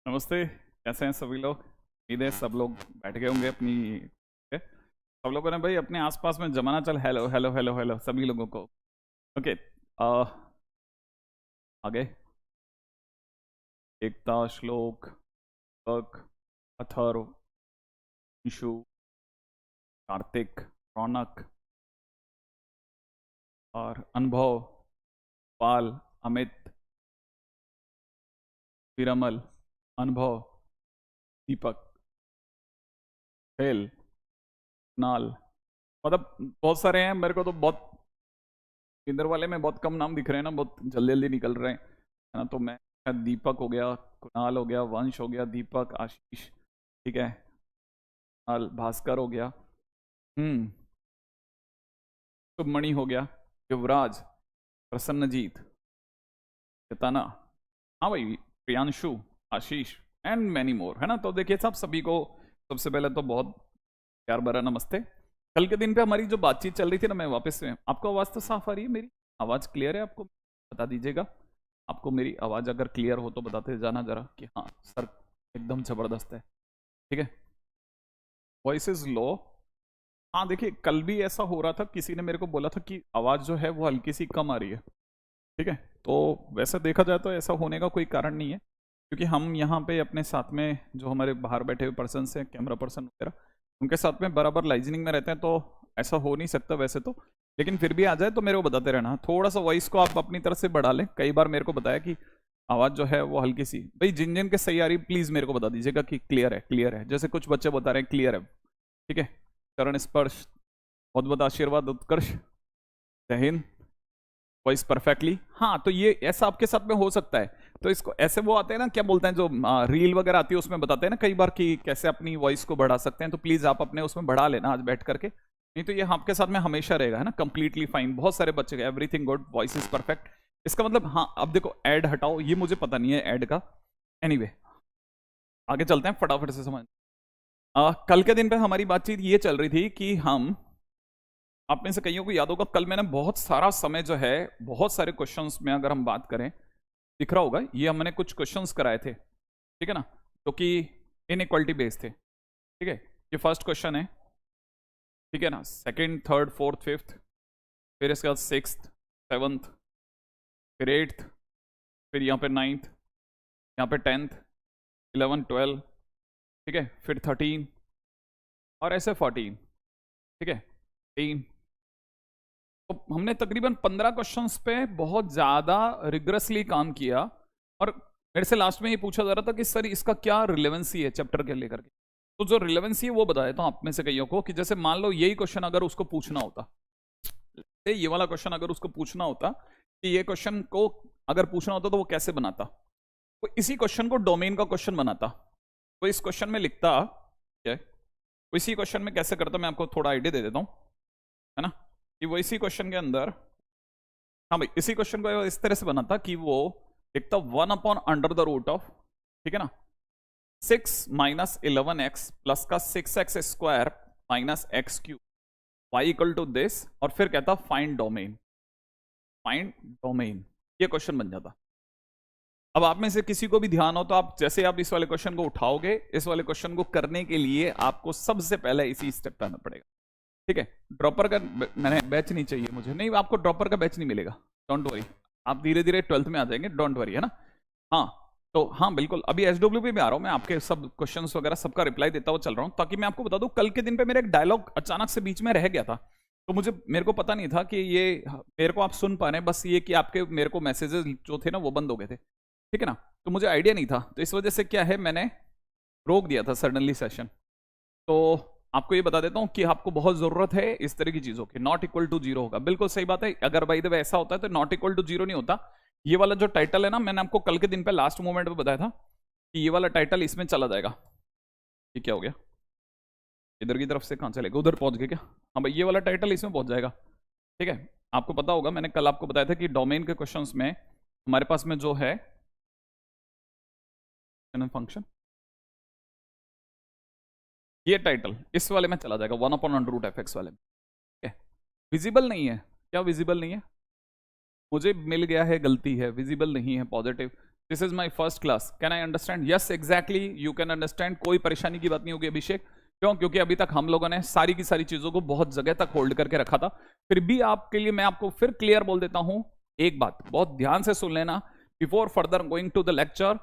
नमस्ते। कैसे हैं सभी लोग? उम्मीद है सब लोग बैठ गए होंगे अपनी पे। सब लोगों ने भाई अपने आसपास में जमाना चल हेलो हेलो हेलो हेलो सभी लोगों को। ओके। आगे। एकता, श्लोक, तक, अथर्व, अंशु, कार्तिक, रौनक और अनुभव, पाल, अमित, विरमल, अनुभव, दीपक, फेल, नाल। मतलब बहुत सारे हैं, मेरे को तो बहुत इधर वाले में बहुत कम नाम दिख रहे हैं ना, बहुत जल्दी जल्दी निकल रहे हैं, है ना। तो मैं दीपक हो गया, कुणाल हो गया, वंश हो गया, दीपक, आशीष, ठीक है, कुणाल, भास्कर हो गया, शुभमणि हो गया, युवराज, प्रसन्नजीत, चेतना, हाँ भाई, प्रियांशु, आशीष एंड मैनी मोर, है ना। तो देखिए साहब, सभी को सबसे पहले तो बहुत प्यार भरा नमस्ते। कल के दिन पे हमारी जो बातचीत चल रही थी ना, मैं वापस से, आपको आवाज़ तो साफ आ रही है? मेरी आवाज़ क्लियर है? आपको बता दीजिएगा, आपको मेरी आवाज़ अगर क्लियर हो तो बताते जाना जरा कि हाँ सर एकदम ज़बरदस्त है, ठीक है। Voice is low. हाँ देखिए, कल भी ऐसा हो रहा था, किसी ने मेरे को बोला था कि आवाज़ जो है वो हल्की सी कम आ रही है, ठीक है। तो वैसे देखा जाए तो ऐसा होने का कोई कारण नहीं है, क्योंकि हम यहाँ पे अपने साथ में जो हमारे बाहर बैठे हुए पर्सन हैं, कैमरा पर्सन वगैरह, उनके साथ में बराबर लाइजनिंग में रहते हैं, तो ऐसा हो नहीं सकता वैसे तो। लेकिन फिर भी आ जाए तो मेरे को बताते रहना, थोड़ा सा वॉइस को आप अपनी तरफ से बढ़ा लें। कई बार मेरे को बताया कि आवाज़ जो है वो हल्की सी, भाई जिन जिन के सही आ रही प्लीज़ मेरे को बता दीजिएगा कि क्लियर है, क्लियर है। जैसे कुछ बच्चे बता रहे हैं क्लियर है, ठीक है। चरण स्पर्श, बहुत बहुत आशीर्वाद, उत्कर्ष, जय हिंद, वॉइस परफेक्टली। हाँ तो ये ऐसा आपके साथ में हो सकता है, तो इसको ऐसे वो आते हैं ना, क्या बोलते हैं, जो रील वगैरह आती है उसमें बताते हैं ना कई बार कि कैसे अपनी वॉइस को बढ़ा सकते हैं। तो प्लीज आप अपने उसमें बढ़ा लेना आज बैठ करके, नहीं तो ये आपके साथ में हमेशा रहेगा, है ना, कंप्लीटली फाइन। बहुत सारे बच्चे everything good, voice is perfect, इसका मतलब हाँ। अब देखो ऐड हटाओ, ये मुझे पता नहीं है ऐड का। एनीवे आगे चलते हैं फटाफट से समझ। कल के दिन पे हमारी बातचीत ये चल रही थी कि हम, आप में से कईयों को याद होगा, कल मैंने बहुत सारा समय जो है, बहुत सारे क्वेश्चंस में अगर हम बात करें, दिख रहा होगा ये हमने कुछ क्वेश्चंस कराए थे, ठीक है ना, जो कि इनइक्वालिटी बेस्ड थे, ठीक है। ये फर्स्ट क्वेश्चन है, ठीक है ना, सेकंड, थर्ड, फोर्थ, फिफ्थ, फिर इसके बाद सिक्स्थ, सेवंथ, फिर एट्थ, फिर यहाँ पे नाइन्थ, यहाँ पे टेंथ, 11, 12, ठीक है, फिर 13 और ऐसे 14, ठीक है, 3। तो हमने तकरीबन 15 क्वेश्चंस पे बहुत ज़्यादा रिग्रेसली काम किया, और मेरे से लास्ट में ये पूछा जा रहा था कि सर इसका क्या रिलेवेंसी है चैप्टर के लेकर के। तो जो रिलेवेंसी है वो बता देता हूँ आप में से कईयों को, कि जैसे मान लो यही क्वेश्चन अगर उसको पूछना होता, ये वाला क्वेश्चन अगर उसको पूछना होता कि ये क्वेश्चन को अगर पूछना होता तो वो कैसे बनाता, वो इसी क्वेश्चन को डोमेन का क्वेश्चन बनाता। वो इस क्वेश्चन में लिखता क्या, वो इसी क्वेश्चन में कैसे करता, मैं आपको थोड़ा आइडिया दे देता हूँ, है ना, कि वो इसी क्वेश्चन के अंदर, हाँ भाई इसी क्वेश्चन को इस तरह से बनाता कि वो लिखता 1/√, ठीक है ना, 6 - 11x प्लस का 6x² minus x³ y equal to this, और फिर कहता फाइंड डोमेन, फाइंड डोमेन, ये क्वेश्चन बन जाता। अब आप में से किसी को भी ध्यान हो तो आप जैसे आप इस वाले क्वेश्चन को उठाओगे, इस वाले क्वेश्चन को करने के लिए आपको सबसे पहले इसी स्टेप पे आना पड़ेगा, ठीक है। ड्रॉपर का मैंने बैच नहीं चाहिए मुझे, नहीं आपको ड्रॉपर का बैच नहीं मिलेगा, डोंट वरी, आप धीरे धीरे 12th में आ जाएंगे, डोंट वरी, है ना। हाँ तो हाँ बिल्कुल, अभी SWP में आ रहा हूँ मैं, आपके सब क्वेश्चंस वगैरह सबका रिप्लाई देता हुआ चल रहा हूँ, ताकि मैं आपको बता दूं कल के दिन पे मेरा एक डायलॉग अचानक से बीच में रह गया था। तो मेरे को पता नहीं था कि ये मेरे को आप सुन पा रहे हैं, बस ये कि आपके मेरे को मैसेजेस जो थे ना वो बंद हो गए थे, ठीक है ना। तो मुझे आइडिया नहीं था, तो इस वजह से क्या है, मैंने रोक दिया था सडनली सेशन। तो आपको ये बता देता हूँ कि आपको बहुत जरूरत है इस तरह की चीजों की। नॉट इक्वल टू जीरो होगा, बिल्कुल सही बात है। अगर बाई द वे ऐसा होता है तो नॉट इक्वल टू जीरो नहीं होता। ये वाला जो टाइटल है ना, मैंने आपको कल के दिन पे लास्ट मोमेंट पे बताया था कि ये वाला टाइटल इसमें चला जाएगा। ये क्या हो गया, इधर की तरफ से कहाँ चलेगा, उधर पहुंच गए क्या? हाँ भाई ये वाला टाइटल इसमें पहुंच जाएगा, ठीक है। आपको पता होगा मैंने कल आपको बताया था कि डोमेन के क्वेश्चंस में हमारे पास में जो है फंक्शन, ये टाइटल इस वाले में चला जाएगा 1/√fx वाले में, ठीक है। विजिबल नहीं है, क्या विजिबल नहीं है? मुझे मिल गया है, गलती है, विजिबल नहीं है, positive. This is my first class, can I understand? Yes exactly, you can understand, कोई परेशानी की बात नहीं होगी अभिषेक। क्यों? क्योंकि अभी तक हम लोगों ने सारी की सारी चीजों को बहुत जगह तक होल्ड करके रखा था। फिर भी आपके लिए मैं आपको फिर क्लियर बोल देता हूं, एक बात बहुत ध्यान से सुन लेना before further going to the lecture.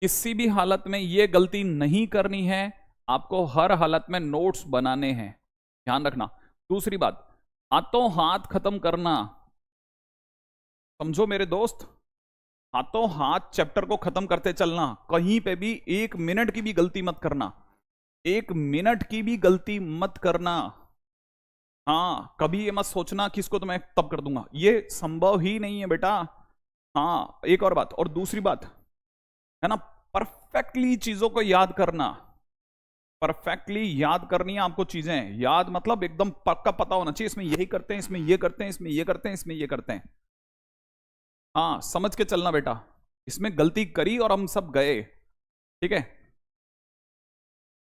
किसी भी हालत में ये गलती नहीं करनी है, आपको हर हालत में नोट्स बनाने हैं, ध्यान रखना। दूसरी बात, हाथों हाथ खत्म करना, समझो मेरे दोस्त, हाथों हाथ चैप्टर को खत्म करते चलना, कहीं पे भी 1 मिनट की भी गलती मत करना, 1 मिनट की भी गलती मत करना। हाँ, कभी ये मत सोचना कि इसको तो मैं तब कर दूंगा, ये संभव ही नहीं है बेटा। हाँ, एक और बात, और दूसरी बात है ना, परफेक्टली चीजों को याद करना, परफेक्टली याद करनी है आपको चीजें। याद मतलब एकदम पक्का पता होना चाहिए, इसमें यही करते हैं, इसमें ये करते हैं, इसमें ये करते हैं, इसमें ये करते हैं। हाँ, समझ के चलना बेटा, इसमें गलती करी और हम सब गए, ठीक है?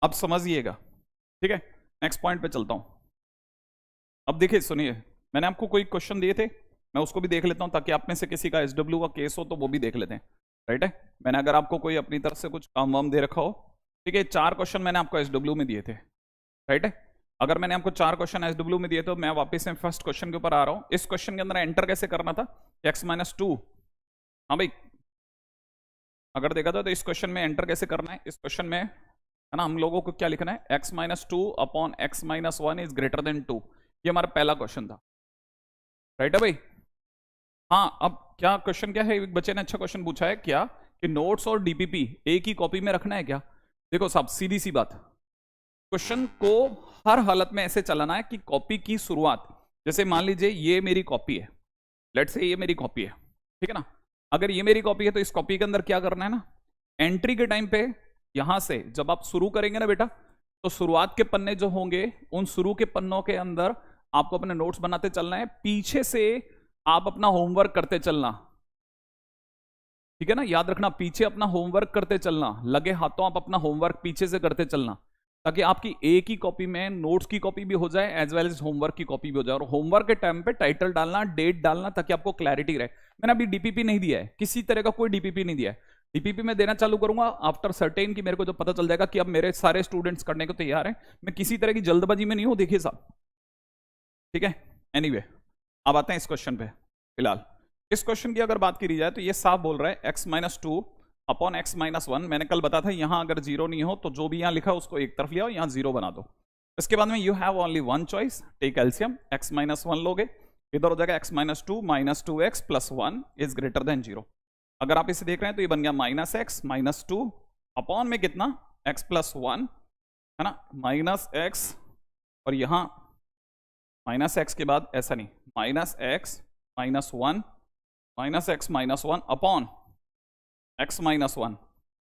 अब समझिएगा, ठीक है? नेक्स्ट पॉइंट पे चलता हूं। अब देखिए, सुनिए, मैंने आपको कोई क्वेश्चन दिए थे, मैं उसको भी देख लेता हूं ताकि आप में से किसी का एसडब्ल्यू का केस हो तो वो भी देख लेते हैं, राइट है? मैंने अगर आपको कोई अपनी तरफ से कुछ काम वाम दे रखा हो, ठीक है? 4 क्वेश्चन मैंने आपको एसडब्ल्यू में दिए थे, राइट है? अगर मैंने आपको 4 क्वेश्चन एसडब्ल्यू में दिए तो मैं वापस से फर्स्ट क्वेश्चन के ऊपर आ रहा हूं। इस क्वेश्चन के अंदर एंटर कैसे करना था? x-2, हाँ भाई, अगर देखा था तो इस क्वेश्चन में एंटर कैसे करना है? इस क्वेश्चन में है ना, हम लोगों को क्या लिखना है? x-2 upon x-1 is greater then 2। ये हमारा पहला क्वेश्चन था, राइट है भाई? हाँ, अब क्या क्वेश्चन क्या है? एक बच्चे ने अच्छा क्वेश्चन पूछा है क्या कि नोट्स और डीपीपी एक ही कॉपी में रखना है क्या? देखो साहब, सीधी सी बात, क्वेश्चन को हर हालत में ऐसे चलाना है कि कॉपी की शुरुआत, जैसे मान लीजिए ये मेरी कॉपी है, लेट्स से ये मेरी कॉपी है, ठीक है ना? अगर ये मेरी कॉपी है तो इस कॉपी के अंदर क्या करना है ना, एंट्री के टाइम पे यहां से जब आप शुरू करेंगे ना बेटा, तो शुरुआत के पन्ने जो होंगे उन शुरू के पन्नों के अंदर आपको अपने नोट्स बनाते चलना है, पीछे से आप अपना होमवर्क करते चलना, ठीक है ना? याद रखना, पीछे अपना होमवर्क करते चलना, लगे हाथों आप अपना होमवर्क पीछे से करते चलना, ताकि आपकी एक ही कॉपी में नोट्स की कॉपी भी हो जाए एज वेल एज होमवर्क की कॉपी भी हो जाए। और होमवर्क के टाइम पे टाइटल डालना, डेट डालना, ताकि आपको क्लैरिटी रहे। मैंने अभी डीपीपी नहीं दिया है, किसी तरह का कोई डीपीपी नहीं दिया है। डीपीपी में देना चालू करूंगा आफ्टर सर्टेन कि मेरे को जो पता चल जाएगा कि अब मेरे सारे स्टूडेंट्स करने को तैयार हैं, मैं किसी तरह की जल्दबाजी में नहीं हूं, देखिए साहब, ठीक है? एनीवे, अब आते हैं इस क्वेश्चन पे। फिलहाल इस क्वेश्चन की अगर बात की जाए तो ये साफ बोल रहा है x-2 अपॉन x-1। मैंने कल बताया था यहां अगर 0 नहीं हो तो जो भी यहां लिखा उसको एक तरफ ले आओ, यहां 0 बना दो। इसके बाद में you have only one choice, take LCM, x-1 लोगे, इधर हो जाएगा x-2 -2x + 1 is greater then 0। अगर आप इसे देख रहे हैं तो ये बन गया -x -2 अपॉन में कितना, x + 1, है ना, -x, और यहां -x के बाद ऐसा नहीं, -x -1 -x -1 अपॉन x -1,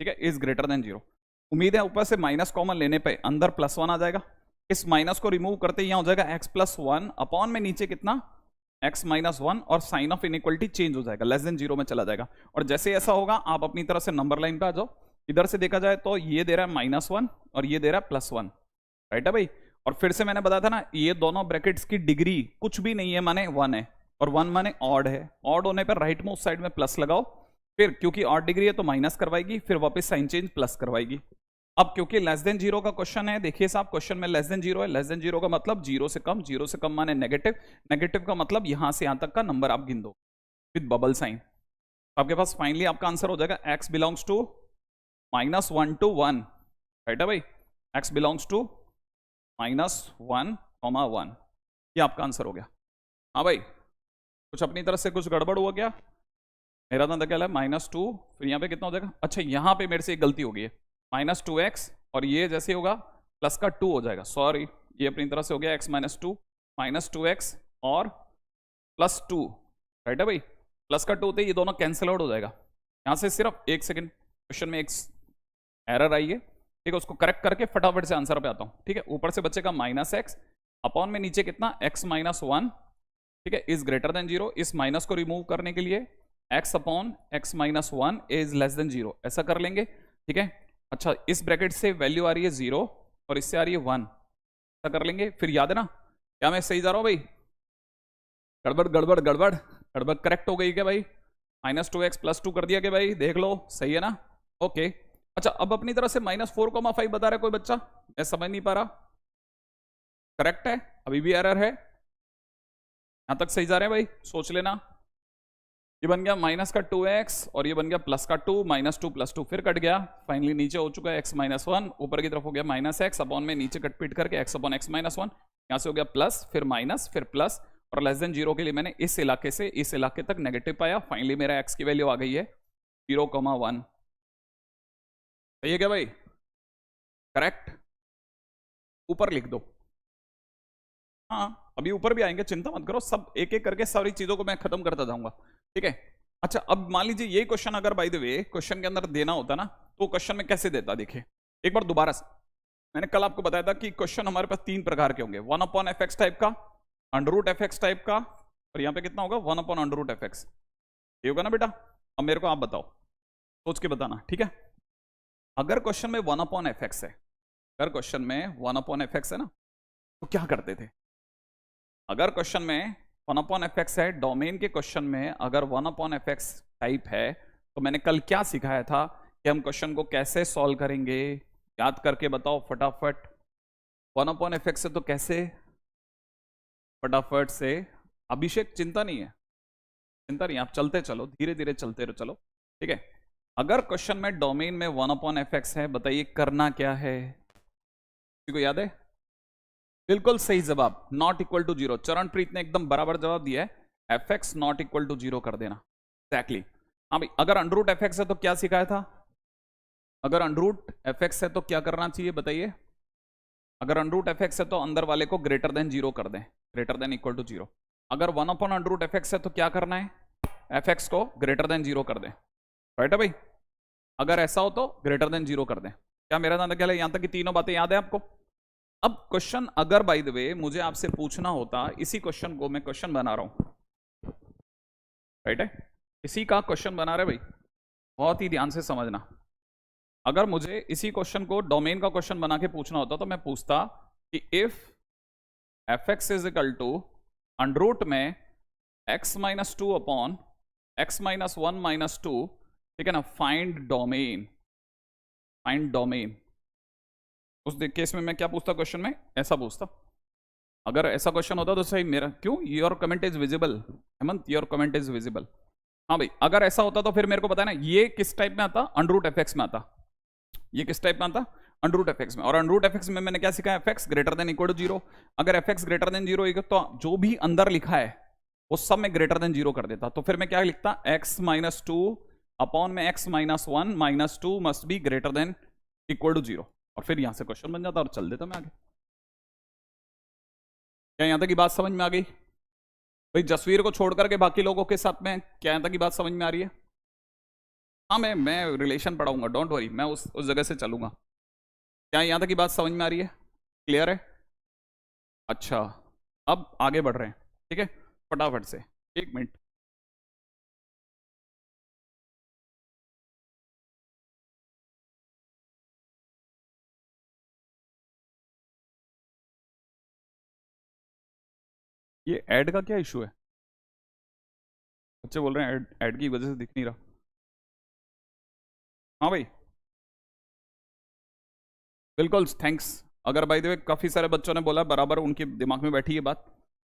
ठीक है, इज ग्रेटर देन 0। उम्मीद है ऊपर से माइनस कॉमन लेने पे अंदर +1 आ जाएगा, इस माइनस को रिमूव करते ही यहां हो जाएगा x + 1 अपॉन में नीचे कितना, x -1, और साइन ऑफ इनइक्वलिटी चेंज हो जाएगा, लेस देन 0 में चला जाएगा। और जैसे ऐसा होगा आप अपनी तरफ से नंबर लाइन पे आ जाओ। इधर से देखा जाए तो ये दे रहा है -1 और ये दे रहा है +1, राइट है भाई? और फिर से मैंने बताया था ना, ये दोनों ब्रैकेट्स की डिग्री कुछ भी नहीं है, माने 1 है, और 1 माने ऑड है। ऑड होने पर राइट मोस्ट साइड में प्लस लगाओ, फिर क्योंकि ऑड डिग्री है तो माइनस करवाएगी, फिर वापस साइन चेंज प्लस करवाएगी। अब क्योंकि लेस देन 0 का क्वेश्चन है, देखिए साहब क्वेश्चन में लेस देन 0 है, लेस देन 0 का मतलब 0 से कम, 0 से कम माने नेगेटिव, नेगेटिव का मतलब यहां से यहां तक का नंबर आप गिन दो विद बबल साइन। आपके पास फाइनली आपका आंसर हो जाएगा x belongs to -1 to 1, right है भाई? x बिलोंग्स टू -1, 1, ये आपका आंसर हो गया। हाँ भाई, कुछ अपनी तरफ से कुछ गड़बड़ हुआ क्या? मेरा तो क्या है -2, फिर यहाँ पे कितना हो जाएगा? अच्छा, यहाँ पे मेरे से एक गलती हो गई है, -2x, और ये जैसे होगा प्लस का 2 हो जाएगा, सॉरी, ये अपनी तरफ से हो गया x -2 -2x और +2, राइट है भाई? प्लस का 2 होते ये दोनों कैंसिल आउट हो जाएगा। यहाँ से सिर्फ एक सेकेंड, क्वेश्चन में एक एरर आई है, ठीक है, उसको करेक्ट करके फटाफट से आंसर पे आता हूँ, ठीक है? ऊपर से बचेगा -x अपॉन में नीचे कितना, x -1, ठीक है, इज ग्रेटर देन 0। इस माइनस को रिमूव करने के लिए x upon x -1 is less then 0, ऐसा कर लेंगे, ठीक है? अच्छा, इस ब्रैकेट से वैल्यू आ रही है 0 और इससे आ रही है 1, ऐसा कर लेंगे। फिर याद है ना, क्या मैं सही जा रहा हूं भाई? गड़बड़ गड़बड़ गड़बड़ गड़बड़ करेक्ट हो गई क्या भाई? -2x +2 कर दिया कि भाई, देख लो सही है ना? ओके। अच्छा, अब अपनी तरफ से -4,5 बता रहा है कोई बच्चा, मैं समझ नहीं पा रहा। करेक्ट है? अभी भी एरर है? यहां तक सही जा रहे हैं भाई? सोच लेना। ये बन गया माइनस का 2x और ये बन गया प्लस का 2, -2 + 2 फिर कट गया, फाइनली नीचे हो चुका है x - 1, ऊपर की तरफ हो गया -x अपॉन में नीचे कट पीट करके x अपॉन x - 1, यहां से हो गया प्लस, फिर माइनस, फिर प्लस, और लेस देन 0 के लिए मैंने इस इलाके से इस इलाके तक नेगेटिव पाया। फाइनली मेरा x की वैल्यू आ गई है 0,1। सही है क्या भाई? करेक्ट? ऊपर लिख दो। हाँ, अभी ऊपर भी आएंगे, चिंता मत करो, सब एक एक करके सारी चीजों को मैं खत्म करता जाऊंगा, ठीक है? अच्छा, अब मान लीजिए ये क्वेश्चन अगर बाय द वे क्वेश्चन के अंदर देना होता ना, तो क्वेश्चन में कैसे देता, देखिए एक बार दोबारा से। मैंने कल आपको बताया था कि क्वेश्चन हमारे पास 3 प्रकार के होंगे, 1/fx टाइप का, √fx टाइप का, और यहां पे कितना होगा 1/√fx। ये होगा ना बेटा? अब मेरे को आप बताओ, सोच के बताना, ठीक है? अगर क्वेश्चन में 1/fx है, अगर क्वेश्चन में 1/fx है ना, तो क्या करते थे? अगर क्वेश्चन में 1/fx है, डोमेन के क्वेश्चन में अगर 1/fx टाइप है, तो मैंने कल क्या सिखाया था कि हम क्वेश्चन को कैसे सॉल्व करेंगे? याद करके बताओ फटाफट। 1/fx से तो कैसे? फटाफट से। अभिषेक चिंता नहीं है, चिंता नहीं, आप चलते चलो, धीरे धीरे चलते चलो, ठीक है? अगर क्वेश्चन में डोमेन में 1/fx है, बताइए करना क्या है? किसी को याद है? बिल्कुल सही जवाब, नॉट इक्वल टू 0। चरणप्रीत ने एकदम बराबर जवाब दिया है, fx नॉट इक्वल टू 0 कर देना। एक्जैक्टली। हाँ भाई, अगर √fx है तो क्या सिखाया था? अगर √fx है तो क्या करना चाहिए बताइए? अगर √fx है तो अंदर वाले को ग्रेटर देन 0 कर दें, ग्रेटर देन इक्वल टू 0। अगर 1/√fx है तो क्या करना है? fx को ग्रेटर देन 0 कर दें, राइट है भाई? अगर ऐसा हो तो ग्रेटर देन 0 कर दें। क्या मेरा ध्यान ख्याल है? यहां तक की तीनों बातें याद है आपको? अब क्वेश्चन अगर बाय द वे मुझे आपसे पूछना होता, इसी क्वेश्चन को मैं क्वेश्चन बना रहा हूं, राइट है? इसी का क्वेश्चन बना रहे भाई, बहुत ही ध्यान से समझना। अगर मुझे इसी क्वेश्चन को डोमेन का क्वेश्चन बना के पूछना होता, तो मैं पूछता कि if fx is equal to under root में x - 2 अपॉन x - 1 - 2, ठीक है ना? Find domain, find domain. उस केस में मैं क्या पूछता क्वेश्चन में? ऐसा पूछता। अगर ऐसा क्वेश्चन होता तो सही मेरा, क्यों? Your comment is visible Hemant, your comment is visible. हाँ भाई, अगर ऐसा होता तो फिर मेरे को बताया ना, ये किस टाइप में आता? √fx में आता। ये किस टाइप में आता? √fx में। और √fx में मैंने क्या सिखाया? fx greater than equal to 0। अगर fx ग्रेटर देन 0 होगा तो जो भी अंदर लिखा है वो सब में ग्रेटर देन 0 कर देता। तो फिर मैं क्या लिखता? x - 2 अपॉन में x - 1 - 2 must be greater than equal to 0, और फिर यहां से क्वेश्चन बन जाता और चल देता मैं आगे। क्या यहां तक की बात समझ में आ गई भाई? जसवीर को छोड़ करके बाकी लोगों के साथ में क्या यहां तक की बात समझ में आ रही है? हाँ, मैं रिलेशन पढ़ाऊंगा, डोंट वरी, मैं उस जगह से चलूंगा। क्या यहां तक की बात समझ में आ रही है? क्लियर है? अच्छा, अब आगे बढ़ रहे हैं, ठीक है? फटाफट से, 1 मिनट। ये ऐड का क्या इशू है? बच्चे बोल रहे हैं ऐड, ऐड की वजह से दिख नहीं रहा। हाँ भाई, बिल्कुल, थैंक्स। अगर बाय द वे काफी सारे बच्चों ने बोला, बराबर उनके दिमाग में बैठी है बात,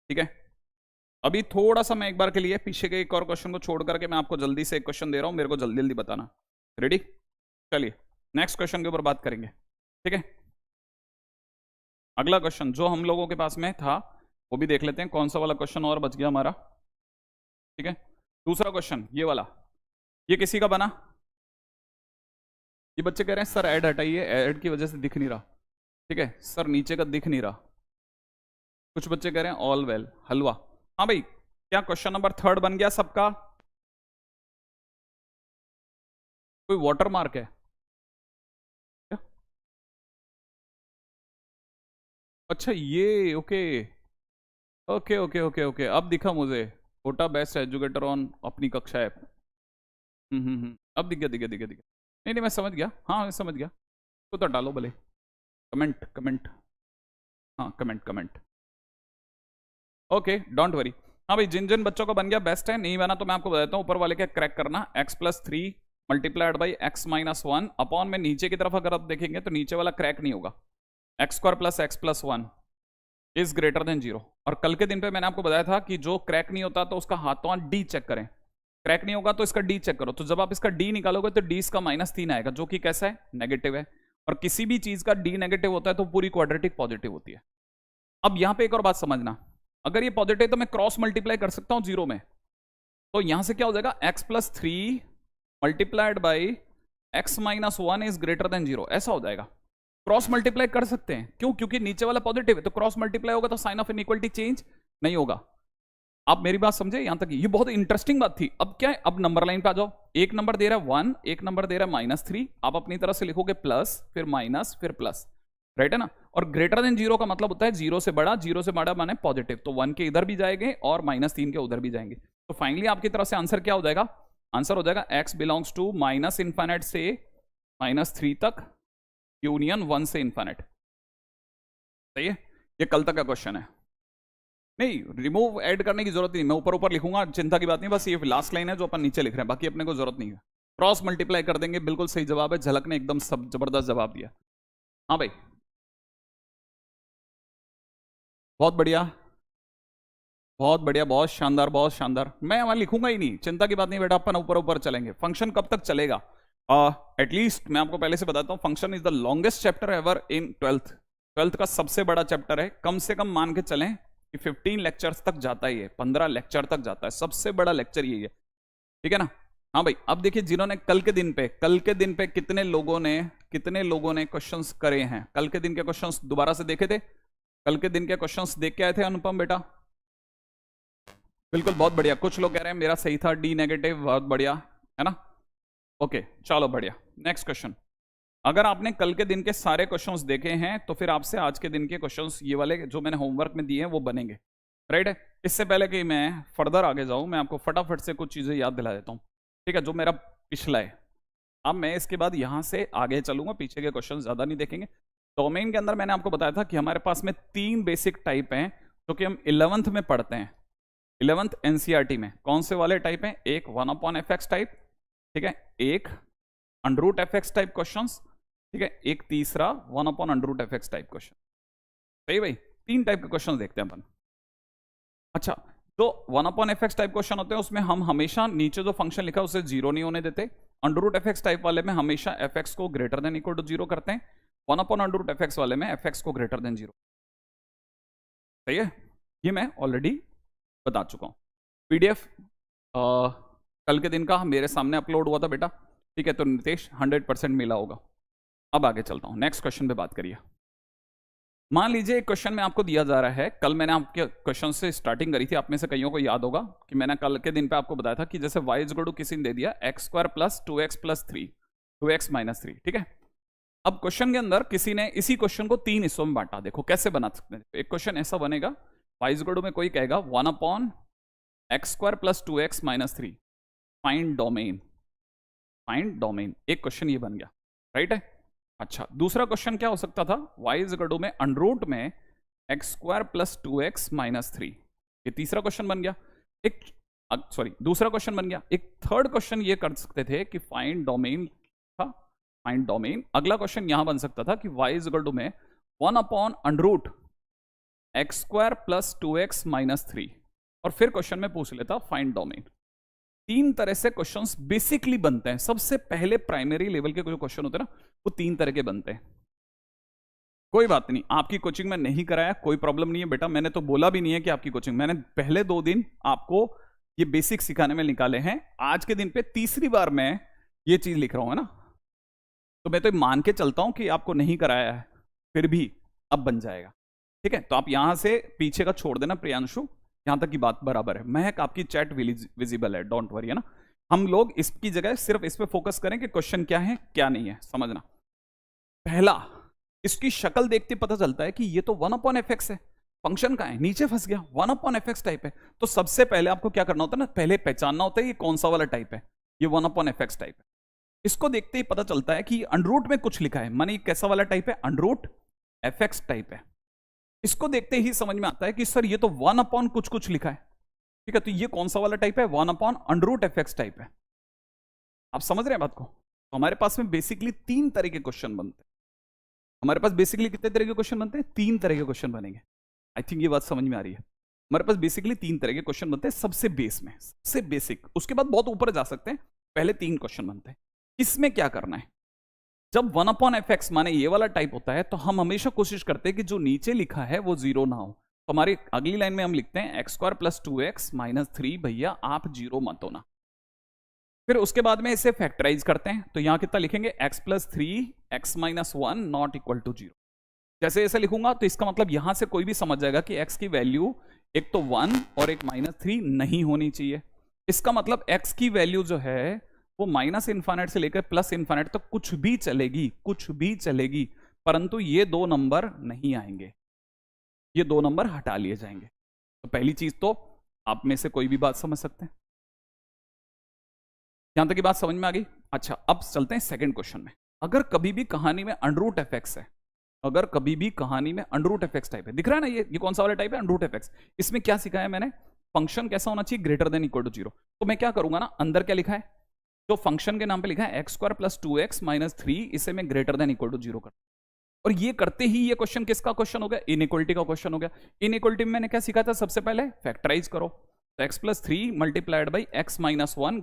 ठीक है? अभी थोड़ा सा मैं एक बार के लिए पीछे के एक और क्वेश्चन को छोड़ करके मैं आपको जल्दी से एक क्वेश्चन दे रहा हूं, मेरे को जल्दी जल्दी बताना। रेडी? चलिए नेक्स्ट क्वेश्चन के ऊपर बात करेंगे, ठीक है? अगला क्वेश्चन जो हम लोगों के पास में था वो भी देख लेते हैं, कौन सा वाला क्वेश्चन और बच गया हमारा, ठीक है? दूसरा क्वेश्चन ये वाला, ये किसी का बना? ये बच्चे कह रहे हैं सर ऐड हटाइए, ऐड की वजह से दिख नहीं रहा, ठीक है सर, नीचे का दिख नहीं रहा। कुछ बच्चे कह रहे हैं ऑल वेल, हलवा। हाँ भाई, क्या क्वेश्चन नंबर 3 बन गया सबका? कोई वाटर मार्क है क्या? अच्छा ये, okay okay okay okay okay, अब दिखा मुझे। कोटा बेस्ट एजुकेटर ऑन अपनी कक्षा ऐप। अब दिख गया दिख गया दिख गया दिख गया। नहीं नहीं, मैं समझ गया, हाँ मैं समझ गया। तो डालो भले, कमेंट कमेंट, हाँ comment comment, okay don't worry. हाँ भाई, जिन जिन बच्चों को बन गया बेस्ट है, नहीं बना तो मैं आपको बताता हूँ ऊपर वाले के क्रैक करना। x+3 multiplied by x-1 upon में नीचे की तरफ अगर आप देखेंगे तो नीचे वाला क्रैक नहीं होगा। x² + x+1 is greater then 0। और कल के दिन पे मैंने आपको बताया था कि जो क्रैक नहीं होता तो उसका हाथों डी चेक करें, क्रैक नहीं होगा तो इसका डी चेक करो। तो जब आप इसका डी निकालोगे तो डी इसका -3 आएगा, जो कि कैसा है, नेगेटिव है। और किसी भी चीज का डी नेगेटिव होता है तो पूरी क्वाड्रेटिक पॉजिटिव होती है। अब यहां पे एक और बात समझना, अगर ये पॉजिटिव है तो मैं क्रॉस मल्टीप्लाई कर सकता हूं 0 में, तो यहां से क्या हो जाएगा, x+3 multiplied by x-1 is greater then 0, ऐसा हो जाएगा। क्रॉस मल्टीप्लाई कर सकते हैं, क्यों, क्योंकि नीचे वाला पॉजिटिव है, तो क्रॉस मल्टीप्लाई होगा तो साइन ऑफ इनइक्वालिटी चेंज नहीं होगा। आप मेरी बात समझे यहां तक, ये बहुत इंटरेस्टिंग बात थी। अब क्या है, अब नंबर लाइन पे आ जाओ। एक नंबर दे रहा है 1, एक नंबर दे रहा है -3, आप अपनी तरफ से लिखोगे प्लस, फिर माइनस, फिर प्लस, राइट है ना। और ग्रेटर देन 0 का मतलब होता है 0 से बड़ा, 0 से बड़ा माने पॉजिटिव, तो 1 के इधर भी जाएंगे और -3 के उधर भी जाएंगे। तो फाइनली आपकी तरफ से आंसर क्या हो जाएगा, आंसर हो जाएगा x बिलोंग्स टू -∞ से -3 तक यूनियन 1 से इन्फिनिट। सही है, ये कल तक का क्वेश्चन है। नहीं, रिमूव ऐड करने की जरूरत नहीं, मैं ऊपर ऊपर लिखूंगा, चिंता की बात नहीं, बस ये लास्ट लाइन है जो अपन नीचे लिख रहे हैं, बाकी अपने को जरूरत नहीं है। क्रॉस मल्टीप्लाई कर देंगे, बिल्कुल सही जवाब है, झलक ने एकदम सब जबरदस्त जवाब दिया। हाँ भाई, बहुत बढ़िया, बहुत बढ़िया, बहुत शानदार, बहुत शानदार। मैं वहां लिखूंगा ही नहीं, चिंता की बात नहीं बेटा, अपन ऊपर ऊपर चलेंगे। फंक्शन कब तक चलेगा, एटलीस्ट मैं आपको पहले से बताता हूँ, function is the longest chapter ever in 12th का सबसे बड़ा चैप्टर है। कम से कम मान के चलें कि 15 लेक्चर्स तक जाता ही है, 15 लेक्चर तक जाता है, सबसे बड़ा लेक्चर यही है, ठीक है ना। हाँ भाई, अब देखिए जिन्होंने कल के दिन पे कितने लोगों ने क्वेश्चंस करे हैं, कल के दिन के क्वेश्चंस दोबारा से देखे थे, कल के दिन के क्वेश्चंस देख के आए थे अनुपम बेटा? बिल्कुल, बहुत बढ़िया। कुछ लोग कह रहे हैं मेरा सही था, डी नेगेटिव, बहुत बढ़िया है ना। ओके चलो बढ़िया, नेक्स्ट क्वेश्चन। अगर आपने कल के दिन के सारे क्वेश्चंस देखे हैं तो फिर आपसे आज के दिन के क्वेश्चंस, ये वाले जो मैंने होमवर्क में दिए हैं, वो बनेंगे, राइट है। इससे पहले कि मैं फर्दर आगे जाऊं, मैं आपको फटाफट से कुछ चीजें याद दिला देता हूं, ठीक है, जो मेरा पिछला है। अब मैं इसके बाद यहां से आगे चलूंगा, पीछे के क्वेश्चन ज्यादा नहीं देखेंगे। डोमेन के अंदर मैंने आपको बताया था कि हमारे पास में 3 बेसिक टाइप हैं जो कि हम 11th में पढ़ते हैं, 11th एनसीईआरटी में। कौन से वाले टाइप हैं, एक 1/fx टाइप, ठीक है, एक √fx टाइप क्वेश्चंस, ठीक है, एक तीसरा 1/√fx टाइप क्वेश्चन। सही भाई, 3 टाइप के क्वेश्चन देखते हैं अपन। अच्छा, जो 1/fx टाइप क्वेश्चन होते हैं उसमें हम हमेशा नीचे जो फंक्शन लिखा है उसे 0 नहीं होने देते। √fx टाइप वाले में हमेशा fx को ग्रेटर देन इक्वल टू 0 करते हैं, 1/√fx वाले में fx को ग्रेटर देन 0। सही है, ये मैं ऑलरेडी बता चुका हूं। पीडीएफ कल के दिन का मेरे सामने अपलोड हुआ था बेटा, ठीक है, तो नितेश 100% मिला होगा। अब आगे चलता हूं, नेक्स्ट क्वेश्चन पे बात करिए। मान लीजिए एक क्वेश्चन में आपको दिया जा रहा है, कल मैंने आपके क्वेश्चन से स्टार्टिंग करी थी, आप में से कईयों को याद होगा कि मैंने कल के दिन पे आपको बताया था कि जैसे y इज इक्वल टू किसी ने दे दिया x² + 2x + 3, 2x - 3, ठीक है। अब क्वेश्चन के अंदर किसी ने इसी क्वेश्चन को 3 हिस्सों में बांटा, देखो कैसे बना सकते हैं। एक क्वेश्चन ऐसा बनेगा, y इज इक्वल टू में कोई कहेगा 1/x² + 2x - 3, find domain, find domain, एक क्वेश्चन ये बन गया, राइट है। अच्छा, दूसरा क्वेश्चन क्या हो सकता था, y इज इक्वल टू में √ में x² + 2x - 3, ये तीसरा क्वेश्चन बन गया। एक दूसरा क्वेश्चन बन गया। एक थर्ड क्वेश्चन ये कर सकते थे कि फाइंड डोमेन था, फाइंड डोमेन। अगला क्वेश्चन यहां बन सकता था कि y इज इक्वल टू में 1/√x² + 2x - 3, और फिर क्वेश्चन में पूछ लेता फाइंड डोमेन। 3 तरह से क्वेश्चंस बेसिकली बनते हैं। सबसे पहले प्राइमरी लेवल के जो क्वेश्चन होते हैं ना, वो 3 तरह के बनते हैं। कोई बात नहीं, आपकी कोचिंग में नहीं कराया, कोई प्रॉब्लम नहीं है बेटा, मैंने तो बोला भी नहीं है कि आपकी कोचिंग, मैंने पहले 2 दिन आपको ये बेसिक सिखाने में निकाले हैं। आज के दिन पे तीसरी बार मैं ये चीज लिख रहा हूं, है ना, तो मैं तो मान के चलता हूं कि आपको नहीं कराया है, फिर भी अब बन जाएगा, ठीक है। तो आप यहां से पीछे का छोड़ देना प्रियांशु, यहां तक की बात बराबर है। महक आपकी चैट विजिबल है, डोंट वरी, है ना। हम लोग इसकी जगह सिर्फ इस पे फोकस करें कि क्वेश्चन क्या है क्या नहीं है, समझना। पहला, इसकी शक्ल देखते पता चलता है कि ये तो 1/fx है, फंक्शन का है, नीचे फंस गया, 1/fx टाइप है। तो सबसे पहले आपको क्या करना होता है ना, पहले पहचानना होता है ये कौन सा वाला टाइप है, ये 1/fx टाइप है। इसको देखते ही पता चलता है कि √ में कुछ लिखा है, माने कैसा वाला टाइप है, √fx टाइप है। इसको देखते ही समझ में आता है कि सर ये तो 1/ कुछ कुछ लिखा है, ठीक है, तो ये कौन सा वाला टाइप है, 1/√fx टाइप है। आप समझ रहे हैं बात को? तो हमारे पास में बेसिकली 3 तरह के क्वेश्चन बनते हैं। हमारे पास बेसिकली कितने तरह के क्वेश्चन बनते हैं? 3 तरह के क्वेश्चन बनेंगे। आई थिंक ये बात समझ में आ रही है। हमारे पास बेसिकली 3 तरह के क्वेश्चन बनते हैं, सबसे बेस में, सबसे बेसिक, उसके बाद बहुत ऊपर जा सकते हैं, पहले 3 क्वेश्चन बनते हैं। इसमें क्या करना है, जब 1/fx माने ये वाला टाइप होता है, तो हम हमेशा कोशिश करते हैं कि जो नीचे लिखा है वो 0 ना हो। तो हमारी अगली लाइन में हम लिखते हैं x² + 2x - 3, भैया आप 0 मत होना। फिर उसके बाद में इसे फैक्टराइज करते हैं, तो यहां कितना लिखेंगे, x + 3 x - 1 ≠ 0। जैसे ऐसे लिखूंगा तो इसका मतलब यहां से कोई भी समझ जाएगा कि x की वैल्यू एक तो 1 और एक -3 नहीं होनी चाहिए। इसका मतलब x की वैल्यू जो है वो -∞ से लेकर +∞ तक कुछ भी चलेगी, कुछ भी चलेगी, परंतु ये 2 नंबर नहीं आएंगे, ये 2 नंबर हटा लिए जाएंगे। तो पहली चीज तो आप में से कोई भी बात समझ सकते हैं, यहां तक की बात समझ में आ गई। अच्छा, अब चलते हैं सेकंड क्वेश्चन में। अगर कभी भी कहानी में √fx है, अगर कभी भी कहानी में √fx टाइप है, दिख रहा है ना, ये कौन सा वाला टाइप है, √fx। इसमें क्या सिखाया मैंने, फंक्शन कैसा होना चाहिए, > 0। तो मैं क्या करूंगा ना, अंदर क्या लिखा है, जो फंक्शन के नाम पे लिखा है x² + 2x - 3, इसे मैं > 0 कर, और ये करते ही ये क्वेश्चन किसका क्वेश्चन हो गया, इनइक्वालिटी का क्वेश्चन हो गया। इनइक्वालिटी में मैंने क्या सीखा था, सबसे पहले फैक्टराइज करो, तो x + 3 × x - 1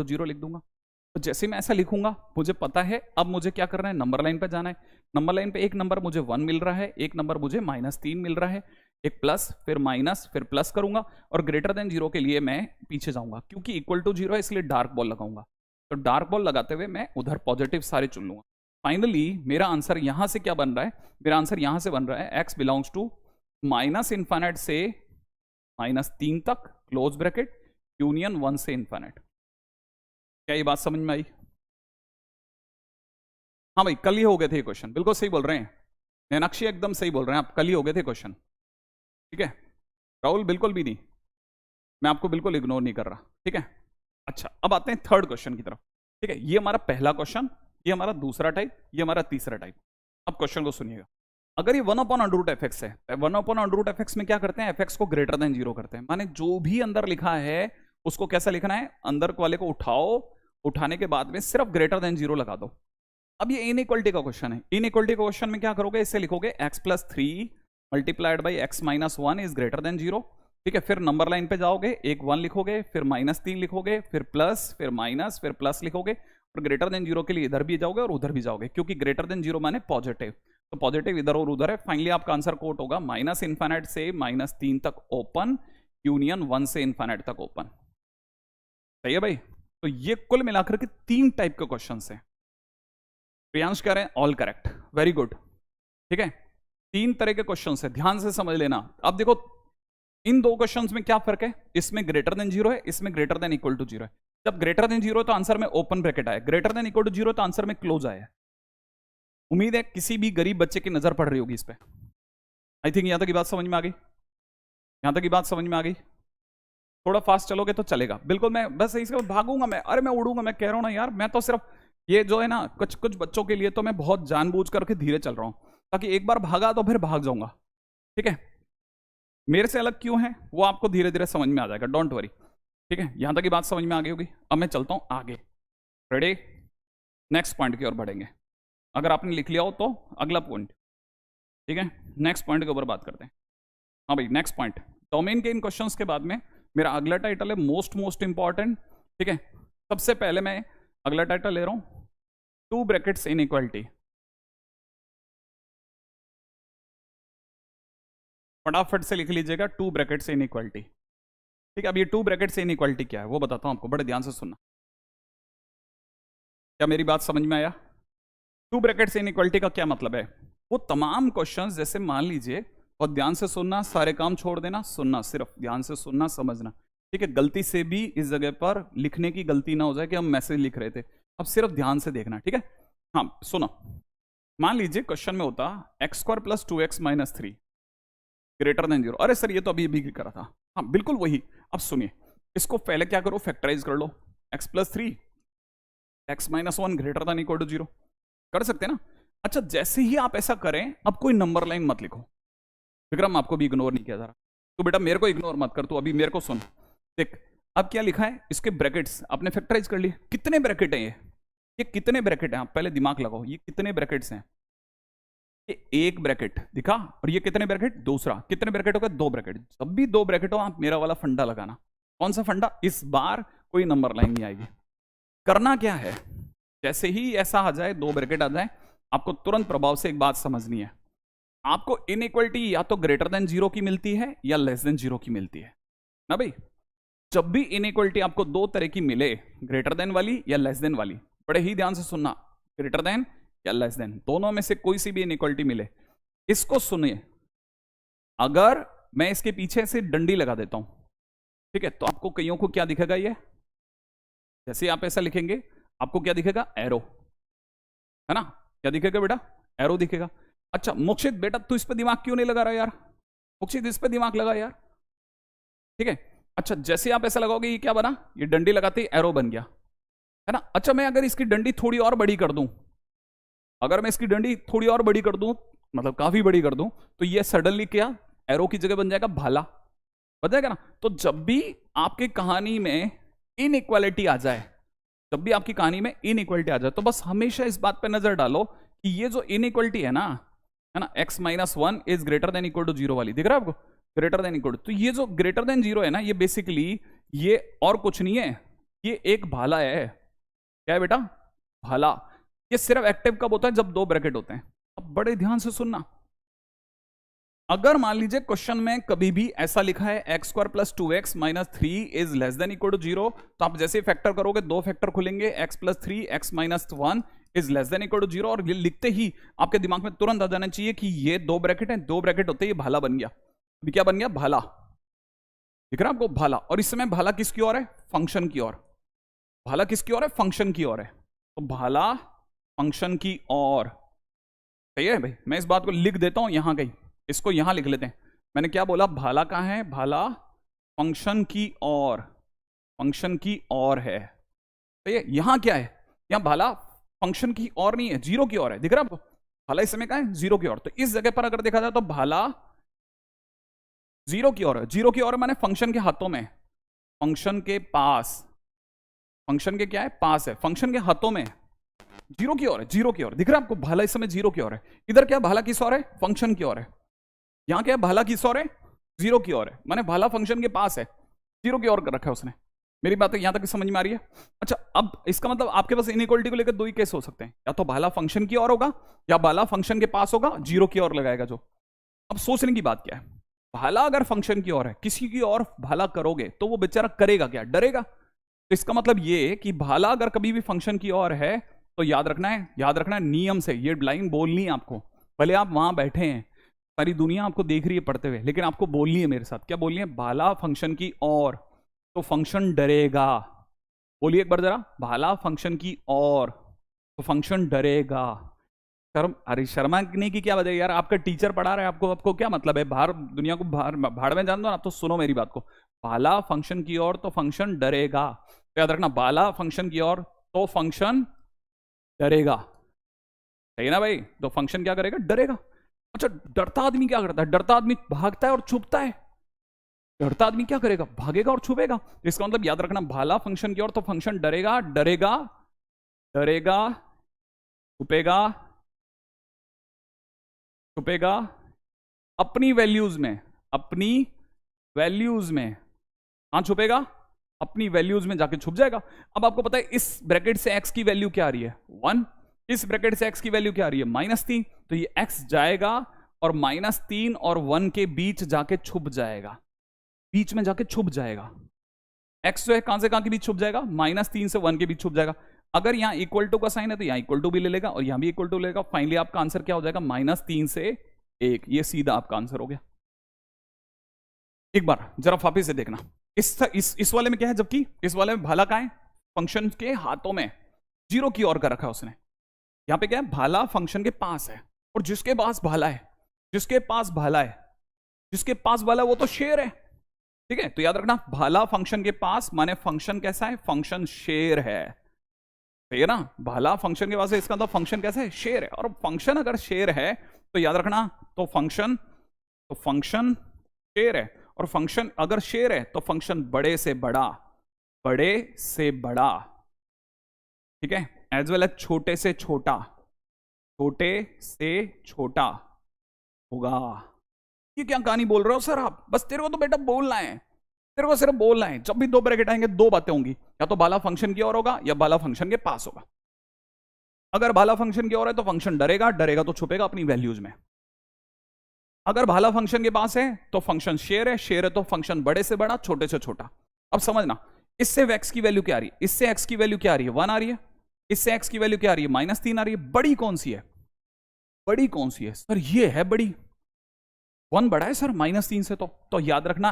> 0 लिख दूंगा। तो जैसे मैं ऐसा लिखूंगा, मुझे पता है अब मुझे क्या करना है, नंबर लाइन पे जाना है। नंबर लाइन पे एक नंबर मुझे 1 मिल रहा है, एक नंबर मुझे -3 मिल रहा है, एक प्लस, फिर माइनस, फिर प्लस करूंगा, और > 0 के लिए मैं पीछे जाऊंगा, क्योंकि = 0 है इसलिए डार्क बॉल लगाऊंगा। तो डार्क बॉल लगाते हुए मैं उधर पॉजिटिव सारे चुन लूंगा। फाइनली मेरा आंसर यहां से क्या बन रहा है, मेरा आंसर यहां से बन रहा है x बिलोंग्स टू -∞ से -3 तक, क्लोज ब्रैकेट, यूनियन 1 से ∞। क्या ये बात समझ में आई? हाँ भाई, कल ही हो गए थे ये क्वेश्चन, बिल्कुल सही बोल रहे हैं नैनाक्षी, एकदम सही बोल रहे हैं आप, कल ही हो गए थे क्वेश्चन। ठीक है राहुल, बिल्कुल भी नहीं, मैं आपको बिल्कुल इग्नोर नहीं कर रहा। ठीक है, अच्छा अब आते हैं थर्ड क्वेश्चन की तरफ। ठीक है, ये हमारा पहला क्वेश्चन, ये हमारा दूसरा टाइप, ये हमारा तीसरा टाइप। अब क्वेश्चन को सुनिएगा। अगर ये 1/√fx है, 1/√fx में क्या करते हैं, fx को > 0 करते हैं, माने जो भी अंदर लिखा है उसको कैसा लिखना है, अंदर वाले को उठाओ, उठाने के बाद में सिर्फ > 0 लगा दो। अब ये इनइक्वालिटी का क्वेश्चन है, इनइक्वालिटी का क्वेश्चन में क्या करोगे, इससे लिखोगे x + 3 × x - 1 > 0। ठीक है, फिर नंबर लाइन पे जाओगे, एक 1 लिखोगे, फिर -3 लिखोगे, फिर प्लस, फिर माइनस, फिर प्लस लिखोगे, और > 0 के लिए इधर भी जाओगे और उधर भी जाओगे, क्योंकि > 0 माने पॉजिटिव, तो पॉजिटिव इधर और उधर है। फाइनली आपका आंसर कोट होगा -∞ से -3 तक ओपन, यूनियन 1 से ∞ तक ओपन। सही है भाई? तो ये कुल मिलाकर के 3 टाइप के क्वेश्चन है। प्रियांश कह रहे हैं ऑल करेक्ट, वेरी गुड। ठीक है, 3 तरह के क्वेश्चन है, ध्यान से समझ लेना। अब देखो इन 2 क्वेश्चंस में क्या फर्क है, इसमें > 0 है, इसमें > 0 है। जब > 0 तो आंसर में ओपन ब्रैकेट आया, > 0 तो आंसर में क्लोज आया। उम्मीद है किसी भी गरीब बच्चे की नजर पड़ रही होगी इस पे। आई थिंक यहां तक की बात समझ में आ गई, यहां तक की बात समझ में आ गई। थोड़ा फास्ट चलोगे तो चलेगा, बिल्कुल मैं बस इसके भागूंगा मैं, अरे मैं उड़ूंगा, मैं कह रहा हूं ना यार, मैं तो सिर्फ ये जो है ना कुछ कुछ बच्चों के लिए तो मैं बहुत जानबूझ करके धीरे चल रहा हूं, ताकि एक बार भागा तो फिर भाग जाऊंगा। ठीक है, मेरे से अलग क्यों है वो आपको धीरे धीरे समझ में आ जाएगा, डोंट वरी। ठीक है, यहां तक की बात समझ में आ गई होगी। अब मैं चलता हूं आगे, रेडी, नेक्स्ट पॉइंट की ओर बढ़ेंगे। अगर आपने लिख लिया हो तो अगला पॉइंट। ठीक है, नेक्स्ट पॉइंट के ऊपर बात करते हैं। हाँ भाई, नेक्स्ट पॉइंट, डोमेन के इन क्वेश्चंस के बाद में मेरा अगला टाइटल है मोस्ट इंपॉर्टेंट। ठीक है, सबसे पहले मैं अगला टाइटल ले रहा हूं 2 ब्रैकेट्स इनइक्वालिटी। फटाफट से लिख लीजिएगा 2 ब्रैकेट्स इनइक्वालिटी। ठीक है, अब ये 2 ब्रैकेट्स इनइक्वालिटी क्या है वो बताता हूं आपको, बड़े ध्यान से सुनना। क्या मेरी बात समझ में आया? 2 ब्रैकेट्स इनइक्वालिटी का क्या मतलब है, वो तमाम क्वेश्चंस, जैसे मान लीजिए, और ध्यान से सुनना, सारे काम छोड़ देना, सुनना, सिर्फ ध्यान से सुनना, समझना। ठीक है, गलती से भी इस जगह पर लिखने की गलती ना हो जाए कि हम मैसेज लिख रहे थे, अब सिर्फ ध्यान से देखना। ठीक है, हाँ सुनो, मान लीजिए क्वेश्चन में होता x² + 2x - 3 > 0। अरे सर ये तो अभी करा था, हाँ बिल्कुल वही। अब सुनिए, इसको पहले क्या करो, फैक्टराइज कर लो, x + 3 x - 1 > 0 कर सकते हैं ना। अच्छा, जैसे ही आप ऐसा करें, अब कोई नंबर लाइन मत लिखो, विक्रम आपको भी इग्नोर नहीं किया जा रहा, तो बेटा मेरे को इग्नोर मत कर, तू अभी मेरे को सुन। देख अब क्या लिखा है, इसके ब्रैकेट्स आपने फैक्टराइज कर लिए। कितने ब्रैकेट हैं ये कितने ब्रैकेट हैं, आप पहले दिमाग लगाओ, ये कितने ब्रैकेट्स हैं। ये एक ब्रैकेट दिखा, और ये कितने ब्रैकेट, दूसरा। कितने ब्रैकेट हो गए, दो ब्रैकेट। जब भी दो ब्रैकेट हो आप मेरा वाला फंडा लगाना। कौन सा फंडा, इस बार कोई नंबर लाइन नहीं आएगी। करना क्या है, जैसे ही ऐसा आ जाए, दो ब्रैकेट आ जाए, आपको तुरंत प्रभाव से एक बात समझनी है। आपको इनइक्वालिटी या तो ग्रेटर देन जीरो की मिलती है या लेस देन जीरो की मिलती है ना भाई। जब भी इनइक्वालिटी आपको दो तरह की मिले, ग्रेटर देन वाली या लेस देन वाली, बड़े ही ध्यान से सुनना, ग्रेटर देन या लेस देन, दोनों में से कोई सी भी इनइक्वालिटी मिले, इसको सुनिए। अगर मैं इसके पीछे से डंडी लगा देता हूं, ठीक है, तो आपको कईयों को क्या दिखेगा, ये जैसे आप ऐसा लिखेंगे आपको क्या दिखेगा, एरो, है ना। क्या दिखेगा बेटा, एरो दिखेगा। अच्छा मोक्षित बेटा तू इस पे दिमाग क्यों नहीं लगा रहा यार, मोक्षित इस पे दिमाग लगा यार, ठीक है। अच्छा जैसे आप ऐसा लगाओगे, ये क्या बना, ये डंडी लगाते ही एरो बन गया, है ना। अच्छा मैं अगर इसकी डंडी थोड़ी और बड़ी कर दूं, अगर मैं इसकी डंडी थोड़ी और बड़ी कर दूं, मतलब काफी बड़ी कर दूं, तो ये सडनली क्या, एरो की जगह बन जाएगा भाला, बन जाएगा ना। तो जब भी आपकी कहानी में इनइक्वालिटी आ जाए, जब भी आपकी कहानी में इनइक्वालिटी आ जाए, तो बस हमेशा इस बात पे नजर डालो कि ये जो इनइक्वालिटी है ना, x minus one is greater than equal to zero वाली, दिख रहा है आपको, ग्रेटर देन इक्वल टू। तो ये जो ग्रेटर देन जीरो है ना, ये बेसिकली ये और कुछ नहीं है, ये एक भाला है। क्या है बेटा, भाला। ये सिर्फ एक्टिव कब होता है, जब दो ब्रैकेट होते हैं। अब बड़े ध्यान से सुनना, अगर मान लीजिए क्वेश्चन में कभी भी ऐसा लिखा है x square plus two x minus three is less than equal to zero, तो आप जैसे फैक्टर करोगे, दो फैक्टर खुलेंगे, x plus three x minus one is less than equal to zero, और ये लिखते ही आपके दिमाग में तुरंत आ जाना चाहिए कि ये दो ब्रैकेट है, दो ब्रैकेट होते ही भाला बन गया। अभी क्या बन गया, भाला, दिख रहा है आपको, भाला। और इस समय भाला किसकी ओर है, फंक्शन की ओर। भाला किसकी ओर है, फंक्शन की ओर है। तो भाला फंक्शन की ओर, सही है भाई। मैं इस बात को लिख देता हूं यहां कहीं, इसको यहां लिख लेते हैं। मैंने क्या बोला, भाला कहां है, भाला फंक्शन की ओर, फंक्शन की ओर है, सही है। यहां क्या है, यहां भाला फंक्शन की ओर नहीं है, जीरो की ओर है, दिख रहा है आपको। भाला इस समय कहां है, जीरो की ओर। तो इस जगह पर अगर देखा जाए तो भाला जीरो की ओर है, जीरो की ओर माने फंक्शन के हाथों में, फंक्शन के पास, फंक्शन के क्या है, पास है, फंक्शन के हाथों में, जीरो की ओर है, जीरो की ओर, दिख रहा है आपको। भाला इस समय जीरो की ओर है। इधर क्या, भाला किस ओर है, फंक्शन की ओर है। यहां क्या है, भाला किस ओर है, जीरो की ओर है, माने भाला फंक्शन के पास है, जीरो की ओर कर रखा है उसने। मेरी बात यहां तक समझ में आ रही है। अच्छा अब इसका मतलब आपके पास इनइक्वालिटी को लेकर दो ही केस हो सकते हैं, या तो भाला फंक्शन की ओर होगा या भाला फंक्शन के पास होगा, जीरो की ओर लगाएगा जो। अब सोचने की बात क्या है, भाला अगर फंक्शन की ओर है, किसी की ओर भाला करोगे तो वो बेचारा करेगा क्या, डरेगा। तो इसका मतलब ये कि भाला अगर कभी भी फंक्शन की ओर है तो याद रखना है, याद रखना है नियम से, ये लाइन बोलनी है आपको। भले आप वहां बैठे हैं, सारी दुनिया आपको देख रही है पढ़ते हुए, लेकिन आपको बोलनी है मेरे साथ। क्या बोलनी है, भाला फंक्शन की ओर तो फंक्शन डरेगा। बोलिए एक बार जरा, भाला फंक्शन की ओर तो फंक्शन डरेगा। शर्म, अरे शर्माने की क्या वजह है यार, आपका टीचर पढ़ा रहा है आपको, आपको क्या मतलब है, बाहर दुनिया को बाहर भाड़ में जान दो ना। तो सुनो मेरी बात को, भाला फंक्शन की ओर तो फंक्शन डरेगा, तो याद रखना, भाला फंक्शन की ओर तो फंक्शन डरेगा, सही ना भाई। तो फंक्शन क्या करेगा, डरेगा। अच्छा डरता आदमी क्या करता है, डरता आदमी भागता है और छुपता है। डरता आदमी क्या करेगा, भागेगा और छुपेगा। इसका मतलब याद रखना, भाला फंक्शन की ओर तो फंक्शन डरेगा, डरेगा, डरेगा, छुपेगा, छुपेगा अपनी वैल्यूज में, अपनी वैल्यूज में। कहां छुपेगा, अपनी वैल्यूज में जाके छुप जाएगा। अब आपको पता है इस ब्रैकेट से x की वैल्यू क्या आ रही है, 1, इस ब्रैकेट से x की वैल्यू क्या आ रही है, -3। तो ये x जाएगा और -3 और 1 के बीच जाके छुप जाएगा, बीच में जाके छुप जाएगा। x जो है कहां से कहां के बीच छुप जाएगा, -3 से 1 के बीच छुप जाएगा। अगर यहां इक्वल टू का साइन है तो यहां इक्वल टू भी ले लेगा और यहां भी इक्वल टू लेगा। फाइनली आपका आंसर क्या हो जाएगा, -3 से 1। ये सीधा आपका आंसर हो गया। एक बार जरा वापिस से देखना, इस वाले में क्या है, जबकि इस वाले में भाला कहां है, फंक्शन के हाथों में, जीरो की ओर कर रखा है उसने। यहां पे क्या है, भाला फंक्शन के पास है, और जिसके पास भाला है, जिसके पास भाला है, जिसके पास भाला है वो तो शेर है, ठीक है। तो याद रखना, भाला फंक्शन के पास माने फंक्शन कैसा है, फंक्शन शेर है, सही है ना। भाला फंक्शन के पास है, इसका मतलब फंक्शन कैसा है, शेर है। और फंक्शन अगर शेर है तो याद रखना, तो फंक्शन शेर है। और फंक्शन अगर शेयर है तो फंक्शन बड़े से बड़ा, बड़े से बड़ा, ठीक है, एज वेल एज छोटे से छोटा, छोटे से छोटा होगा। ये क्या कहानी बोल रहे हो सर आप? बस तेरे को तो बेटा बोलना है, तेरे को सिर्फ बोलना है। जब भी दो ब्रैकेट आएंगे दो बातें होंगी, या तो बाला फंक्शन की ओर होगा या बाला फंक्शन के पास होगा। अगर भाला फंक्शन की ओर है तो फंक्शन डरेगा, डरेगा तो छुपेगा अपनी वैल्यूज में। अगर भाला फंक्शन के पास है तो फंक्शन शेयर है, शेयर है तो फंक्शन बड़े से बड़ा, छोटे से छोटा। अब समझना, इससे x की वैल्यू क्या आ रही है, इससे x की वैल्यू क्या आ रही है, 1 आ रही है, इससे x की वैल्यू क्या आ रही है, -3 आ रही है। बड़ी कौन सी है, बड़ी कौन सी है सर? ये है बड़ी, 1 बड़ा है सर -3 से। तो याद रखना,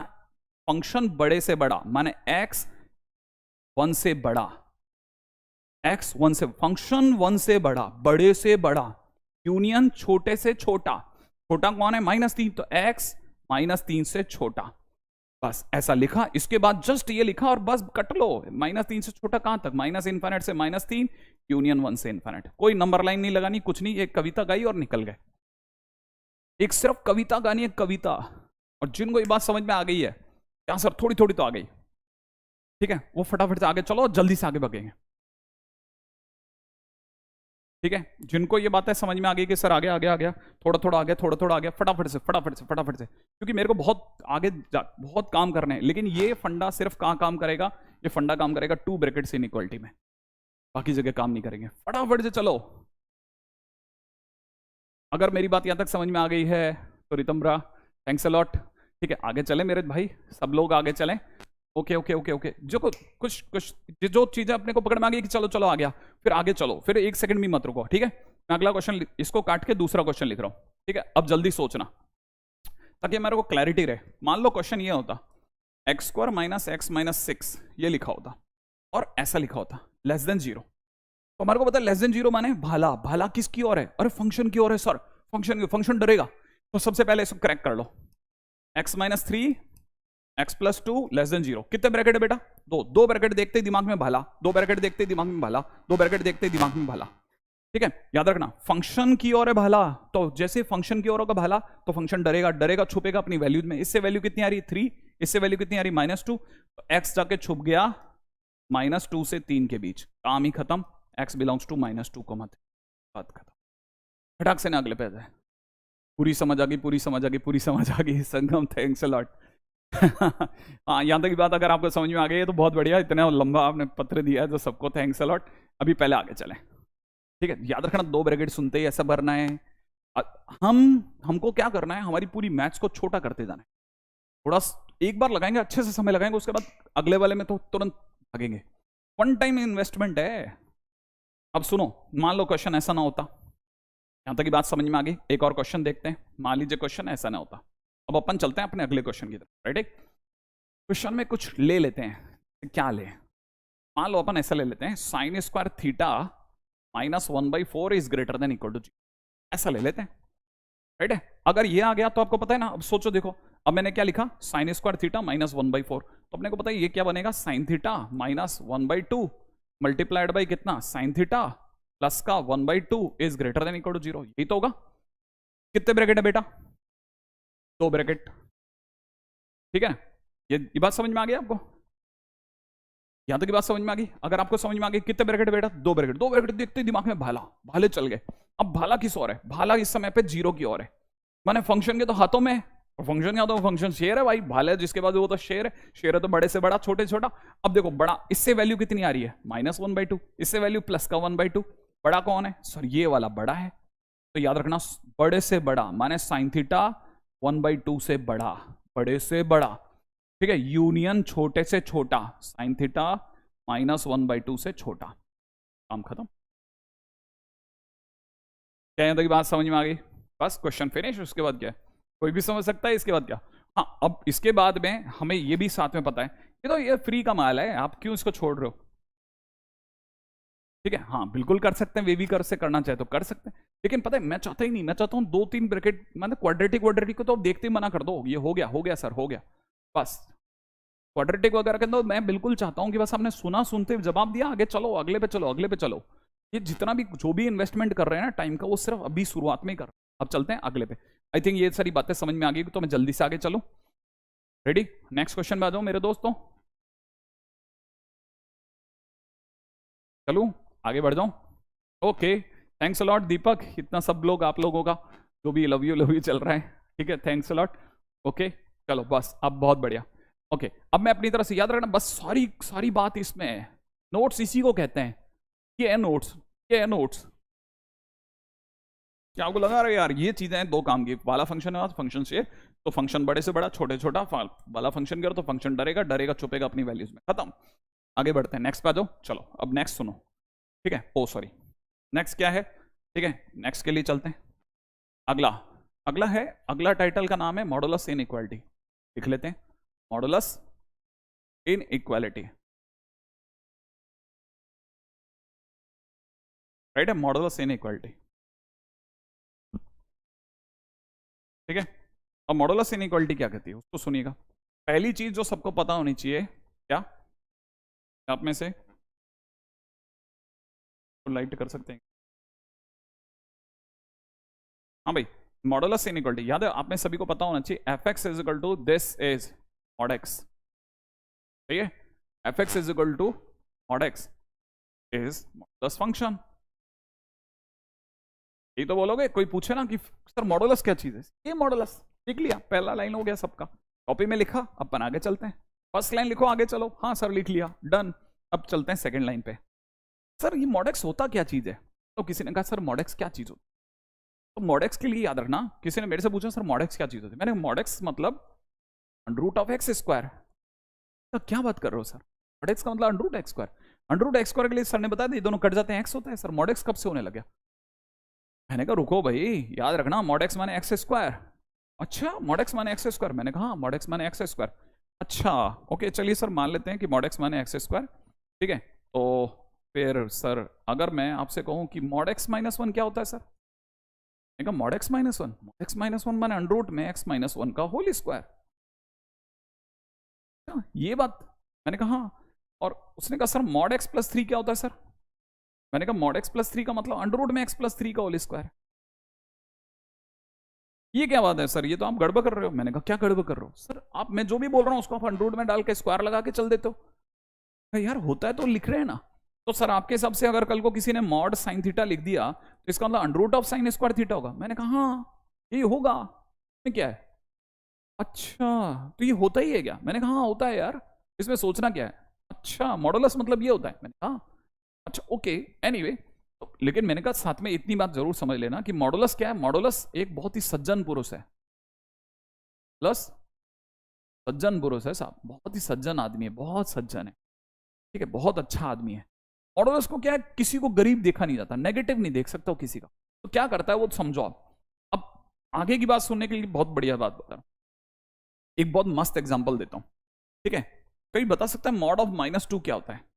फंक्शन बड़े से बड़ा माने x 1 से बड़ा, x 1 से, फंक्शन 1 से बड़ा, बड़े से बड़ा, यूनियन छोटे से छोटा। छोटा कौन है, -3, तो x -3 से छोटा। बस ऐसा लिखा, इसके बाद जस्ट ये लिखा और बस कट लो। -3 से छोटा कहां तक, -∞ से -3, यूनियन 1 से इन्फिनिट। कोई नंबर लाइन नहीं लगानी, कुछ नहीं, एक कविता गाई और निकल गए। एक सिर्फ कविता गानी, एक कविता। और जिनको ये बात समझ में आ गई है, क्या सर थोड़ी थोड़ी तो आ गई, ठीक है, वो फटाफट से आगे चलो, जल्दी से आगे बढ़ेंगे। ठीक है, जिनको ये बातें समझ में आ गई कि सर आगे आगे आ गया, थोड़ा थोड़ा आगे, थोड़ा थोड़ा आगे, फटाफट से फटाफट से फटाफट से, क्योंकि मेरे को बहुत आगे बहुत काम करने हैं। लेकिन ये फंडा सिर्फ कहाँ काम करेगा, ये फंडा काम करेगा 2 ब्रैकेट्स इनइक्वालिटी में, बाकी जगह काम नहीं करेंगे। फटाफट से चलो, अगर मेरी बात यहाँ तक समझ में आ गई है तो रितम्बरा थैंक्स अ लॉट। ठीक है, आगे चले मेरे भाई, सब लोग आगे चलें। ओके ओके ओके ओके, जो कुछ कुछ जो चीजें अपने को पकड़ में आ गई कि चलो चलो आ गया, फिर आगे चलो, फिर 1 सेकंड भी मत रुको। ठीक है, मैं अगला क्वेश्चन इसको काट के दूसरा क्वेश्चन लिख रहा हूं। ठीक है, अब जल्दी सोचना ताकि मेरे को क्लैरिटी रहे। मान लो क्वेश्चन ये होता x² - x - 6 ये लिखा होता और ऐसा लिखा होता <0, तो हमारे को पता है <0 माने भाला। भाला किसकी ओर है, अरे फंक्शन की ओर है सर, फंक्शन डरेगा। तो सबसे पहले इसको क्रैक कर लो, x - 3 x + 2 <0। कितने ब्रैकेट है बेटा, दो ब्रैकेट देखते ही दिमाग में भाला, दो ब्रैकेट देखते ही दिमाग में भाला, दो ब्रैकेट देखते ही दिमाग में भाला। ठीक है, याद रखना फंक्शन की ओर है भाला, तो जैसे फंक्शन की ओर होगा भाला तो फंक्शन डरेगा, डरेगा छुपेगा अपनी वैल्यूज में। इससे वैल्यू कितनी आ रही, 3, इससे वैल्यू कितनी आ रही, -2, तो x जाके छुप गया -2 से 3 के बीच, काम ही खत्म। x बिलोंग्स टू -2 को मत, बात खत्म। फटाक से ना अगले पे आ जाए। पूरी समझ आ गई, पूरी समझ आ गई, पूरी समझ आ गई। संगम थैंक्स अ लॉट। हाँ, यहाँ तक की बात अगर आपको समझ में आ गई है तो बहुत बढ़िया, इतना लंबा आपने पत्र दिया है तो सबको थैंक्स अ लॉट। अभी पहले आगे चलें। ठीक है, याद रखना 2 ब्रैकेट सुनते ही ऐसा भरना है। हमको क्या करना है, हमारी पूरी मैथ्स को छोटा करते जाना है। थोड़ा एक बार लगाएंगे, अच्छे से समय लगाएंगे, उसके बाद अगले वाले में तो तुरंत भागेंगे। 1 टाइम इन्वेस्टमेंट है। अब सुनो, मान लो क्वेश्चन ऐसा ना होता, यहां तक की बात समझ में आ गई। एक और क्वेश्चन देखते हैं, मान लीजिए क्वेश्चन ऐसा ना होता। अब अपन चलते हैं अपने अगले क्वेश्चन की तरफ। राइट, क्वेश्चन में कुछ ले लेते हैं, क्या ले, मान लो अपन ऐसा ले लेते हैं sin² θ -1/4 is greater than equal to 0, ऐसा ले लेते हैं। राइट है, अगर ये आ गया तो आपको पता है ना, अब सोचो देखो, अब मैंने क्या लिखा sin² θ -1/4, तो अपने को पता है ये क्या बनेगा, sin θ -1/2 मल्टीप्लाइड बाई कितना, sin θ प्लस का 1/2 is greater than equal to 0। यही तो होगा। कितने ब्रैकेट है बेटा, 2 ब्रैकेट। ठीक है, ये बात समझ में आ गई आपको, यहां तक की बात समझ में आ गई। अगर आपको समझ में आ गई कितने ब्रैकेट बेटा, 2 ब्रैकेट। 2 ब्रैकेट देखते ही दिमाग में भाला, भाले चल गए। अब भाला किस ओर है, भाला इस समय पे 0 की ओर है, माने फंक्शन के तो हाथों में, और फंक्शन क्या, तो फंक्शन शेयर है भाई, भाला जिसके बाद वो तो शेयर है, शेयर है तो बड़े से बड़ा, छोटे से छोटा। अब देखो बड़ा, इससे वैल्यू कितनी आ रही है, -1/2, इससे वैल्यू प्लस का 1/2। बड़ा कौन है सर, ये वाला बड़ा है। तो याद रखना बड़े से बड़ा माने sin θ 1/2 से बड़ा, बड़े से बड़ा। ठीक है, यूनियन छोटे से छोटा, sin θ -1/2 से छोटा, काम खत्म। क्या यहाँ तक बात समझ में आ गई, बस क्वेश्चन फिनिश। उसके बाद क्या है, कोई भी समझ सकता है इसके बाद क्या। हाँ, अब इसके बाद में हमें ये भी साथ में पता है कि तो ये फ्री का माल है, आप क्यों इसको छोड़ रहे हो। ठीक है, हाँ बिल्कुल कर सकते हैं, वे भी कर से करना चाहे तो कर सकते हैं, लेकिन पता है मैं चाहता ही नहीं, मैं चाहता हूँ 2-3 ब्रैकेट, मतलब क्वाड्रेटिक को तो आप देखते ही मना कर दो, ये हो गया सर, हो गया बस। क्वाड्रेटिक वगैरह के अंदर मैं बिल्कुल चाहता हूँ कि बस आपने सुना, सुनते जवाब दिया, आगे चलो, अगले पे चलो, अगले पे चलो। ये जितना भी जो भी इन्वेस्टमेंट कर रहे हैं ना टाइम का, वो सिर्फ अभी शुरुआत में ही कर रहे हैं। अब चलते हैं अगले पे। आई थिंक ये सारी बातें समझ में आ गई, तो मैं जल्दी से आगे चलूँ। रेडी? नेक्स्ट क्वेश्चन में आ जाओ मेरे दोस्तों, चलूं आगे बढ़ जाऊं? ओके, थैंक्स अलॉट दीपक, इतना सब लोग आप लोगों का जो भी लव यू चल रहा है, ठीक है, थैंक्स अलॉट। ओके चलो बस, अब बहुत बढ़िया। ओके अब मैं अपनी तरफ से याद रखना, बस सारी सारी बात इसमें है, नोट्स इसी को कहते हैं, ये है नोट्स, ये है नोट्स। क्या आपको लगा रहे यार ये चीजें हैं दो काम की, वाला फंक्शन है फंक्शन से, तो फंक्शन बड़े से बड़ा छोटे छोटा वाला फंक्शन करो तो फंक्शन डरेगा डरेगा छुपेगा अपनी वैल्यूज में, खत्म। आगे बढ़ते हैं, नेक्स्ट पे आ जाओ। चलो अब नेक्स्ट सुनो, ठीक है, ओ सॉरी, नेक्स्ट क्या है, ठीक है, नेक्स्ट के लिए चलते हैं। अगला अगला है, अगला टाइटल का नाम है मॉडुलस इन इक्वालिटी, लिख लेते हैं, मॉडुलस इन इक्वालिटी, राइट है, मॉडुलस इन इक्वालिटी, ठीक है। अब मॉडुलस इनइक्वालिटी क्या कहती है उसको सुनिएगा। पहली चीज जो सबको पता होनी चाहिए, क्या आप में से तो लाइट कर सकते हैं? हाँ भाई, मॉडुलस इनइक्वालिटी याद है आप में सभी को पता होना चाहिए, f x is equal to this is mod x, सही है, f x is equal to mod x is modulus function. ये तो बोलोगे, कोई पूछे ना कि सर मॉडुलस क्या चीज है, ये मॉडुलस, लिख लिया, पहला लाइन हो गया सबका, कॉपी में लिखा, अपन आगे चलते हैं, फर्स्ट लाइन लिखो आगे चलो, हाँ सर लिख लिया, डन। अब चलते हैं सेकंड लाइन पे, सर ये मॉडेक्स होता क्या चीज है, तो किसी ने कहा सर मॉडेक्स क्या चीज होती, तो मॉडेक्स के लिए याद रखना, किसी ने मेरे से पूछा सर मॉडेक्स क्या चीज होती है, मैंने मॉडेक्स मतलब under root of x square, तो क्या बात कर रहे हो सर, मॉडेक्स का मतलब under root x square, under root x square के लिए सर ने बताया था ये दोनों कट जाते हैं एक्स होता है, सर मॉडेक्स कब से होने लगा, मैंने कहा रुको भाई याद रखना मॉडेक्स माने एक्स स्क्वायर, अच्छा मॉडेक्स माने एक्स स्क्वायर, मैंने कहा मॉडेक्स माने एक्स स्क्वायर, अच्छा ओके चलिए सर मान लेते हैं कि मॉडेक्स माने एक्स स्क्वायर, ठीक है, तो फिर सर अगर मैं आपसे कहूं कि मॉड एक्स माइनस वन क्या होता है सर, मैंने कहा मॉड एक्स माइनस वन माने अंडर रूट में एक्स माइनस वन का होल स्क्वायर, ये बात, मैंने कहा हाँ, और उसने कहा sir mod x plus three क्या होता है सर, मैंने कहा मॉड एक्स प्लस थ्री का मतलब अंडर रूट में एक्स प्लस थ्री का होल स्क्वायर, ये क्या बात है सर, ये तो आप गड़बड़ कर रहे हो, मैंने कहा क्या गड़बड़ कर रहे हो सर, आप मैं जो भी बोल रहा हूं उसको आप अंडर रूट में डाल के स्क्वायर लगा के चल देते हो, यार होता है तो लिख रहे हैं ना, तो सर आपके हिसाब से अगर कल को किसी ने मॉड साइन थीटा लिख दिया तो इसका मतलब under root of sine square theta होगा, मैंने कहा हाँ ये होगा, इसमें क्या है, अच्छा तो ये होता ही है क्या, मैंने कहा हाँ होता है यार, इसमें सोचना क्या है, अच्छा मॉडुलस मतलब ये होता है, मैंने कहा अच्छा ओके एनीवे, तो लेकिन मैंने कहा साथ में इतनी बात जरूर समझ लेना कि मॉडुलस क्या है, मॉडुलस एक बहुत ही सज्जन पुरुष है, प्लस सज्जन पुरुष है साहब, बहुत ही सज्जन आदमी है, बहुत सज्जन है, ठीक है, बहुत अच्छा आदमी है, मॉडुलस को क्या है, किसी को गरीब देखा नहीं जाता, नेगेटिव नहीं देख सकता किसी का, तो क्या करता है वो समझो आप, अब आगे की बात सुनने के लिए बहुत बढ़िया बात बता रहा हूं, एक बहुत मस्त एग्जांपल देता हूं, ठीक है, कोई बता सकता है मॉड ऑफ माइनस टू क्या होता है,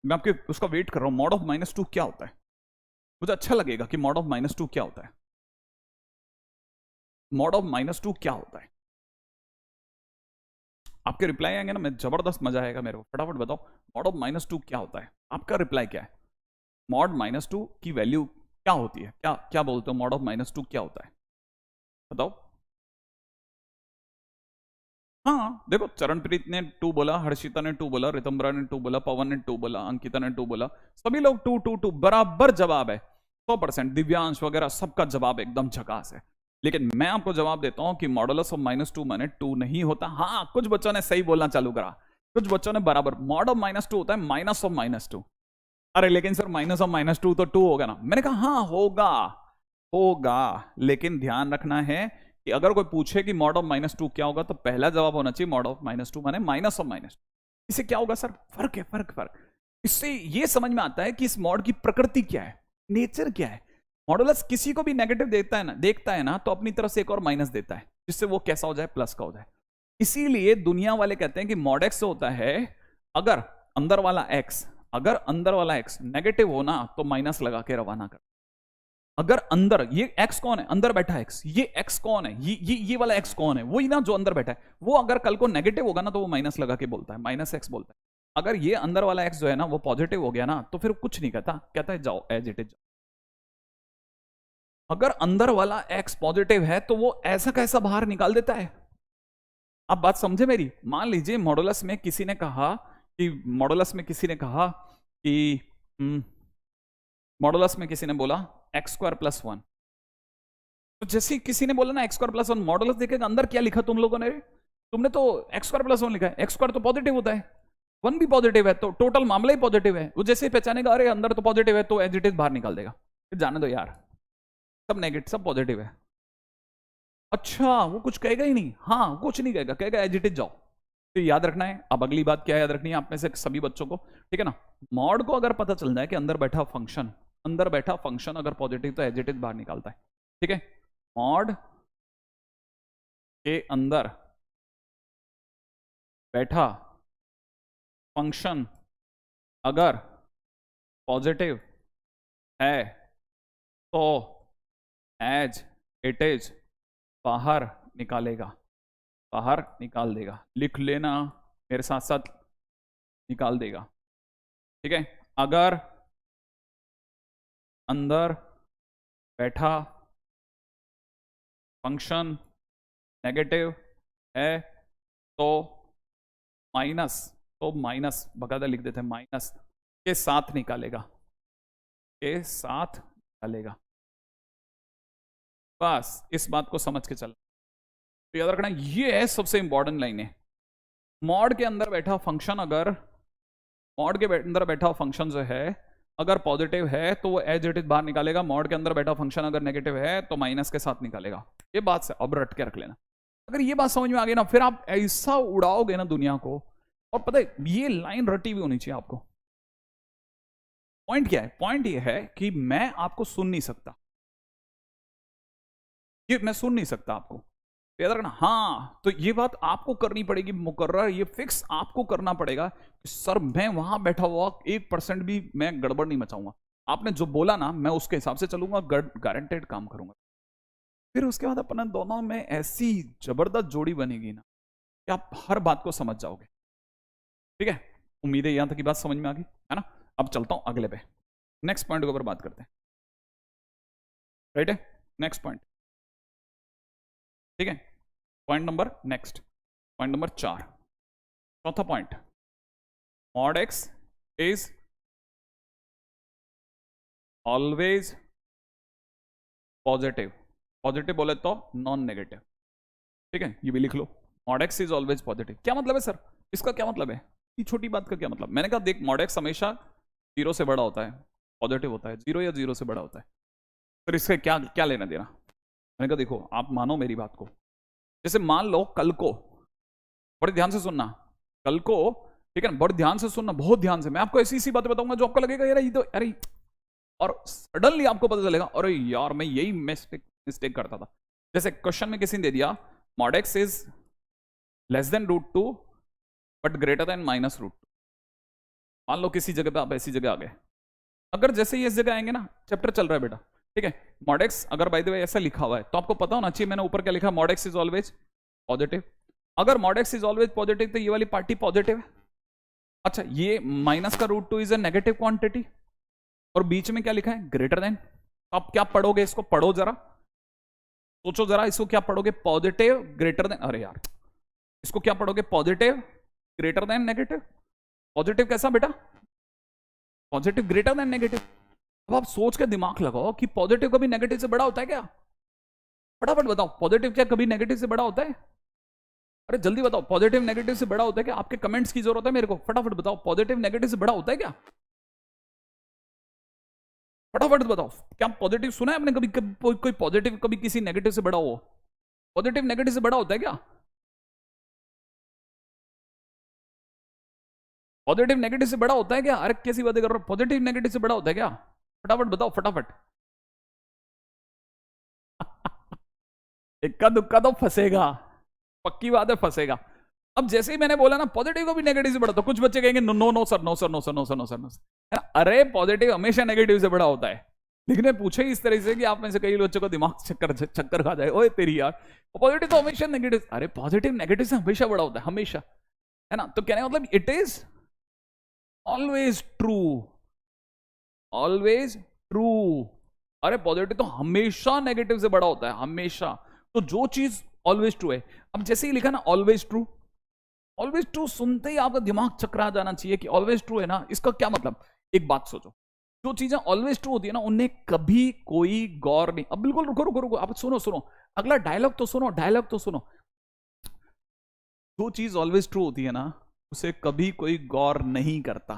मैं आपके उसका वेट कर रहा हूं, मॉड ऑफ माइनस टू क्या होता है, मुझे अच्छा लगेगा कि मॉड ऑफ माइनस टू क्या होता है, मॉड ऑफ माइनस टू क्या होता है, आपके रिप्लाई आएंगे ना, मैं जबरदस्त मजा आएगा मेरे को, फटाफट बताओ मॉड ऑफ माइनस टू क्या होता है, आपका रिप्लाई क्या है, मॉड माइनस टू की वैल्यू क्या होती है, क्या क्या बोलते हो, मॉड ऑफ माइनस टू क्या होता है, बताओ। हाँ देखो, चरणप्रीत ने टू बोला, हर्षिता ने टू बोला, रितंबरा ने टू बोला, पवन ने टू बोला, अंकिता ने टू बोला, सभी लोग टू टू टू, बराबर जवाब है 100%, दिव्यांश वगैरह सबका जवाब एकदम झकास है, लेकिन मैं आपको जवाब देता हूं कि मॉडुलस ऑफ माइनस टू माने टू नहीं होता, हाँ कुछ बच्चों ने सही बोलना चालू करा, कुछ बच्चों ने बराबर, मॉड ऑफ माइनस टू होता है माइनस ऑफ माइनस टू, अरे लेकिन sir minus of minus two तो टू होगा ना, मैंने कहा हाँ होगा, होगा, लेकिन ध्यान रखना है कि अगर कोई पूछे कि मॉड ऑफ माइनस टू क्या होगा तो पहला जवाब होना चाहिए मॉड ऑफ माइनस टू माने माइनस ऑफ माइनस टू, इससे क्या होगा सर, फर्क है, फर्क, इससे ये समझ में आता है कि इस मॉड की प्रकृति क्या है, नेचर क्या है, मॉडुलस किसी को भी नेगेटिव देखता है ना तो अपनी तरफ से एक और माइनस देता है जिससे वो कैसा हो जाए, प्लस का हो जाए, इसीलिए दुनिया वाले कहते हैं कि मॉड एक्स होता है अगर अंदर वाला एक्स नेगेटिव होना तो माइनस लगा के रवाना कर, अगर अंदर ये एक्स कौन है, अंदर बैठा एक्स, ये एक्स कौन है, ये वाला एक्स कौन है, वही ना जो अंदर बैठा है, वो अगर कल को नेगेटिव होगा ना तो वो माइनस लगा के बोलता है, माइनस एक्स बोलता है, अगर ये अंदर वाला एक्स जो है ना वो पॉजिटिव हो गया ना तो फिर कुछ नहीं कहता है जाओ एज इट इज, अगर अंदर वाला एक्स पॉजिटिव है तो वो ऐसा कैसा बाहर निकाल देता है, आप बात समझे मेरी? मान लीजिए मॉडुलस में किसी ने कहा कि मॉडुलस में किसी ने बोला x² + 1, तो जैसे किसी ने बोला ना x² + 1, मॉडुलस देखेगा अंदर क्या लिखा तुम लोगों ने, तुमने तो x² + 1 लिखा है, x² तो पॉजिटिव होता है, 1 भी पॉजिटिव है, तो टोटल मामला ही पॉजिटिव है। वो जैसे ही पहचानेगा अरे अंदर तो पॉजिटिव है, तो एज इट इज बाहर निकाल देगा, फिर जाने दो यार, सब नेगेटिव सब पॉजिटिव है। अच्छा वो कुछ कहेगा ही नहीं, हाँ कुछ नहीं कहेगा, कहेगा एज इट इज जाओ। तो याद रखना है। अब अगली बात क्या याद रखनी है आप में से सभी बच्चों को, ठीक है ना, मॉड को अगर पता चल जाए कि अंदर बैठा फंक्शन अगर पॉजिटिव तो एज इट इज बाहर निकालता है, ठीक है। मॉड के अंदर बैठा फंक्शन अगर पॉजिटिव है तो एज इट इज बाहर निकाल देगा। लिख लेना मेरे साथ साथ, निकाल देगा, ठीक है। अगर अंदर बैठा फंक्शन नेगेटिव है तो माइनस बकायदा लिख देते हैं, माइनस के साथ निकालेगा, बस इस बात को समझ के चलना। तो याद रखना ये है सबसे इंपॉर्टेंट लाइन है। मॉड के अंदर बैठा फंक्शन जो है अगर पॉजिटिव है तो वो एज इट इज बाहर निकालेगा, मॉड के अंदर बैठा फंक्शन अगर नेगेटिव है तो माइनस के साथ निकालेगा। ये बात से अब रट के रख लेना। अगर ये बात समझ में आ गई ना, फिर आप ऐसा उड़ाओगे ना दुनिया को। और पता है ये लाइन रटी हुई होनी चाहिए आपको। पॉइंट क्या है? पॉइंट ये है कि मैं आपको सुन नहीं सकता, ये मैं सुन नहीं सकता आपको, याद रखना। हाँ तो ये बात आपको करनी पड़ेगी मुकर्रर, ये फिक्स आपको करना पड़ेगा कि सर मैं वहां बैठा हुआ 1% भी मैं गड़बड़ नहीं मचाऊंगा, आपने जो बोला ना मैं उसके हिसाब से चलूंगा, गारंटेड काम करूंगा। फिर उसके बाद अपना दोनों में ऐसी जबरदस्त जोड़ी बनेगी ना कि आप हर बात को समझ जाओगे, ठीक है। उम्मीद है यहां तक की बात समझ में आ गई है ना। अब चलता हूं अगले पे, नेक्स्ट पॉइंट के ऊपर बात करते हैं, राइट है। नेक्स्ट पॉइंट, ठीक है। पॉइंट नंबर 4, चौथा point, mod x is always positive बोले तो नॉन नेगेटिव, ठीक है। ये भी लिख लो, mod x is always positive. क्या मतलब है सर इसका? क्या मतलब है ये छोटी बात का? क्या मतलब? मैंने कहा देख मॉड x हमेशा 0 से बड़ा होता है, पॉजिटिव होता है, 0 या 0 से बड़ा होता है। फिर इससे क्या लेना देना? मैंने कहा देखो आप मानो मेरी बात को, जैसे मान लो कल को, बड़े ध्यान से सुनना, कल को, ठीक है ना, बड़े ध्यान से सुनना, बहुत ध्यान से। मैं आपको ऐसी बातें बताऊंगा जो आपको लगेगा यार ये तो अरे, और सडनली आपको पता चलेगा अरे यार मैं यही मिस्टेक करता था। जैसे क्वेश्चन में किसी ने दे दिया mod x is less than √2 but greater than -√2। मान लो किसी जगह पे आप ऐसी जगह आ गए, अगर जैसे ही इस जगह आएंगे ना, चैप्टर चल रहा है बेटा, ठीक है, मॉड x अगर बाय द वे ऐसा लिखा हुआ है तो आपको पता होना चाहिए मैंने ऊपर क्या लिखा, mod x is always positive. अगर mod x is always positive तो ये वाली पार्टी पॉजिटिव है। अच्छा ये माइनस का √2 इज ए नेगेटिव क्वांटिटी, और बीच में क्या लिखा है, ग्रेटर देन। आप क्या पढ़ोगे इसको? पढ़ो जरा, सोचो जरा इसको क्या पढ़ोगे, पॉजिटिव ग्रेटर देन, अरे यार इसको क्या पढ़ोगे, positive greater than negative. Positive कैसा बेटा? Positive greater than negative. अब आप सोच के दिमाग लगाओ कि पॉजिटिव कभी नेगेटिव से बड़ा होता है क्या? फटाफट बताओ, पॉजिटिव क्या कभी नेगेटिव से बड़ा होता है? अरे जल्दी बताओ, पॉजिटिव नेगेटिव से बड़ा होता है क्या? आपके कमेंट्स की जरूरत है मेरे को, फटाफट बताओ, पॉजिटिव नेगेटिव से बड़ा होता है क्या? फटाफट बताओ, क्या पॉजिटिव सुना है आपने कभी कोई पॉजिटिव कभी किसी नेगेटिव से बड़ा हो? पॉजिटिव नेगेटिव से बड़ा होता है क्या? पॉजिटिव नेगेटिव से बड़ा होता है क्या? अरे कैसी बातें कर रहे हो, पॉजिटिव नेगेटिव से बड़ा होता है क्या? फटाफट बताओ फटाफट। इक्का दुक्का तो फंसेगा, पक्की बात है फंसेगा। अब जैसे ही मैंने बोला ना पॉजिटिव को भी नेगेटिव से बड़ा, तो कुछ बच्चे कहेंगे no no no sir, no sir, no sir, no sir, no sir, no sir. अरे पॉजिटिव हमेशा नेगेटिव से बड़ा होता है, लेकिन पूछे इस तरह से कि आप में से कई बच्चों को दिमाग चक्कर खा जाए, ओए तेरी यार पॉजिटिव तो हमेशा नेगेटिव, अरे पॉजिटिव नेगेटिव से हमेशा बड़ा होता है, हमेशा, है ना। तो कहने मतलब it is always true, always true. अरे पॉजिटिव तो हमेशा नेगेटिव से बड़ा होता है, हमेशा। तो जो चीज ऑलवेज ट्रू है। अब जैसे ही लिखा ना ऑलवेज ट्रू सुनते ही आपका दिमाग चकरा जाना चाहिए कि ऑलवेज ट्रू है ना, इसका क्या मतलब। एक बात सोचो, जो चीजें ऑलवेज ट्रू होती है ना उन्हें कभी कोई गौर नहीं। अब बिल्कुल रुको, आप सुनो, अगला डायलॉग तो सुनो। जो चीज ऑलवेज ट्रू होती है ना उसे कभी कोई गौर नहीं करता।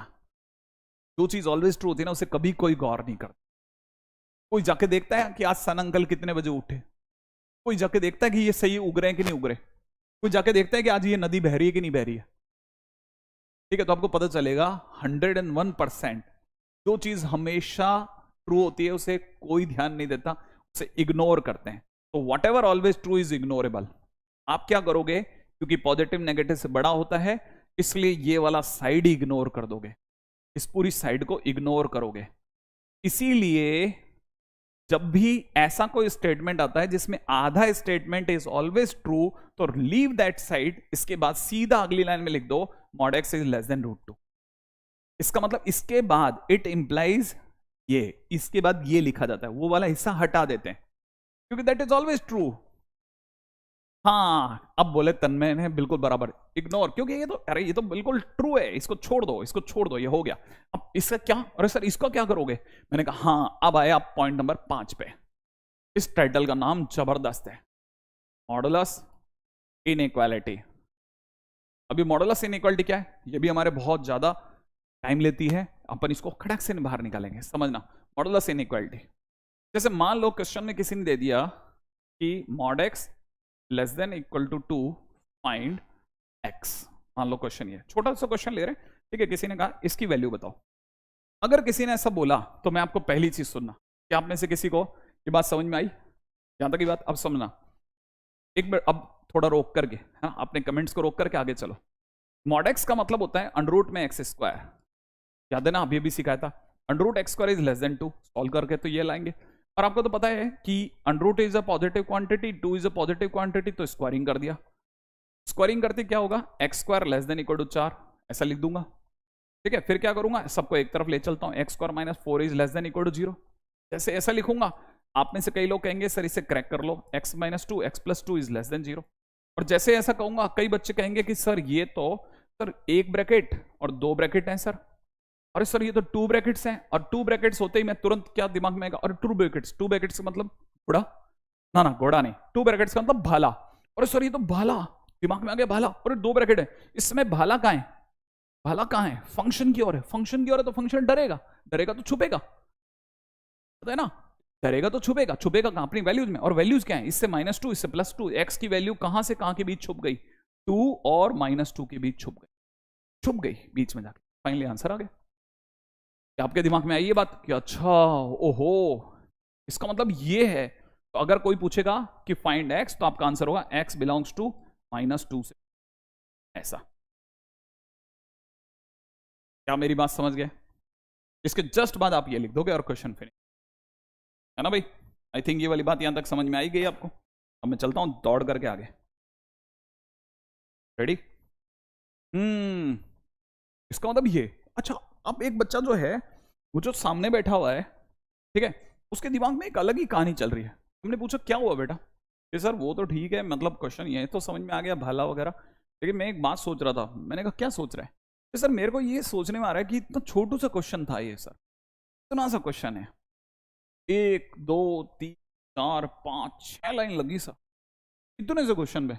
जो चीज ऑलवेज ट्रू होती है ना उसे कभी कोई गौर नहीं करता। कोई जाके देखता है कि आज सन अंकल कितने बजे उठे, कोई जाके देखता है कि ये सही उग रहे हैं कि नहीं उग रहे, कोई जाके देखता है कि आज ये नदी बह रही है कि नहीं बह रही है। ठीक है, तो आपको पता चलेगा 101% जो चीज हमेशा ट्रू होती है उसे कोई ध्यान नहीं देता, उसे इग्नोर करते हैं। तो what ever always true is ignorable. आप क्या करोगे, क्योंकि पॉजिटिव नेगेटिव से बड़ा होता है इसलिए ये वाला साइड इग्नोर कर दोगे, इस पूरी साइड को इग्नोर करोगे। इसीलिए जब भी ऐसा कोई स्टेटमेंट आता है जिसमें आधा स्टेटमेंट इज ऑलवेज ट्रू, तो लीव दैट साइड, इसके बाद सीधा अगली लाइन में लिख दो mod x is less than √2। इसका मतलब इसके बाद इट इंप्लाइज ये, इसके बाद ये लिखा जाता है, वो वाला हिस्सा हटा देते हैं क्योंकि दैट इज ऑलवेज ट्रू। हाँ, अब बोले तन्मय ने बिल्कुल बराबर, इग्नोर, क्योंकि ये तो अरे ये तो बिल्कुल ट्रू है, इसको छोड़ दो, ये हो गया। अब इसका क्या, अरे सर इसका क्या करोगे। मैंने कहा हाँ, अब आए आप पॉइंट नंबर 5 पे। इस टाइटल का नाम जबरदस्त है, मॉडुलस इनइक्वालिटी। अभी मॉडुलस इनइक्वालिटी क्या है, ये भी हमारे बहुत ज्यादा टाइम लेती है, अपन इसको खड़क से बाहर निकालेंगे। समझना मॉडुलस इनइक्वालिटी, जैसे मान लो क्वेश्चन में किसी ने दे दिया कि mod x less than equal to 2 find x। मान लो क्वेश्चन ये छोटा सा क्वेश्चन ले रहे हैं, ठीक है, किसी ने कहा इसकी वैल्यू बताओ। अगर किसी ने ऐसा बोला तो मैं आपको पहली चीज सुनना, क्या आप में से किसी को ये बात समझ में आई, यहां तक की बात अब समझना। एक बार अब थोड़ा रोक करके, हाँ, अपने कमेंट्स को रोक करके आगे चलो। mod x का मतलब होता है अंडर में x स्क्वायर, याद है ना, अभी भी सिखाया था। Under x square is less than 2, solve करके तो ये लाएंगे। और आपको तो पता है कि under is a positive quantity, 2 is a positive quantity, तो स्क्वायरिंग कर दिया। स्क्वायरिंग करते क्या होगा, x square less than equal to 4, ऐसा लिख दूंगा। ठीक है, फिर क्या करूंगा, सबको एक तरफ ले चलता हूं, x square minus 4 is less than equal to 0। जैसे ऐसा लिखूंगा, आप में से कई लोग कहेंगे सर इसे क्रैक कर लो, x minus 2 x plus 2 is less then 0। और जैसे ऐसा कहूंगा, कई बच्चे कहेंगे कि सर ये तो सर एक ब्रैकेट और 2 ब्रैकेट हैं सर, अरे सर ये तो 2 ब्रैकेट्स हैं, और 2 ब्रैकेट्स होते ही मैं तुरंत क्या दिमाग में आएगा, और 2 ब्रैकेट्स मतलब घोड़ा, ना घोड़ा नहीं, 2 ब्रैकेट्स का मतलब भाला। अरे सर ये तो भाला, दिमाग में आ गया भाला, और 2 ब्रैकेट है, इसमें भाला कहाँ है, भाला कहाँ है, फंक्शन की ओर है, फंक्शन की ओर है तो फंक्शन डरेगा तो छुपेगा, पता है ना, डरेगा तो छुपेगा कहाँ, अपनी वैल्यूज में। और वैल्यूज क्या है, इससे -2 इससे +2, x की वैल्यू कहां से कहां के बीच छुप गई, 2 और -2 के बीच छुप गई बीच में जाके, फाइनली आंसर आ गया। आपके दिमाग में आई ये बात कि अच्छा ओहो इसका मतलब ये है। तो अगर कोई पूछेगा कि फाइंड x, तो आपका आंसर होगा x बिलोंग्स टू -2 से, ऐसा। क्या मेरी बात समझ गए, इसके जस्ट बाद आप ये लिख दोगे और क्वेश्चन फिनिश है ना भाई। आई थिंक ये वाली बात यहां तक समझ में आई गई आपको। अब मैं चलता हूं दौड़ करके आगे, रेडी। इसका मतलब ये, अच्छा अब एक बच्चा जो है वो जो सामने बैठा हुआ है, ठीक है, उसके दिमाग में एक अलग ही कहानी चल रही है। हमने पूछा क्या हुआ बेटा, कि सर वो तो ठीक है, मतलब क्वेश्चन ये तो समझ में आ गया भाला वगैरह, लेकिन मैं एक बात सोच रहा था। मैंने कहा क्या सोच रहा है, कि सर मेरे को ये सोचने में आ रहा है कि इतना छोटू सा क्वेश्चन था ये सर, इतना सा क्वेश्चन है, 1 2 3 4 5 6 लाइन लगी सर इतने से क्वेश्चन में।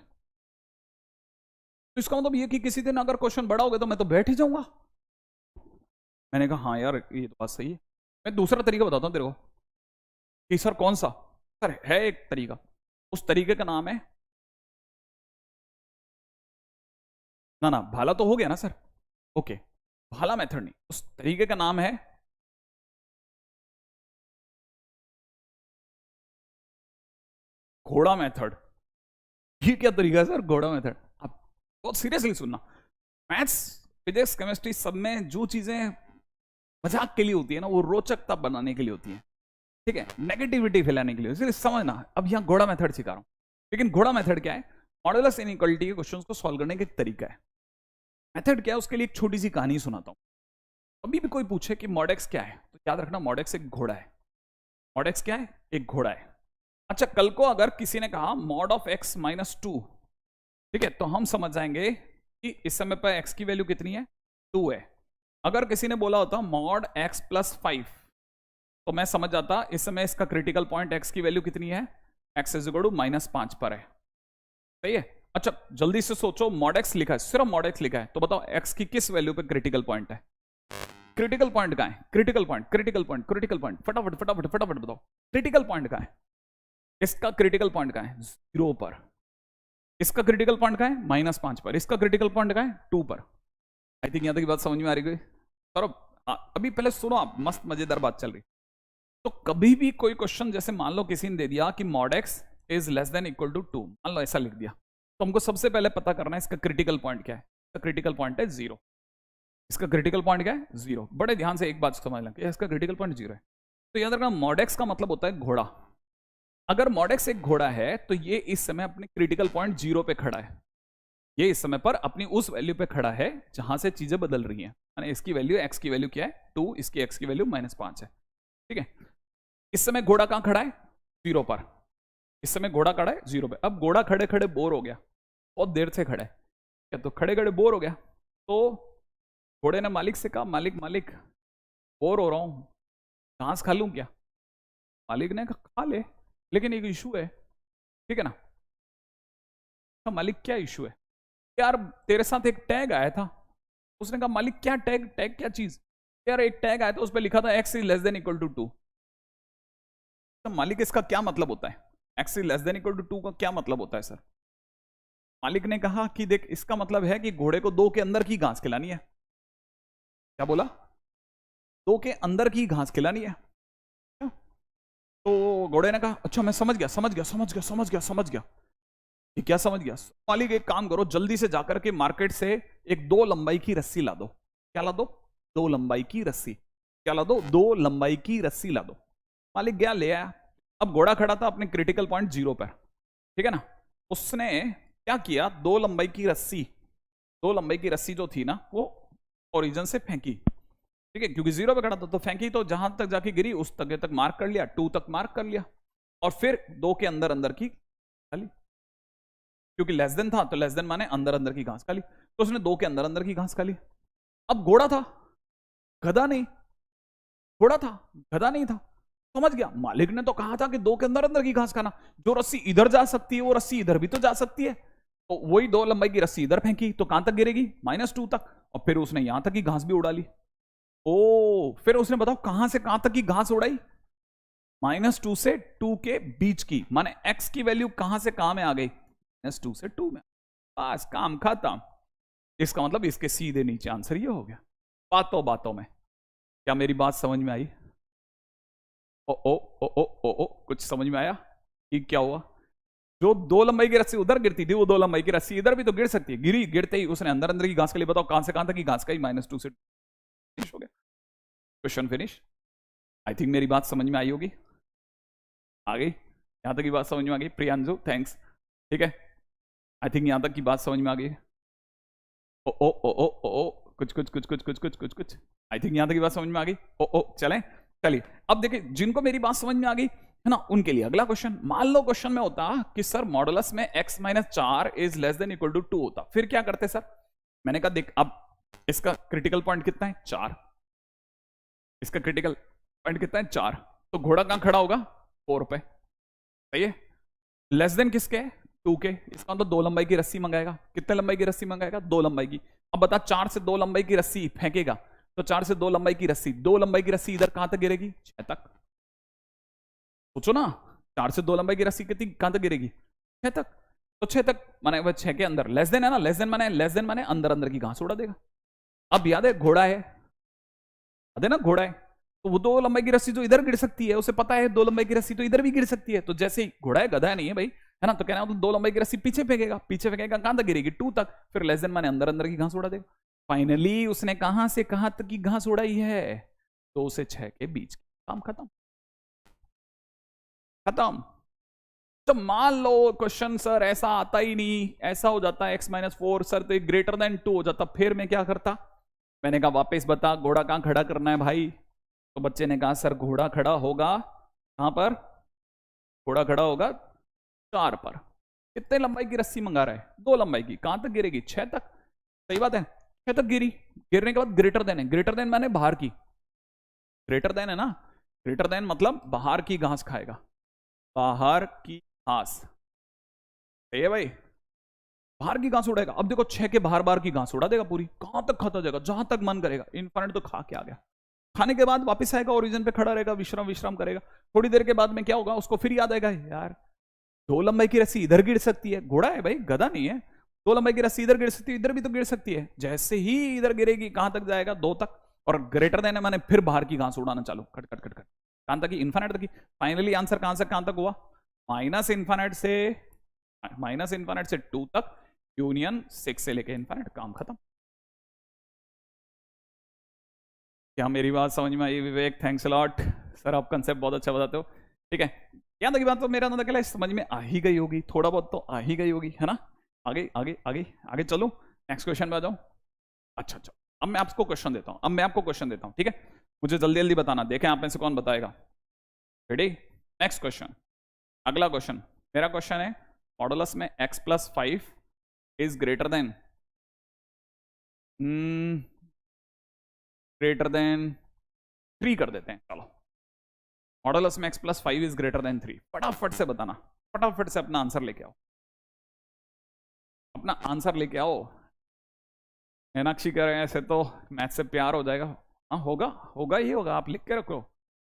तो इसका मतलब ये कि किसी दिन अगर क्वेश्चन बड़ा हो गया तो मैं तो बैठ ही जाऊंगा। मैंने कहा हाँ यार ये तो बात सही है। मैं दूसरा तरीका बताता हूँ तेरे को कि सर कौन सा, सर है एक तरीका, उस तरीके का नाम है, ना भाला तो हो गया ना सर, ओके, भाला मेथड नहीं, उस तरीके का नाम है घोड़ा मेथड। ये क्या तरीका है सर, घोड़ा मेथड। आप बहुत सीरियसली सुनना, मैथ्स फिजिक्स केमिस्ट्री सब में जो चीजें मजाक के लिए होती है ना, वो रोचकता बनाने के लिए होती है, ठीक है, नेगेटिविटी फैलाने के लिए, इसलिए समझना। अब यहाँ घोड़ा मेथड सिखा रहा हूं, लेकिन घोड़ा मेथड क्या है, मॉडुलस इनइक्वालिटी के क्वेश्चंस को सॉल्व करने का एक तरीका है। मेथड क्या है, उसके लिए एक छोटी सी कहानी सुनाता हूं। अभी भी कोई पूछे कि mod x क्या है, तो याद रखना mod x एक घोड़ा है। mod x क्या है, एक घोड़ा है। अच्छा, कल को अगर किसी ने कहा मॉड ऑफ x माइनस 2, ठीक है, तो हम समझ जाएंगे कि इस समय पर x की वैल्यू कितनी है, 2 है। अगर किसी ने बोला होता मॉड x प्लस 5, तो मैं समझ जाता इस समय इसका क्रिटिकल पॉइंट x की वैल्यू कितनी है, x इज इक्वल टू -5 पर है। सही है। अच्छा जल्दी से सोचो, मॉड x लिखा है, सिर्फ मॉड x लिखा है, तो बताओ x की किस वैल्यू पे क्रिटिकल पॉइंट है? क्रिटिकल पॉइंट कहां है? Critical point, critical point, critical point, फटाफट फटाफट फटाफट बताओ क्रिटिकल पॉइंट कहां है? इसका क्रिटिकल पॉइंट कहां है? 0 पर। इसका क्रिटिकल पॉइंट कहां है? -5 पर। इसका क्रिटिकल पॉइंट कहां है? 2 पर। आई थिंक यहां तक की बात समझ में आ रही है। सर अभी पहले सुनो आप, मस्त मजेदार बात चल रही। तो कभी भी कोई क्वेश्चन जैसे मान लो किसी ने दे दिया कि mod x is less than equal to 2, मान लो ऐसा लिख दिया, तो हमको सबसे पहले पता करना है इसका क्रिटिकल पॉइंट क्या है। इसका क्रिटिकल पॉइंट है 0। इसका क्रिटिकल पॉइंट क्या है? 0। बड़े ध्यान से एक बात समझ लें, इसका क्रिटिकल पॉइंट 0 है। तो याद रखना मॉड x का मतलब होता है घोड़ा। अगर मॉड x एक घोड़ा है तो ये इस समय अपने क्रिटिकल पॉइंट 0 पे खड़ा है। ये इस समय पर अपनी उस वैल्यू पे खड़ा है जहां से चीजें बदल रही हैं। यानी इसकी वैल्यू x की वैल्यू क्या है? 2, इसकी x की वैल्यू -5 है। ठीक है। इस समय घोड़ा कहां खड़ा है? 0 पर। इस समय घोड़ा खड़ा है 0 पे। अब घोड़ा खड़े खड़े बोर हो गया, बहुत देर से खड़ा है, तो खड़े खड़े बोर हो गया, तो घोड़े ने मालिक से कहा, मालिक मालिक बोर हो रहा हूं, घास खा लूं क्या? मालिक ने कहा खा ले, लेकिन एक इशू है। ठीक है ना? तो मालिक क्या इशू है? यार तेरे साथ एक टैग आया था। उसने कहा मालिक क्या टैग? टैग क्या चीज? यार एक टैग आया था, उस पर लिखा था x is less than equal to 2। तो मालिक इसका क्या मतलब होता है? x is less than equal to 2 का क्या मतलब होता है सर? मालिक ने कहा कि देख इसका मतलब है कि घोड़े को 2 के अंदर की घास खिलानी है। क्या बोला? 2 के अंदर की घास खिलानी है। तो घोड़े ने कहा अच्छा मैं समझ गया समझ गया समझ गया समझ गया समझ गया। ये क्या समझ गया? मालिक एक काम करो, जल्दी से जाकर के मार्केट से एक 2 लंबाई की रस्सी ला दो। क्या ला दो? 2 लंबाई की रस्सी। क्या ला दो? 2 लंबाई की रस्सी ला दो। मालिक गया ले आया। अब घोड़ा खड़ा था अपने क्रिटिकल पॉइंट 0 पर। ठीक है ना? उसने क्या किया? 2 लंबाई की रस्सी, 2 लंबाई की रस्सी जो थी ना वो ओरिजिन से फेंकी। ठीक है, क्योंकि 0 पे खड़ा था तो फेंकी, तो जहां तक जाके गिरी उस तक मार्क कर लिया, 2 तक मार्क कर लिया, और फिर 2 के अंदर अंदर की खाली, क्योंकि लेस देन था तो लेस देन माने अंदर अंदर की घास खा ली, तो उसने 2 के अंदर अंदर की घास खा ली। अब घोड़ा था, गधा नहीं। घोड़ा था, गधा नहीं था। समझ गया? मालिक ने तो कहा था कि 2 के अंदर अंदर की घास खाना, जो रस्सी इधर जा सकती है वो रस्सी इधर भी तो जा सकती है। तो वही 2 लंबाई की रस्सी इधर फेंकी तो कहां तक गिरेगी? -2 तक, और फिर उसने यहां तक की घास भी उड़ा ली। ओ फिर उसने बताओ कहां से कहां तक की घास उड़ाई? -2 से 2 के बीच की, माने x की वैल्यू कहां से कहां में आ गई? -2 से 2 में। बस काम खत्म। इसका मतलब इसके सीधे नीचे आंसर ये हो गया। बातों बातों में क्या मेरी बात समझ में आई? ओ ओ ओ ओ ओ ओ कुछ समझ में आया कि क्या हुआ? जो 2 लंबाई की रस्सी उधर गिरती थी, वो 2 लंबाई की रस्सी इधर भी तो गिर सकती है। गिरी, गिरते ही उसने अंदर अंदर की घास के लिए, बताओ कहां से कहां तक की घास खाई? -2 से फिनिश हो गया, क्वेश्चन फिनिश। आई थिंक मेरी बात समझ में आई होगी। आ गई? यहां तक की बात समझ में आ गई? प्रियांशु थैंक्स। ठीक है, आई थिंक यहां तक की बात समझ में आ गई। ओ ओ ओ ओ ओ ओ कुछ कुछ कुछ कुछ कुछ कुछ कुछ कुछ आई थिंक यहां तक की बात समझ में आ गई। ओ ओ चलें, चलिए अब देखिए जिनको मेरी बात समझ में आ गई है ना, उनके लिए अगला क्वेश्चन। मान लो क्वेश्चन में होता कि सर मॉडुलस में x - 4 is less than equal to 2 होता, फिर क्या करते सर? मैंने कहा देख अब इसका क्रिटिकल पॉइंट कितना है? 4। इसका क्रिटिकल पॉइंट कितना है? 4। तो घोड़ा कहां खड़ा होगा? 4 पे। सही है। लेस देन किसके? 2 के। इसका मतलब 2 लंबाई की रस्सी मंगाएगा। कितने लंबाई की रस्सी मंगाएगा? 2 लंबाई की। अब बता 4 से 2 लंबाई की रस्सी फेंकेगा, तो 4 से 2 लंबाई की रस्सी, 2 लंबाई की रस्सी इधर कहां तक गिरेगी? 6 तक। सोचो ना, 4 से 2 लंबाई की रस्सी कितनी कहां तक गिरेगी? 6 तक। तो 6 तक माने वह 6 के अंदर, लेस देन है ना, लेस देन माने अंदर अंदर की घास उड़ा देगा। अब याद है घोड़ा है, याद है ना घोड़ा है, तो वो 2 लंबाई की रस्सी जो इधर गिर सकती है, उसे पता है 2 लंबाई की रस्सी तो इधर भी गिर सकती है। तो जैसे ही घोड़ा है, गधा नहीं है भाई, है ना, तो कहना तो 2 लंबाई की रस्सी पीछे फेंकेगा, पीछे फेंकेगा कहां तक गिरेगी? 2 तक। फिर लेस देन माने अंदर अंदर की घास उड़ा देगा। फाइनली उसने कहां से कहां तक की घास उड़ाई है? 2 से 6 के बीच। काम खत्म, खत्म। तो मान लो क्वेश्चन सर ऐसा आता ही नहीं, ऐसा हो जाता है x - 4 सर तो ग्रेटर देन 2 हो जाता, फिर मैं क्या करता? मैंने कहा वापस बता घोड़ा कहां खड़ा करना है भाई? तो बच्चे ने कहा सर घोड़ा खड़ा होगा कहां पर? घोड़ा खड़ा होगा 4 पर। कितने लंबाई की रस्सी मंगा रहा है? 2 लंबाई की। कहां तक गिरेगी? 6 तक। सही बात है, 6 तक गिरी। गिरने के बाद ग्रेटर देन है। ग्रेटर देन माने बाहर की। ग्रेटर देन है ना, ग्रेटर देन मतलब बाहर की घास खाएगा, बाहर की घास। सही है भाई, बाहर की घास उड़ेगा। अब देखो 6 के बाहर बाहर की घास उड़ा देगा पूरी। कहां तक खाता जाएगा? जहां तक मन करेगा। इन्फाइनाइट तो खा के आ गया। खाने के बाद वापस आएगा, ओरिजिन पे खड़ा रहेगा, विश्राम विश्राम करेगा। थोड़ी देर के बाद में क्या होगा, उसको फिर याद आएगा, यार 2 लंबाई की रस्सी इधर गिर सकती है। घोड़ा है भाई, गधा नहीं है। 2 लंबाई की रस्सी इधर गिर सकती है, इधर भी तो गिर सकती है। जैसे ही इधर गिरेगी, कहां तक जाएगा? 2 तक। और ग्रेटर देन है मैंने फिर बाहर की घास उड़ाना चालू, खट खट खट खट, कहां तक? इन्फाइनाइट तक। फाइनली आंसर कहां से कहां तक हुआ? माइनस इन्फाइनाइट से 2 तक, यूनियन 6 से लेके इन्फाइनाइट। काम खत्म। क्या मेरी बात समझ में आई विवेक? थैंक्स लॉट सर, आप कंसेप्ट बहुत अच्छा बताते हो। ठीक है, यहाँ तक की बात तो मेरा अंदर कहला समझ में आ ही गई होगी, थोड़ा बहुत तो आ ही गई होगी, है ना? आगे आगे आगे आगे चलो, नेक्स्ट क्वेश्चन पे आ जाओ। अच्छा अच्छा, अब मैं आपको क्वेश्चन देता हूँ, ठीक है? मुझे जल्दी जल्दी बताना, देखें आप में से कौन बताएगा। रेडी? नेक्स्ट क्वेश्चन, अगला क्वेश्चन। मेरा क्वेश्चन है, मॉडुलस में x+5 इज ग्रेटर देन 3 कर देते हैं। चलो, मॉडुलस में x+5 इज ग्रेटर देन 3। फटाफट से बताना, फटाफट से अपना आंसर लेके आओ, अपना आंसर लेके आओ। मीनाक्षी कह रहे हैं ऐसे तो मैथ से प्यार हो जाएगा। हाँ होगा, होगा ही होगा, आप लिख के रखो।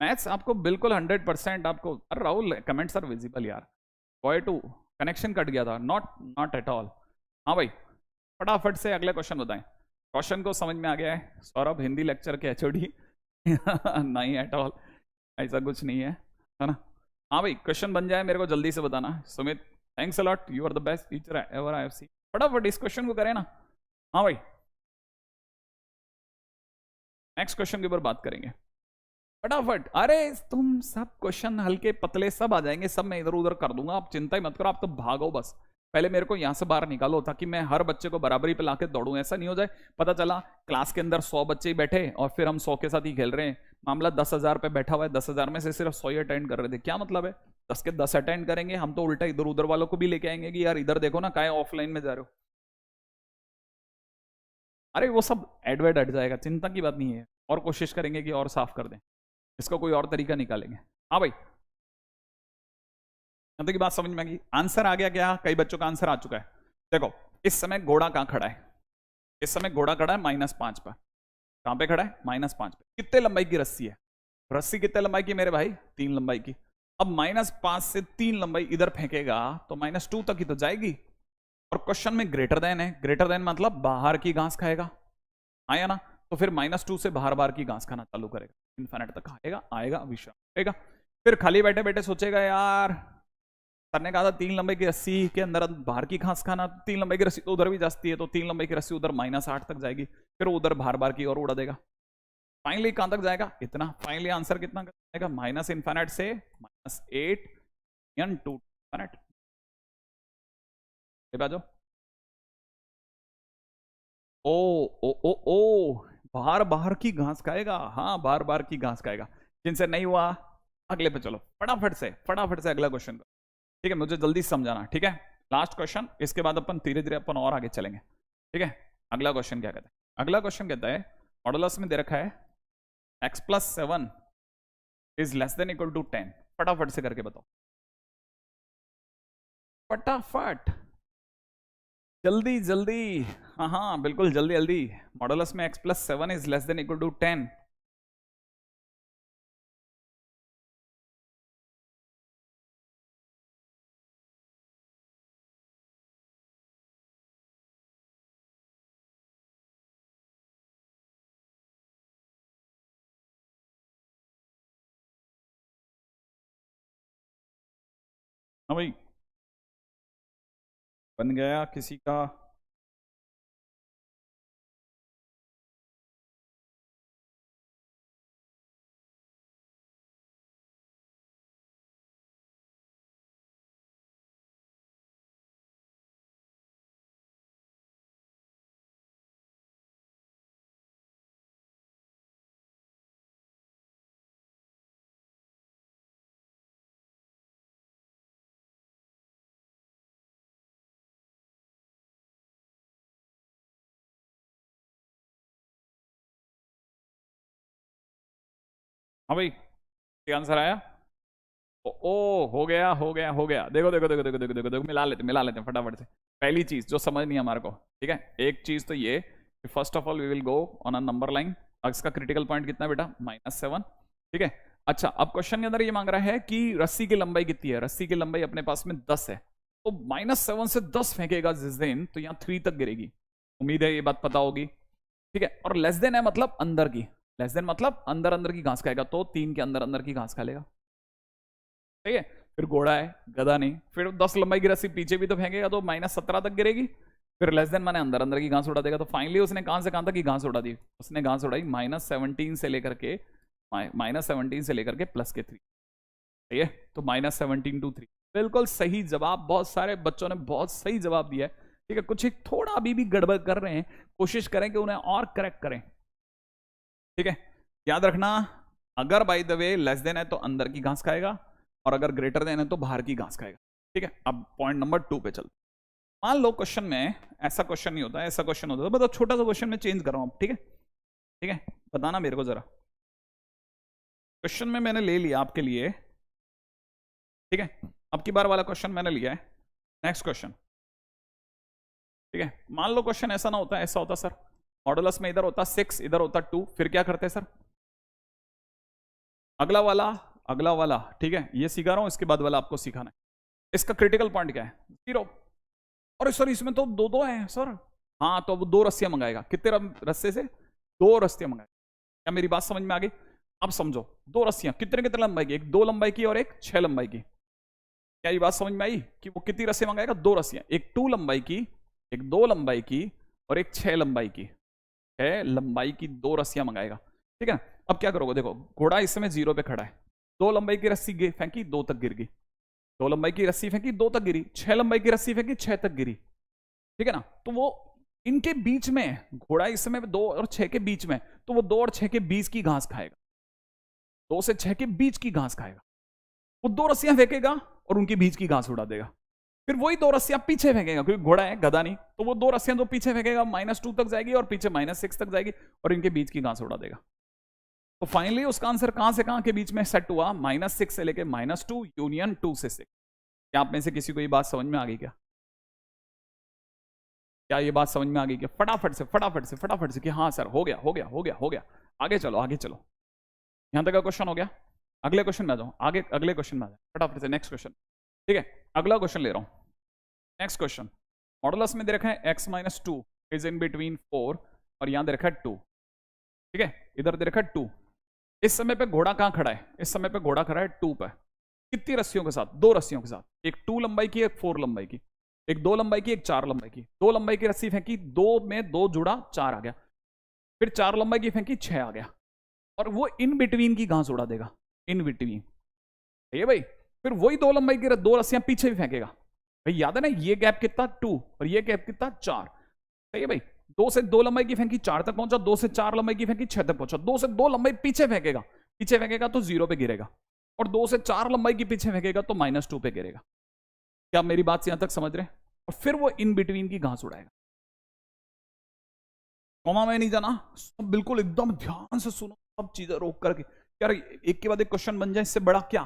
मैथ्स आपको बिल्कुल 100% आपको। अरे राहुल, कमेंट्स आर विजिबल यार। बॉय टू, कनेक्शन कट गया था। Not not at all. हाँ भाई, फटाफट से अगले क्वेश्चन बताएं। क्वेश्चन को समझ में आ गया है? सौरभ हिंदी लेक्चर के एचओडी नहीं एट ऑल, ऐसा कुछ नहीं है ना? हाँ भाई, क्वेश्चन बन जाए मेरे को जल्दी से बताना। Sumit, thanks a lot, you are the best teacher ever I have seen. फटाफट इस क्वेश्चन को करें ना। हाँ भाई, नेक्स्ट क्वेश्चन के ऊपर बात करेंगे फटाफट। अरे तुम सब क्वेश्चन हल्के पतले सब आ जाएंगे, सब मैं इधर उधर कर दूंगा, आप चिंता ही मत करो। आप तो भागो बस, पहले मेरे को यहां से बाहर निकालो, ताकि मैं हर बच्चे को बराबरी पे लाके दौड़ूं। ऐसा नहीं हो जाए पता चला क्लास के अंदर 100 बच्चे ही बैठे और फिर हम 100 के साथ ही खेल रहे हैं। मामला 10,000 पे बैठा हुआ है, 10,000 में से सिर्फ 100 ही अटेंड कर रहे थे, क्या मतलब है? 10 के 10 अटेंड करेंगे हम तो उल्टा इधर उधर वालों को भी लेके आएंगे कि यार इधर देखो ना, काय ऑफलाइन में जा रहे हो। अरे वो सब एडवर्ड हट जाएगा, चिंता की बात नहीं है। और कोशिश करेंगे कि और साफ कर दें, इसका कोई और तरीका निकालेंगे। हाँ भाई, अंत की बात समझ में आ गई? आंसर आ गया क्या? कई बच्चों का आंसर आ चुका है। देखो, इस समय घोड़ा कहां खड़ा है? इस समय घोड़ा खड़ा है -5 पर। कहां पे खड़ा है? -5 पे। कितने लंबाई की रस्सी है? रस्सी कितने लंबाई की मेरे भाई? 3 लंबाई की। अब -5 से 3 लंबाई इधर फेंकेगा तो -2 तक ही तो जाएगी। और क्वेश्चन में ग्रेटर देन है, ग्रेटर देन मतलब बाहर की घास खाएगा, आया ना? तो फिर -2 से बाहर बाहर की घास खाना चालू करेगा, इन्फिनिट तक आएगा, आएगा विश्राम करेगा। फिर खाली बैठे बैठे सोचेगा, यार सर ने कहा था 3 लंबाई की रस्सी के अंदर बाहर की घास खाना, 3 लंबाई की रस्सी तो उधर भी जाती है, तो 3 लंबाई की रस्सी उधर -8 तक जाएगी, फिर उधर बाहर बाहर की और उड़ा देगा। फाइनली कहां तक जाएगा? इतना। फाइनली आंसर कितना जाएगा? माइनस इन्फिनिट से -8 एन टू इन्फिनिट। जाओ। ओ ओ ओ ओ, बाहर बाहर की घास खाएगा। हाँ, बाहर बाहर की घास खाएगा। जिनसे नहीं हुआ अगले पे चलो, फटाफट से अगला क्वेश्चन। ठीक है, मुझे जल्दी समझाना, ठीक है? लास्ट क्वेश्चन, इसके बाद अपन धीरे धीरे अपन और आगे चलेंगे, ठीक है? अगला क्वेश्चन क्या कहता है? अगला क्वेश्चन कहता है, मॉडुलस में दे रखा है x+7 is less than equal to 10। फटाफट से करके बताओ, फटाफट, जल्दी जल्दी। हाँ हाँ बिल्कुल, जल्दी जल्दी। मॉडुलस में x+7 is less than equal to 10। हाँ भाई, बन गया किसी का? हाँ भाई, आंसर आया। ओ हो गया हो गया हो गया। देखो देखो देखो देखो देखो देखो देखो, मिला लेते हैं फटाफट से। पहली चीज जो समझ नहीं है हमारे को, ठीक है, एक चीज तो ये, first of all we will go on a number line. इसका क्रिटिकल पॉइंट कितना है बेटा? -7, ठीक है। अच्छा, अब क्वेश्चन के अंदर ये मांग रहा है कि रस्सी की लंबाई कितनी है। रस्सी की लंबाई अपने पास में 10 है, तो -7 से 10 फेंकेगा जिस दिन, तो यहाँ 3 तक गिरेगी। उम्मीद है ये बात पता होगी, ठीक है। और लेस देन है मतलब अंदर की, लेस देन मतलब अंदर अंदर की घास खाएगा, तो 3 के अंदर अंदर की घास खा लेगा, ठीक है। फिर घोड़ा है, गधा नहीं। फिर 10 लंबाई की रस्सी पीछे भी तो फेंकेगा, तो -17 तक गिरेगी। फिर लेस देन माने अंदर अंदर की घास उड़ा देगा। तो फाइनली उसने कहां से कहां तक की घास उड़ा दी? उसने घास उड़ाई -17 से लेकर के -17 से लेकर के +3, सही है। तो -17 to 3 बिल्कुल सही जवाब। बहुत सारे बच्चों ने बहुत सही जवाब दिया है, ठीक है। कुछ एक थोड़ा अभी भी गड़बड़ कर रहे हैं, कोशिश करें कि उन्हें और करेक्ट करें, ठीक है। याद रखना, अगर by the way less than है तो अंदर की घास खाएगा, और अगर ग्रेटर देन है तो बाहर की घास खाएगा, ठीक है। अब पॉइंट नंबर 2 पे चलते। मान लो क्वेश्चन में ऐसा क्वेश्चन नहीं होता, ऐसा क्वेश्चन होता है, मतलब छोटा सा क्वेश्चन में चेंज कर रहा हूं, ठीक है, ठीक है। बताना मेरे को जरा। क्वेश्चन में मैंने ले लिया आपके लिए, ठीक है। अब की बार वाला क्वेश्चन मैंने लिया है। नेक्स्ट क्वेश्चन, ठीक है। मान लो क्वेश्चन ऐसा ना होता, ऐसा होता सर, मॉडुलस में इधर होता 6, इधर होता 2, फिर क्या करते सर? अगला वाला, अगला वाला, ठीक है, ये सिखा रहा हूं, इसके बाद वाला आपको सिखाना है। इसका क्रिटिकल पॉइंट क्या है? 0। और सर इसमें तो दो दो है सर। हाँ, तो अब 2 रस्सियां मंगाएगा। कितने रस्से से? 2 रस्सियां मंगाएगा। क्या मेरी बात समझ में आ गई? अब समझो, 2 रस्सियां कितने कितने लंबाई की? एक 2 लंबाई की और एक 6 लंबाई की। क्या ये बात समझ में आई कि वो कितनी रस्सियां मंगाएगा? 2 रस्सियां, एक 2 लंबाई की, एक 2 लंबाई की, और एक 6 लंबाई की। 6 लंबाई की 2 रस्सियां मंगाएगा, ठीक है। अब क्या करोगे? देखो, घोड़ा इस समय 0 पे खड़ा है। 2 लंबाई की रस्सी फेंकी, 2 तक गिर गई। 2 लंबाई की रस्सी फेंकी, 2 तक गिरी। 6 लंबाई की रस्सी फेंकी, 6 तक गिरी, ठीक है ना। तो वो इनके बीच में, घोड़ा इस समय 2 और 6 के बीच में, तो वो 2 और 6 के बीच की घास खाएगा। 2 से 6 के बीच की घास खाएगा। वो 2 रस्सियां फेंकेगा और उनके बीच की घास उड़ा देगा। फिर वही 2 रस्सियां पीछे फेंकेगा, क्योंकि घोड़ा है, गधा नहीं। तो वो 2 रस्सियां तो पीछे फेंकेगा, -2 तक जाएगी और पीछे -6 तक जाएगी, और इनके बीच की घास उड़ा देगा। तो फाइनली उसका आंसर कहां से कहां के बीच में सेट हुआ? -6 से लेके -2 यूनियन 2 से 6। क्या आप में से किसी को ये बात समझ में आ गई क्या? क्या ये बात समझ में आ गई क्या? फटाफट से फटाफट से फटाफट से कि हाँ सर, हो गया हो गया हो गया हो गया। आगे चलो आगे चलो। यहां तक का क्वेश्चन हो गया। अगले क्वेश्चन में आ जाओ, आगे अगले क्वेश्चन में आ जाओ फटाफट से। नेक्स्ट क्वेश्चन, ठीक है। अगला क्वेश्चन ले रहा हूं। नेक्स्ट क्वेश्चन, मॉडुलस में दे रखा है x-2 इज इन बिटवीन 4, और यहां दे रखा है 2, ठीक है। इधर दे रखा है 2। इस समय पे घोड़ा कहां खड़ा है? इस समय पे घोड़ा खड़ा है 2 पे। कितनी रस्सियों के साथ? 2 रस्सियों के साथ। एक 2 लंबाई की, एक 4 लंबाई की। एक 2 लंबाई की, एक 4 लंबाई की। 2 लंबाई की रस्सी फेंकी, 2 में 2 जुड़ा, 4 आ गया। फिर 4 लंबाई की फेंकी, 6 आ गया। और वो इन बिटवीन की घास उड़ा देगा, इन बिटवीन, सही है भाई। फिर वही 2 लंबाई की 2 रस्सियां पीछे भी फेंकेगा। भाई याद है ना, ये गैप कितना? 2, और ये गैप कितना? 4, सही है भाई। 2 से 2 लंबाई की फेंकी, 4 तक पहुंचा। 2 से 4 लंबाई की फेंकी, 6 तक पहुंचा। 2 से 2 लंबाई पीछे फेंकेगा, पीछे फेंकेगा तो 0 पे गिरेगा। और 2 से 4 लंबाई की पीछे फेंकेगा तो -2 पे गिरेगा। क्या आप मेरी बात से यहां तक समझ रहे हैं? और फिर वो इन बिटवीन की घास उड़ाएगा। कॉमा में नहीं जाना, सब बिल्कुल एकदम ध्यान से सुनो, सब चीजें रोक करके। यार एक के बाद एक क्वेश्चन बन जाए, इससे बड़ा क्या?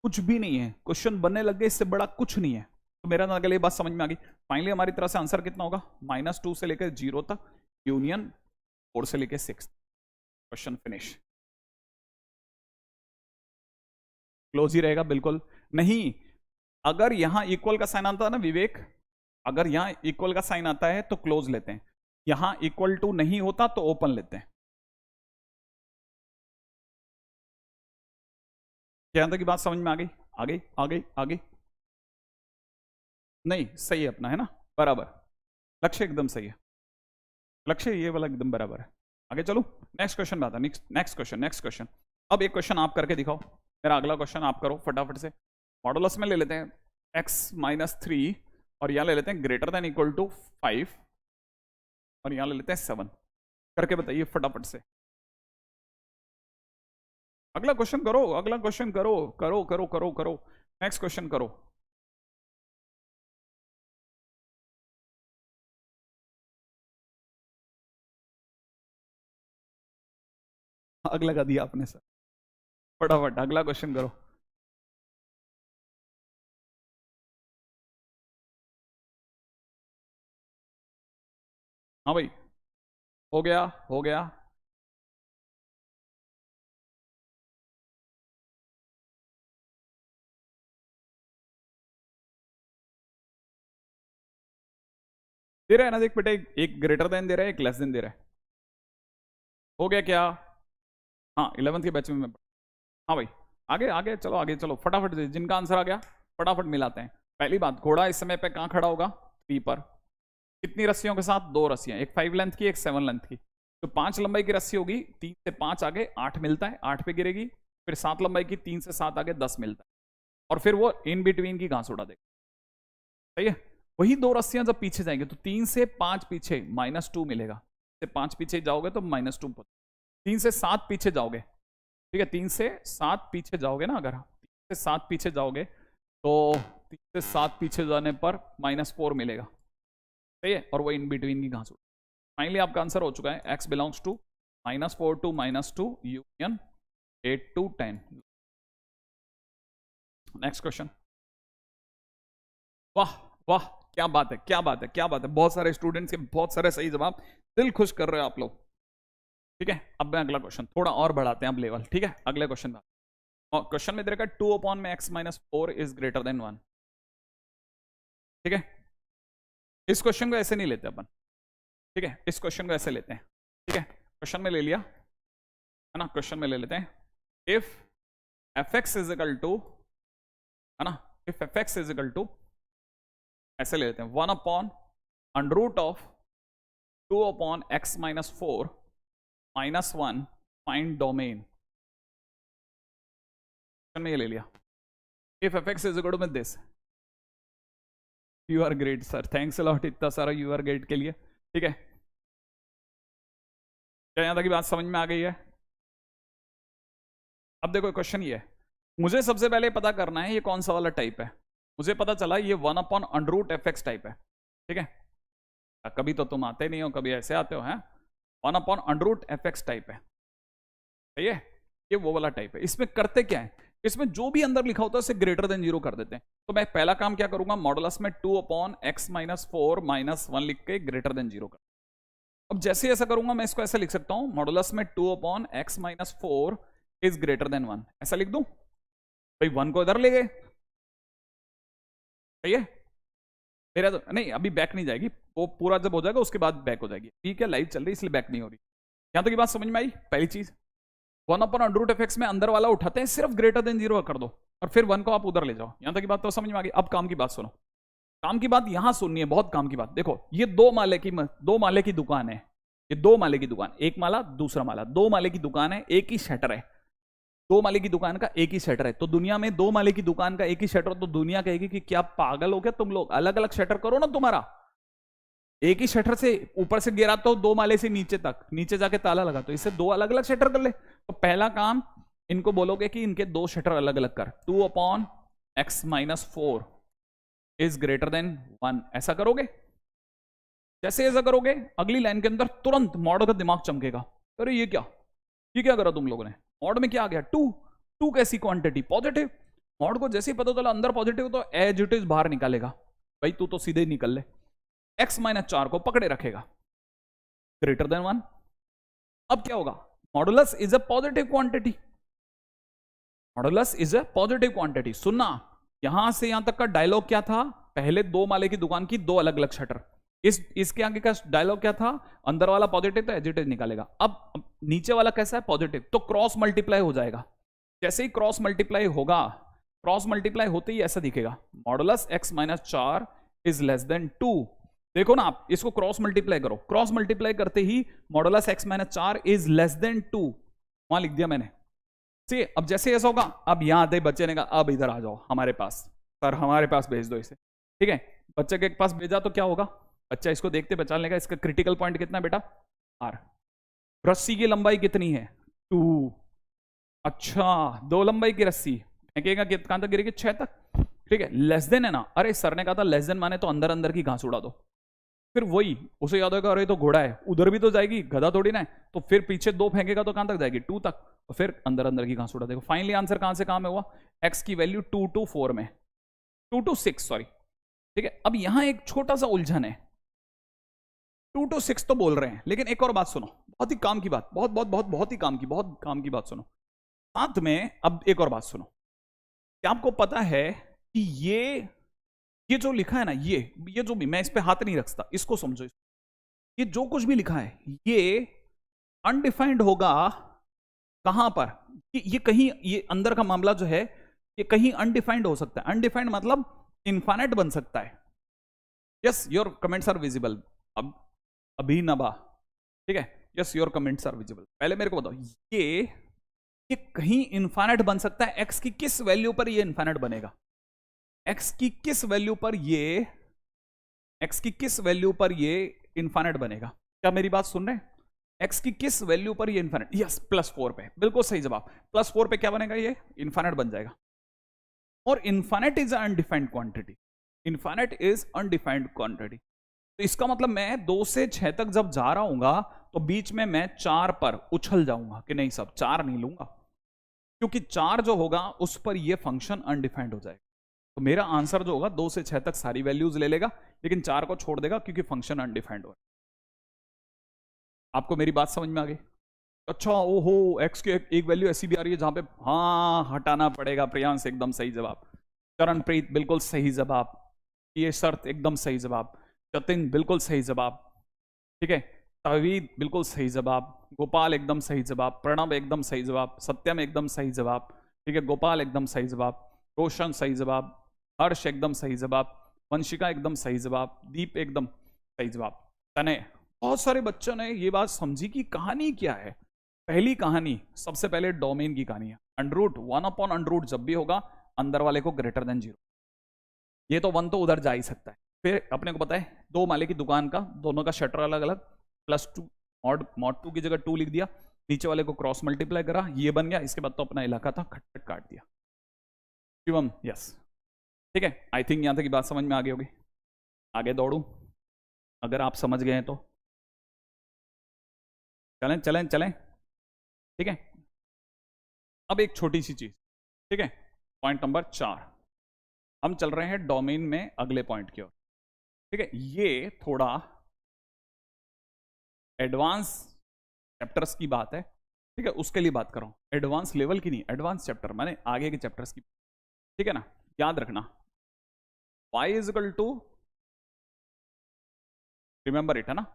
कुछ भी नहीं है। क्वेश्चन बनने लग गए, इससे बड़ा कुछ नहीं है। तो मेरा ना, अगले बात समझ में आ गई। फाइनली हमारी तरफ से आंसर कितना होगा? -2 से लेकर 0 तक यूनियन 4 से लेकर 6। Question finish. क्लोज ही रहेगा बिल्कुल। नहीं, अगर यहां इक्वल का साइन आता है ना विवेक, अगर यहां इक्वल का साइन आता है तो क्लोज लेते हैं। यहां इक्वल टू नहीं होता तो ओपन लेते हैं। क्या की बात समझ में आ गई? आ गई आ गई आ गई? नहीं, सही है अपना, है ना, बराबर। लक्ष्य एकदम सही है, लक्ष्य ये वाला एकदम बराबर है। आगे चलो, नेक्स्ट क्वेश्चन में आता है। Next question, next question. अब एक क्वेश्चन आप करके दिखाओ। मेरा अगला क्वेश्चन आप करो फटाफट से। मॉडुलस में ले लेते हैं x-3, और यहां ले लेते हैं ग्रेटर देन इक्वल टू 5, और यहां ले लेते हैं 7। करके बताइए फटाफट से। अगला क्वेश्चन करो, अगला क्वेश्चन करो, करो करो करो करो। नेक्स्ट क्वेश्चन करो। अगला का दिया आपने सर। फटाफट अगला क्वेश्चन करो। हाँ भाई, हो गया हो गया। दे रहा है ना, देख बेटा, एक ग्रेटर देन दे रहा है, एक लेस देन दे रहा है। हो गया क्या? हाँ 11th के बैच में मैं। हाँ भाई, आगे आगे चलो, आगे चलो फटाफट से, जिनका आंसर आ गया फटाफट मिलाते हैं। पहली बात, घोड़ा इस समय पे कहाँ खड़ा होगा? पी पर। कितनी रस्सियों के साथ? 2 रस्सियां, एक 5 लेंथ की, एक 7 लेंथ की। तो 5 लंबाई की रस्सी होगी, 3 से 5 आगे 8 मिलता है, 8 पे गिरेगी। फिर 7 लंबाई की, 3 से 7 आगे 10 मिलता है, और फिर वो इन बिटवीन की घास उड़ा देगा। सही है। वही 2 रस्सियां जब पीछे जाएंगे तो 3 से 5 पीछे -2 मिलेगा। से 5 पीछे जाओगे तो -2। 3 से 7 पीछे जाओगे, ठीक है, 3 से 7 पीछे जाओगे ना, अगर 3 से 7 पीछे जाओगे तो 3 से 7 पीछे जाने पर -4 मिलेगा। सही है, और वो इन बिटवीन की घास। फाइनली आपका आंसर हो चुका है, x belongs to -4 to -2 union 8 to 10। Next question. वाह वाह, क्या बात है, क्या बात है, क्या बात है, बहुत सारे स्टूडेंट्स के बहुत सारे सही जवाब, दिल खुश कर रहे हो आप लोग। ठीक है, अब मैं अगला क्वेश्चन थोड़ा और बढ़ाते हैं अब लेवल। ठीक है, अगले क्वेश्चन में, और क्वेश्चन में दे रखा है 2 अपॉन में x -4 इज ग्रेटर देन 1। ठीक है, इस क्वेश्चन को ऐसे नहीं लेते अपन। ठीक है, इस क्वेश्चन को ऐसे लेते हैं। ठीक है, क्वेश्चन में ले लिया है ना, क्वेश्चन में ले लेते हैं। If fx is equal to, है ना, if fx is equal to, ऐसे ले लेते हैं 1 upon under root of 2 upon x -4 -1 find domain. में ये ले लिया, if fx is equal to with this. You are great sir, thanks a lot इतना सारा यू आर ग्रेट के लिए। ठीक है, क्या यहां तक की बात समझ में आ गई है? अब देखो क्वेश्चन ये है, मुझे सबसे पहले पता करना है ये कौन सा वाला टाइप है। मुझे पता चला ये 1 upon under root fx type है। ठीक है, कभी तो तुम आते नहीं हो, कभी ऐसे आते हो, हैं 1 upon under root fx type है। सही है, ये वो वाला टाइप है। इसमें करते क्या है, इसमें जो भी अंदर लिखा होता है उसे ग्रेटर देन 0 कर देते हैं। तो मैं पहला काम क्या करूंगा, मॉडुलस में 2 अपॉन x -4 -1 लिख के ग्रेटर देन 0 कर। अब जैसे ऐसा करूंगा मैं इसको ऐसे लिख सकता हूं, मॉडुलस में 2 upon x -4 is greater then 1, ऐसा लिख दूं भाई। 1 को इधर ले गए, सही है, मेरा तो नहीं, अभी बैक नहीं जाएगी, वो पूरा जब हो जाएगा उसके बाद बैक हो जाएगी। ठीक है, लाइव चल रही इसलिए बैक नहीं हो रही। यहां तक की बात समझ में आई? पहली चीज, 1 अपॉन अंडर रूट fx में अंदर वाला उठाते हैं, सिर्फ ग्रेटर देन 0 कर दो, और फिर 1 को आप उधर ले जाओ। यहां तक की बात तो समझ में आ गई। अब काम की बात सुनो, काम की बात यहां सुननी है, बहुत काम की बात। देखो ये 2 माले की दुकान है, ये 2 माले की दुकान, एक माला दूसरा माला, 2 माले की दुकान है, एक ही शटर है। 2 माले की दुकान का एक ही शटर है, तो दुनिया में 2 माले की दुकान का एक ही शटर, तो दुनिया कहेगी कि क्या पागल हो क्या तुम लोग, अलग अलग शटर करो ना। तुम्हारा एक ही शटर से ऊपर से गिरा तो 2 माले से नीचे तक, नीचे जाके ताला लगा, तो इससे 2 अलग अलग शटर कर ले। तो पहला काम इनको बोलोगे कि इनके 2 शटर अलग अलग कर, 2 upon x -4 is greater then 1, ऐसा करोगे। जैसे ऐसा करोगे अगली लाइन के अंदर तुरंत मॉड का दिमाग चमकेगा, अरे ये क्या करा तुम लोगों ने, मॉड में क्या आ गया, 2 कैसी क्वांटिटी, पॉजिटिव। मॉड को जैसे ही पता चला अंदर पॉजिटिव, तो एज इट इज बाहर निकालेगा, भाई तू तो सीधे ही निकल ले, x -4 को पकड़े रखेगा, ग्रेटर देन 1। अब क्या होगा, modulus is a positive quantity, modulus is a positive quantity. सुनना, यहां से यहां तक का डायलॉग क्या था, पहले 2 माले की दुकान की 2 अलग अलग शटर, इसके आगे का डायलॉग क्या था, अंदर वाला पॉजिटिव तो एजिटेज निकालेगा। अब नीचे वाला कैसा है, पॉजिटिव, तो क्रॉस मल्टीप्लाई हो जाएगा। जैसे ही क्रॉस मल्टीप्लाई होगा, क्रॉस मल्टीप्लाई होते ही ऐसा दिखेगा, modulus x -4 is less than 2। देखो ना, आप इसको क्रॉस मल्टीप्लाई करो, क्रॉस मल्टीप्लाई करते ही modulus x -4 is less than 2, वहां लिख दिया मैंने। ठीक, अब जैसे ऐसा होगा, अब यहां आते बच्चे ने कहा अब इधर आ जाओ हमारे पास, सर हमारे पास भेज दो इसे। ठीक है, बच्चे के पास भेजा तो क्या होगा, बच्चा इसको देखते पहचान लेगा, इसका क्रिटिकल पॉइंट कितना है बेटा, r। रस्सी की लंबाई कितनी है, 2। अच्छा, 2 लंबाई की रस्सी फेंकेगा, कहां तक गिरेगी, 6 तक। ठीक है, लेस देन है ना, अरे सर ने कहा था लेस देन माने तो अंदर अंदर की घास उड़ा दो, फिर वही उसे याद होगा, अरे तो घोड़ा है, उधर भी तो जाएगी, गधा थोड़ी ना है, तो फिर पीछे 2 फेंकेगा तो कहां तक जाएगी, 2 तक। तो फिर अंदर अंदर की कहां से उड़ा देखो, फाइनली आंसर कहां से कहां में हुआ, x की वैल्यू 2 to 4 में, 2 to 6 सॉरी, ठीक है। अब यहां एक छोटा सा उलझन है, 2 to 6 तो बोल रहे हैं, लेकिन एक और बात सुनो, बहुत ही काम की बात, बहुत बहुत बहुत बहुत ही बहुत काम की बात सुनो साथ में। अब एक और बात सुनो, क्या आपको पता है कि ये जो लिखा है ना, ये जो भी, मैं इस पे हाथ नहीं रखता, इसको समझो, ये जो कुछ भी लिखा है ये अनडिफाइंड होगा कहां पर, ये कहीं, ये अंदर का मामला जो है ये कहीं अनडिफाइंड हो सकता है। अनडिफाइंड मतलब इनफाइनाइट बन सकता है। Yes your comments are visible, अब अभिनवा, ठीक है, yes your comments are visible. पहले मेरे को बताओ, ये कहीं इनफाइनाइट बन सकता है, एक्स की किस वैल्यू पर ये इनफाइनाइट बनेगा, एक्स की किस वैल्यू पर ये, एक्स की किस वैल्यू पर ये इनफाइनाइट बनेगा, क्या मेरी बात सुन रहे हैं, एक्स की किस वैल्यू पर ये इनफाइनाइट, यस +4 पे, बिल्कुल सही जवाब, +4 पे क्या बनेगा, ये इनफाइनाइट बन जाएगा। और infinite is undefined quantity, infinite is undefined quantity, तो इसका मतलब मैं 2 से 6 तक जब जा रहा हूंगा तो बीच में मैं 4 पर उछल जाऊंगा कि नहीं, सब 4 नहीं लूंगा, क्योंकि 4 जो होगा उस पर ये फंक्शन अनडिफाइंड हो जाएगा। तो मेरा आंसर जो होगा 2 से 6 तक सारी वैल्यूज ले लेगा, लेकिन 4 को छोड़ देगा क्योंकि फंक्शन अनडिफाइंड हो। आपको मेरी बात समझ में आ गई? अच्छा, ओहो, एक्स की एक वैल्यू ऐसी भी आ रही है जहां पे हाँ हटाना पड़ेगा। प्रियांश एकदम सही जवाब, चरणप्रीत बिल्कुल सही जवाब, ये शर्त एकदम सही जवाब, जतिन बिल्कुल सही जवाब, ठीक है, तवीद बिल्कुल सही जवाब, गोपाल एकदम सही जवाब, प्रणव एकदम सही जवाब, सत्यम एकदम सही जवाब, ठीक है, गोपाल एकदम सही जवाब, रोशन सही जवाब, हर्ष एकदम सही जवाब, वंशिका एकदम सही जवाब, दीप एकदम सही जवाब। तने बहुत सारे बच्चों ने ये बात समझी कि कहानी क्या है। पहली कहानी, सबसे पहले डोमेन की कहानी है, अंडरूट 1/√, जब भी होगा अंदर वाले को ग्रेटर देन 0, ये तो 1 तो उधर जा ही सकता है। फिर अपने को पता है 2 माले की दुकान का, दोनों का शटर अलग अलग, +2 मॉड 2 की जगह 2 लिख दिया, नीचे वाले को क्रॉस मल्टीप्लाई करा, ये बन गया। इसके बाद तो अपना इलाका था, खट खट काट दिया। शिवम यस, ठीक है, आई थिंक यहां तक की बात समझ में आ गई होगी। आगे दौड़ू, अगर आप समझ गए हैं तो चलें चलें चलें, ठीक है। अब एक छोटी सी चीज, ठीक है, पॉइंट नंबर 4, हम चल रहे हैं डोमेन में अगले पॉइंट की ओर, ठीक है। ये थोड़ा एडवांस चैप्टर्स की बात है, ठीक है, उसके लिए बात कर रहा हूं, एडवांस लेवल की नहीं, एडवांस चैप्टर माने आगे के चैप्टर्स की, ठीक है ना। याद रखना y = रिमेंबर इट, है ना,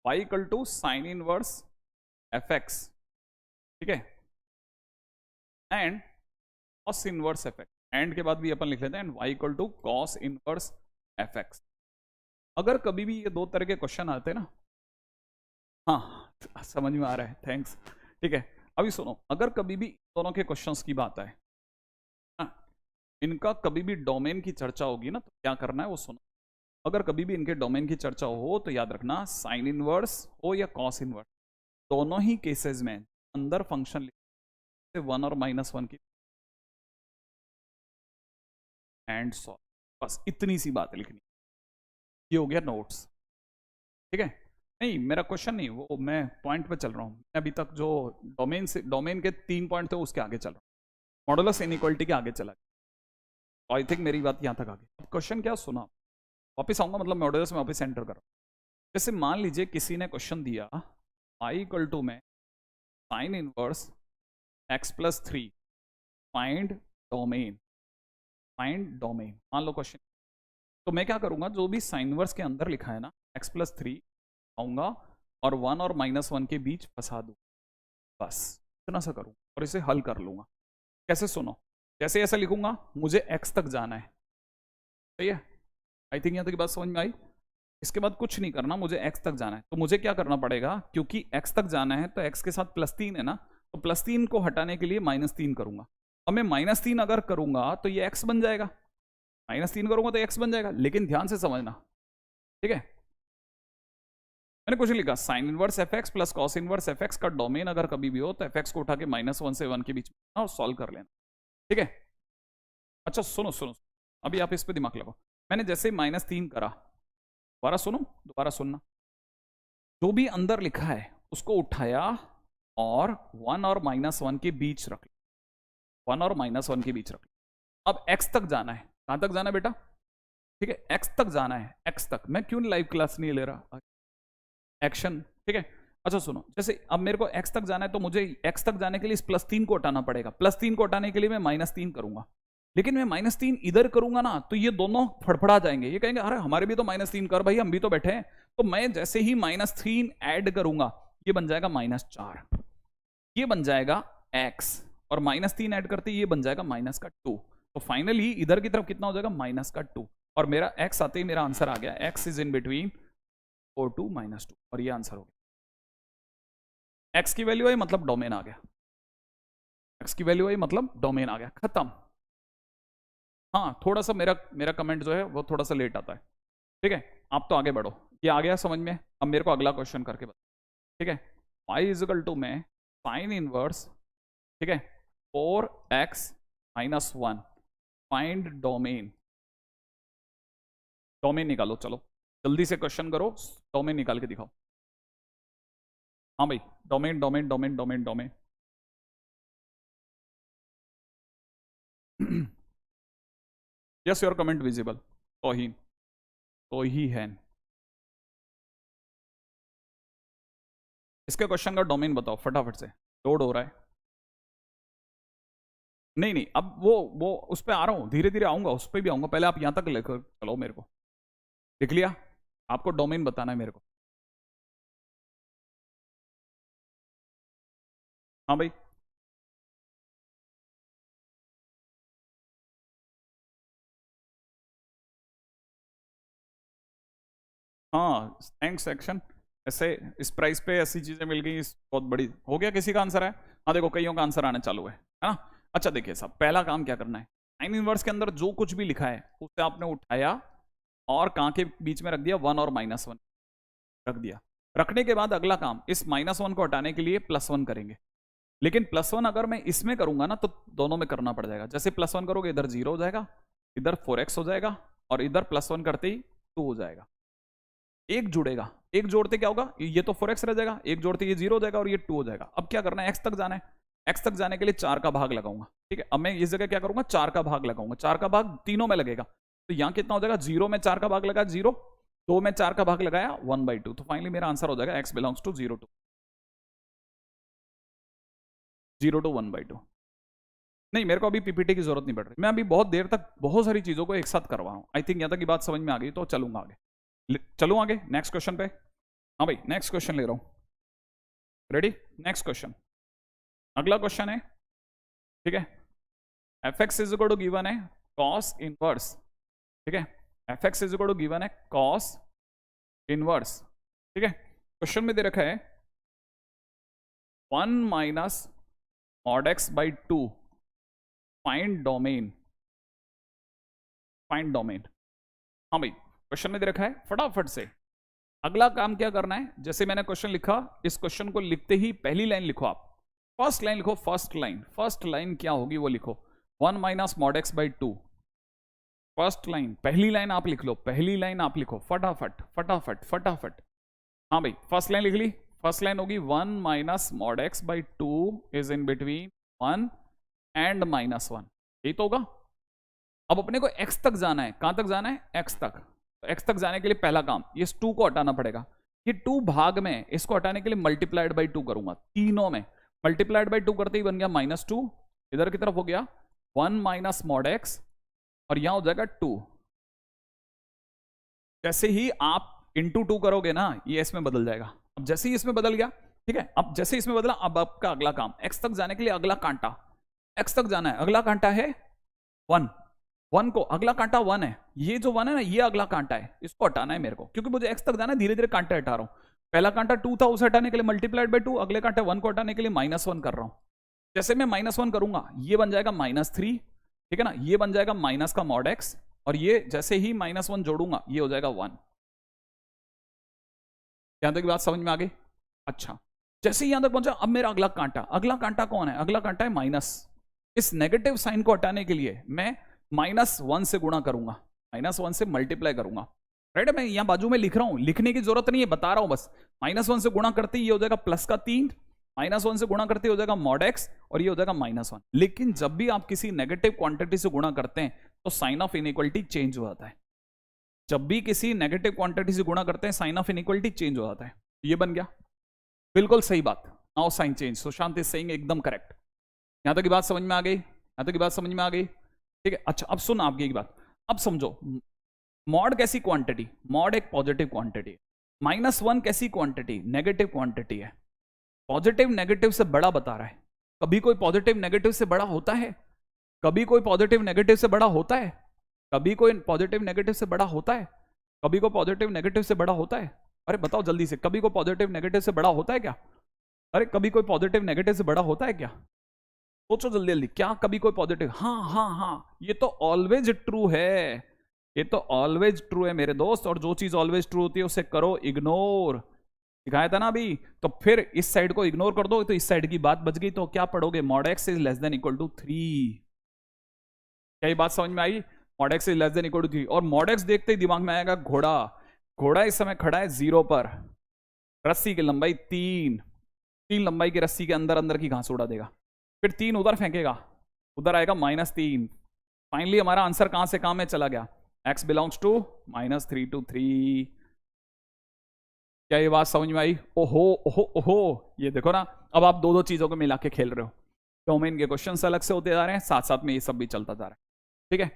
y = साइन इनवर्स fx, ठीक है, and cos inverse fx, and के बाद भी अपन लिख लेते हैं y = cos इनवर्स fx। अगर कभी भी ये 2 तरह के क्वेश्चन आते हैं ना, हाँ समझ में आ रहा है, थैंक्स, ठीक है। अभी सुनो, अगर कभी भी दोनों के क्वेश्चंस की बात है, इनका कभी भी डोमेन की चर्चा होगी ना, तो क्या करना है वो सुनो। अगर कभी भी इनके डोमेन की चर्चा हो तो याद रखना, साइन इनवर्स हो या कॉस इनवर्स, दोनों ही केसेस में अंदर फंक्शन लिखते 1 और -1 की, एंड सॉल्व, बस इतनी सी बात लिखनी। ये हो गया नोट्स, ठीक है। नहीं, मेरा क्वेश्चन नहीं, वो मैं पॉइंट पे चल रहा हूँ, अभी तक जो डोमेन के 3 पॉइंट थे उसके आगे चल रहा हूँ, मॉडुलस इनइक्वालिटी के आगे चला, आई थिंक मेरी बात यहाँ तक आ गई। अब क्वेश्चन क्या सुना, वापस आऊंगा, मतलब मॉडुलस में वापस एंटर करो। जैसे मान लीजिए किसी ने क्वेश्चन दिया y = में sine inverse x + 3, find domain, find domain, मान लो क्वेश्चन। तो मैं क्या करूंगा, जो भी साइन इनवर्स के अंदर लिखा है ना, x + 3 आऊंगा और 1 और -1 के बीच फंसा दूँ, बस इतना सा करूँ और इसे हल कर लूंगा। कैसे, सुनो, जैसे ऐसा लिखूंगा, मुझे x तक जाना है, सही है, आई थिंक यहाँ तक की बात समझ में आई। इसके बाद कुछ नहीं करना, मुझे x तक जाना है, तो मुझे क्या करना पड़ेगा, क्योंकि x तक जाना है तो x के साथ +3 है ना, तो +3 को हटाने के लिए -3 करूंगा। अब मैं -3 अगर करूंगा तो ये x बन जाएगा, -3 करूंगा तो x बन जाएगा, लेकिन ध्यान से समझना, ठीक है। मैंने कुछ लिखा, sine inverse fx + cos inverse fx का डोमेन अगर कभी भी हो तो fx को उठा के -1 से 1 के बीच में और सॉल्व कर लेना, ठीक है। अच्छा सुनो सुनो, अभी आप इस पे दिमाग लगाओ। मैंने जैसे -3 करा, दोबारा सुनो, दोबारा सुनना, जो भी अंदर लिखा है उसको उठाया और 1 और -1 के बीच रख लो, 1 और -1 के बीच रख लो। अब x तक जाना है, कहां तक जाना है बेटा? ठीक है, x तक जाना है, x तक। मैं क्यों लाइव क्लास नहीं ले रहा? एक्शन, ठीक है। अच्छा सुनो, जैसे अब मेरे को x तक जाना है तो मुझे x तक जाने के लिए इस +3 को हटाना पड़ेगा। +3 को हटाने के लिए मैं -3 करूंगा, लेकिन मैं -3 इधर करूंगा ना तो ये दोनों फड़फड़ा जाएंगे। ये कहेंगे अरे हमारे भी तो -3 कर भाई, हम भी तो बैठे हैं। तो मैं जैसे ही -3 ऐड करूंगा ये बन जाएगा -4, ये बन जाएगा x, और -3 ऐड करते ये बन जाएगा -2। तो फाइनली इधर की तरफ कितना हो जाएगा? -2। और मेरा x आते ही मेरा आंसर आ गया, x is in between 4 to -2, और ये आंसर हो गया। x की वैल्यू आई मतलब डोमेन आ गया, x की वैल्यू आई मतलब डोमेन आ गया, खत्म। हाँ थोड़ा सा मेरा कमेंट जो है वो थोड़ा सा लेट आता है, ठीक है। आप तो आगे बढ़ो, ये आ गया समझ में। अब मेरे को अगला क्वेश्चन करके बता, ठीक है। y इजिकल टू में साइन इनवर्स, ठीक है, 4x - 1, फाइंड डोमेन। डोमेन निकालो, चलो जल्दी से क्वेश्चन करो, डोमेन निकाल के दिखाओ। हाँ भाई, domain domain domain domain domain. Yes your comment visible. तोहीन, तोहीन, इसके क्वेश्चन का डोमेन बताओ फटाफट से, लोड हो रहा है। नहीं नहीं, अब वो उस पर आ रहा हूं, धीरे धीरे आऊंगा, उस पर भी आऊंगा, पहले आप यहां तक लेकर चलो। मेरे को लिख लिया, आपको डोमेन बताना है मेरे को। हाँ भाई, हाँ थैंक्स सेक्शन। ऐसे इस प्राइस पे ऐसी चीजें मिल गई, बहुत बड़ी हो गया। किसी का आंसर है? हाँ देखो, कईयों का आंसर आने चालू है ना। अच्छा देखिए साहब, पहला काम क्या करना है, साइन इनवर्स के अंदर जो कुछ भी लिखा है उसे आपने उठाया और कहाँ के बीच में रख दिया? 1 और -1 रख दिया। रखने के बाद अगला काम, इस -1 को हटाने के लिए +1 करेंगे। लेकिन +1 अगर मैं इसमें करूंगा ना तो दोनों में करना पड़ जाएगा। जैसे +1 करोगे इधर 0 हो जाएगा, इधर 4x हो जाएगा, और इधर +1 करते ही 2 हो जाएगा। एक जुड़ेगा, एक जोड़ते क्या होगा? ये तो 4x रह जाएगा, एक जोड़ते ये 0 हो जाएगा और ये 2 हो जाएगा। अब क्या करना है? x तक जाना है, x तक जाने के लिए 4 का भाग लगाऊंगा, ठीक है। अब मैं इस जगह क्या करूंगा? 4 का भाग लगाऊंगा। 4 का भाग तीनों में लगेगा, तो यहां कितना हो जाएगा? 0 में 4 का भाग लगा 0, 2 में 4 का भाग लगाया 1/2। तो फाइनली मेरा आंसर हो जाएगा x बिलोंग्स टू 0 to 1/2। नहीं, मेरे को अभी पीपीटी की जरूरत नहीं पड़ रही, मैं अभी बहुत देर तक बहुत सारी चीजों को एक साथ करवा रहा हूं। आई थिंक यहां तक की बात समझ में आ गई, तो चलूंगा आगे। चलूं आगे नेक्स्ट क्वेश्चन पे। हाँ भाई, नेक्स्ट क्वेश्चन ले रहा हूं। रेडी? नेक्स्ट क्वेश्चन, अगला क्वेश्चन है, ठीक है। F x is equal to given है कॉस इनवर्स, ठीक है। F x is equal to given है कॉस इनवर्स, ठीक है। क्वेश्चन में दे रखा है 1 - mod x/2, find domain. Find domain, हाँ भाई क्वेश्चन में दे रखा है, फटाफट से अगला काम क्या करना है। जैसे मैंने क्वेश्चन लिखा, इस क्वेश्चन को लिखते ही पहली लाइन लिखो आप, फर्स्ट लाइन लिखो। फर्स्ट लाइन क्या होगी वो लिखो, 1 - mod x/2। फर्स्ट लाइन, पहली लाइन आप लिख लो, पहली लाइन आप लिखो फटाफट फटाफट फटाफट। हाँ भाई, फर्स्ट लाइन लिख ली। फर्स्ट लाइन होगी 1 - mod x/2 is in between 1 and -1, यही तो होगा। अब अपने को x तक जाना है, कहां तक जाना है? x तक। तो x तक जाने के लिए पहला काम, ये 2 को हटाना पड़ेगा। ये 2 भाग में, इसको हटाने के लिए मल्टीप्लाइड बाई 2 करूंगा, तीनों में मल्टीप्लाइड बाई 2 करते ही बन गया -2, इधर की तरफ हो गया 1 - mod x, और यहां हो जाएगा 2। जैसे ही आप इंटू 2 करोगे ना, ये इसमें बदल जाएगा। अब जैसे ही इसमें बदल गया, ठीक है। अब जैसे ही इसमें बदला, अब आपका अगला काम, x तक जाने के लिए अगला कांटा, x तक जाना है, अगला कांटा है 1 को, अगला कांटा 1 है। ये जो 1 है ना, ये अगला कांटा है, इसको हटाना है मेरे को, क्योंकि मुझे x तक जाना है। धीरे धीरे कांटे हटा रहा हूं। पहला कांटा 2 था, उसे हटाने के लिए मल्टीप्लाइड बाई 2, अगले कांटे 1 को हटाने के लिए -1 कर रहा हूं। जैसे मैं -1 करूंगा, ये बन जाएगा -3, ठीक है ना। ये बन जाएगा माइनस का mod x, और ये जैसे ही -1 जोड़ूंगा ये हो जाएगा 1। यहां तक बात समझ में आ गई? अच्छा, जैसे ही यहां तक पहुंचा, अब मेरा अगला कांटा कौन है? अगला कांटा है माइनस। इस नेगेटिव साइन को हटाने के लिए मैं -1 से गुणा करूंगा, -1 से मल्टीप्लाई करूंगा, राइट। मैं यहां बाजू में लिख रहा हूं, लिखने की जरूरत नहीं है, बता रहा हूं बस। -1 से गुणा करते ही ये हो जाएगा +3, -1 से गुणा करते हो जाएगा मॉड एक्स और ये हो जाएगा -1। लेकिन जब भी आप किसी नेगेटिव क्वांटिटी से गुणा करते हैं तो साइन ऑफ इनइक्वालिटी चेंज हो जाता है। जब भी किसी नेगेटिव क्वांटिटी से गुणा करते हैं साइन ऑफ इनइक्वालिटी चेंज हो जाता है। ये बन गया, बिल्कुल सही बात। Now sine change, Sushant is saying एकदम करेक्ट। यहां तक की बात समझ में आ गई, यहां तक की बात समझ में आ गई, ठीक है। अच्छा अब सुन आपकी एक बात, अब समझो मॉड कैसी क्वांटिटी, मॉड एक पॉजिटिव क्वांटिटी है, -1 कैसी क्वांटिटी, नेगेटिव क्वांटिटी है। पॉजिटिव नेगेटिव से बड़ा बता रहा है। कभी कोई पॉजिटिव नेगेटिव से बड़ा होता है? कभी कोई पॉजिटिव नेगेटिव से बड़ा होता है? कभी कोई पॉजिटिव नेगेटिव से बड़ा होता है? कभी को पॉजिटिव नेगेटिव से बड़ा होता है? अरे बताओ जल्दी से, कभी को पॉजिटिव नेगेटिव से बड़ा होता है क्या? अरे कभी कोई पॉजिटिव नेगेटिव से बड़ा होता है क्या? सोचो जल्दी जल्दी, क्या कभी कोई पॉजिटिव? हाँ हाँ हाँ, ये तो ऑलवेज ट्रू है, ये तो ऑलवेज ट्रू है मेरे दोस्त। और जो चीज ऑलवेज ट्रू होती है उसे करो इग्नोर, दिखाया था ना अभी। तो फिर इस साइड को इग्नोर कर दो तो इस साइड की बात बच गई। तो क्या पढ़ोगे, mod x is less than equal to 3। क्या ये बात समझ में आई? Mod x is less than equal to 3। और मॉड एक्स देखते ही दिमाग में आएगा घोड़ा। घोड़ा इस समय खड़ा है 0 पर, रस्सी की लंबाई 3 लंबाई की रस्सी के अंदर अंदर की घास उड़ा देगा, फिर 3 उधर फेंकेगा, उधर आएगा -3। फाइनली हमारा आंसर कहां से कहां में चला गया, x बिलोंग्स टू -3 to 3। क्या ये बात समझ में आई? ओहो ओहो ओहो, ये देखो ना, अब आप दो चीजों को मिला के खेल रहे हो। डोमेन के क्वेश्चंस अलग से होते जा रहे हैं, साथ साथ में ये सब भी चलता जा रहा है, ठीक है।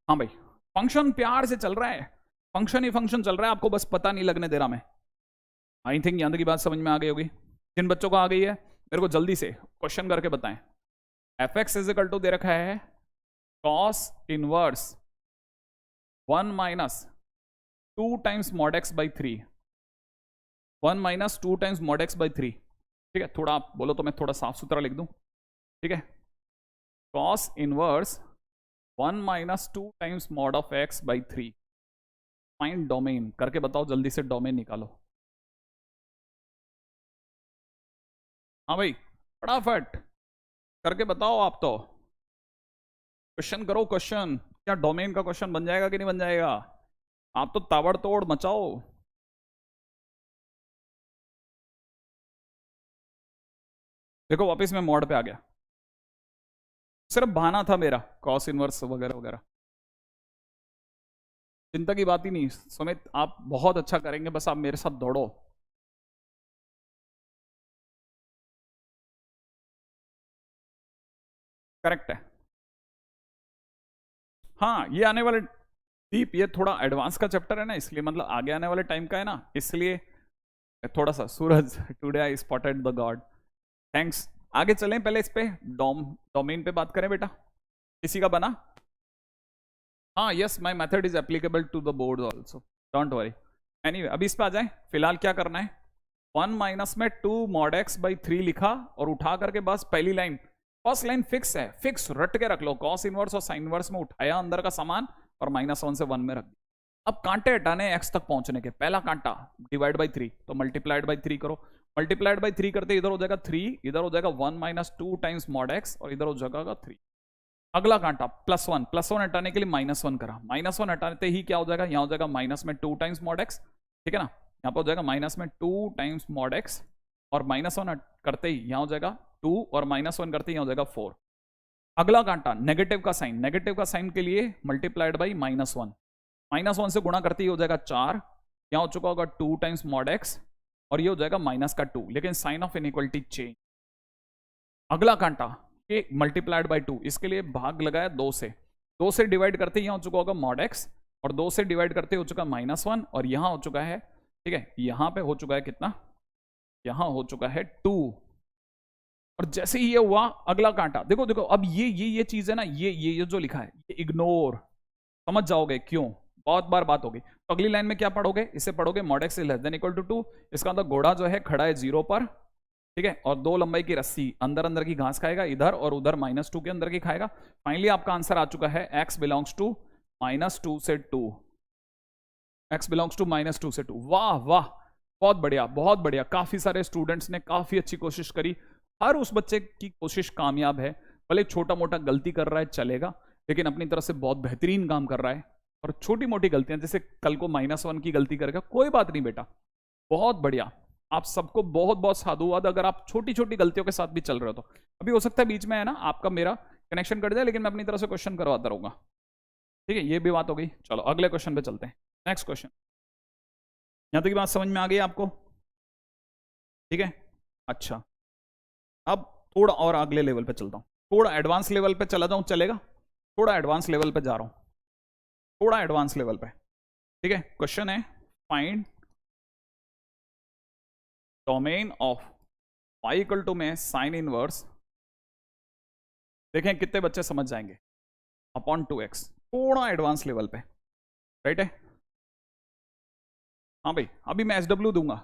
हाँ भाई, फंक्शन प्यार से चल रहा है, फंक्शन ही फंक्शन चल रहा है, आपको बस पता नहीं लगने दे रहा मैं। आई थिंक यहां तक की बात समझ में आ गई होगी। जिन बच्चों को आ गई है मेरे को जल्दी से क्वेश्चन करके बताएं। fx इज इक्वल टू दे रखा है cos inverse 1 minus 2 times mod x by 3, 1 minus 2 times mod x by 3, ठीक है। थोड़ा आप बोलो तो मैं थोड़ा साफ सुथरा लिख दूं, ठीक है। cos inverse 1 minus 2 times mod of x by 3, find domain. करके बताओ जल्दी से, डोमेन निकालो। हाँ भाई फटाफट करके बताओ आप, तो क्वेश्चन करो क्वेश्चन। क्या डोमेन का क्वेश्चन बन जाएगा कि नहीं बन जाएगा? आप तो ताबड़तोड़ मचाओ। देखो वापस मैं मॉड पे आ गया, सिर्फ बहाना था मेरा, कॉस इनवर्स वगैरह वगैरह, चिंता की बात ही नहीं। सुमित आप बहुत अच्छा करेंगे, बस आप मेरे साथ दौड़ो। करेक्ट है, हाँ। ये आने वाले दीप, ये थोड़ा एडवांस का चैप्टर है ना, इसलिए मतलब आगे आने वाले टाइम का है ना, इसलिए थोड़ा सा। Suraj today I spotted the god, thanks. आगे चलें, पहले इस पे डोमेन पे बात करें बेटा। किसी का बना? हाँ yes, my method is applicable to the board also, don't worry. Anyway अभी इस पे आ जाए। फिलहाल क्या करना है, 1 माइनस में 2 मॉड एक्स बाई 3 लिखा और उठा करके बस पहली लाइन, फर्स्ट लाइन फिक्स है, फिक्स रट के रख लो। कॉस इनवर्स और साइन इनवर्स में उठाया अंदर का सामान और -1 से 1 में रख दिया। अब कांटे हटाने x तक पहुंचने के, पहला कांटा डिवाइड बाई 3, तो मल्टीप्लाइड बाई 3 करो। मल्टीप्लाइड बाई 3 करते इधर हो जाएगा 3, इधर हो जाएगा 1 माइनस 2 टाइम्स मॉड एक्स और इधर हो जाएगा 3। अगला कांटा +1 हटाने के लिए -1 करा, -1 हटाते ही क्या हो जाएगा, यहाँ हो जाएगा माइनस में 2 टाइम्स मॉड एक्स, ठीक है ना। यहाँ पर हो जाएगा माइनस में 2 टाइम्स मॉड एक्स और -1 करते ही यहाँ हो जाएगा 2 और -1 करते ही यहाँ हो जाएगा 4। अगला कांटा नेगेटिव का साइन, नेगेटिव का साइन के लिए मल्टीप्लाइड बाई -1, -1 से गुणा करते ही हो जाएगा 4, यहाँ हो चुका होगा 2 टाइम्स मॉड एक्स और ये हो जाएगा -2, लेकिन साइन ऑफ इनइक्वालिटी चेंज। अगला कांटा ये मल्टीप्लाइड बाई 2, इसके लिए भाग लगाया 2 से डिवाइड करते ही यहाँ हो चुका होगा मॉड एक्स और 2 से डिवाइड करते हो चुका -1 और यहाँ हो चुका है, ठीक है, यहाँ पे हो चुका है कितना, यहाँ हो चुका है 2। और जैसे ही ये हुआ अगला कांटा, देखो देखो अब ये चीज है ना, ये जो लिखा है ये इग्नोर, समझ जाओगे क्यों, बहुत बार बात होगी। तो अगली लाइन में क्या पढ़ोगे, इसे पढ़ोगे mod x is less than equal to 2, इसका मतलब घोड़ा जो है खड़ा है 0 पर, ठीक है, और 2 लंबाई की रस्सी अंदर अंदर की घास खाएगा, इधर और उधर -2 के अंदर की खाएगा। फाइनली आपका आंसर आ चुका है x बिलोंग्स टू -2 से 2, x बिलोंग्स टू -2 से 2। वाह वाह, बहुत बढ़िया बहुत बढ़िया, काफी सारे स्टूडेंट्स ने काफी अच्छी कोशिश करी। हर उस बच्चे की कोशिश कामयाब है, भले छोटा मोटा गलती कर रहा है चलेगा, लेकिन अपनी तरफ से बहुत बेहतरीन काम कर रहा है। और छोटी मोटी गलतियां जैसे कल को -1 की गलती करेगा, कोई बात नहीं बेटा, बहुत बढ़िया। आप सबको बहुत बहुत साधुवाद, अगर आप छोटी छोटी गलतियों के साथ भी चल रहे हो तो। अभी हो सकता है बीच में है ना आपका मेरा कनेक्शन कट जाए, लेकिन मैं अपनी तरफ से क्वेश्चन करवाता रहूंगा, ठीक है। ये भी बात हो गई। चलो अगले क्वेश्चन पे चलते हैं। नेक्स्ट क्वेश्चन, यहां तक की बात समझ में आ गई आपको, ठीक है। अच्छा, अब थोड़ा और अगले लेवल पे चलता हूं, थोड़ा एडवांस लेवल पे चला जाऊं, चलेगा? थोड़ा एडवांस लेवल पे जा रहा हूं, थोड़ा एडवांस लेवल पे, ठीक है। क्वेश्चन है, find domain of y equal to में साइन इनवर्स, देखें कितने बच्चे समझ जाएंगे, अपॉन 2x, थोड़ा एडवांस लेवल पे, राइट है। हाँ भाई, अभी मैं SW दूंगा,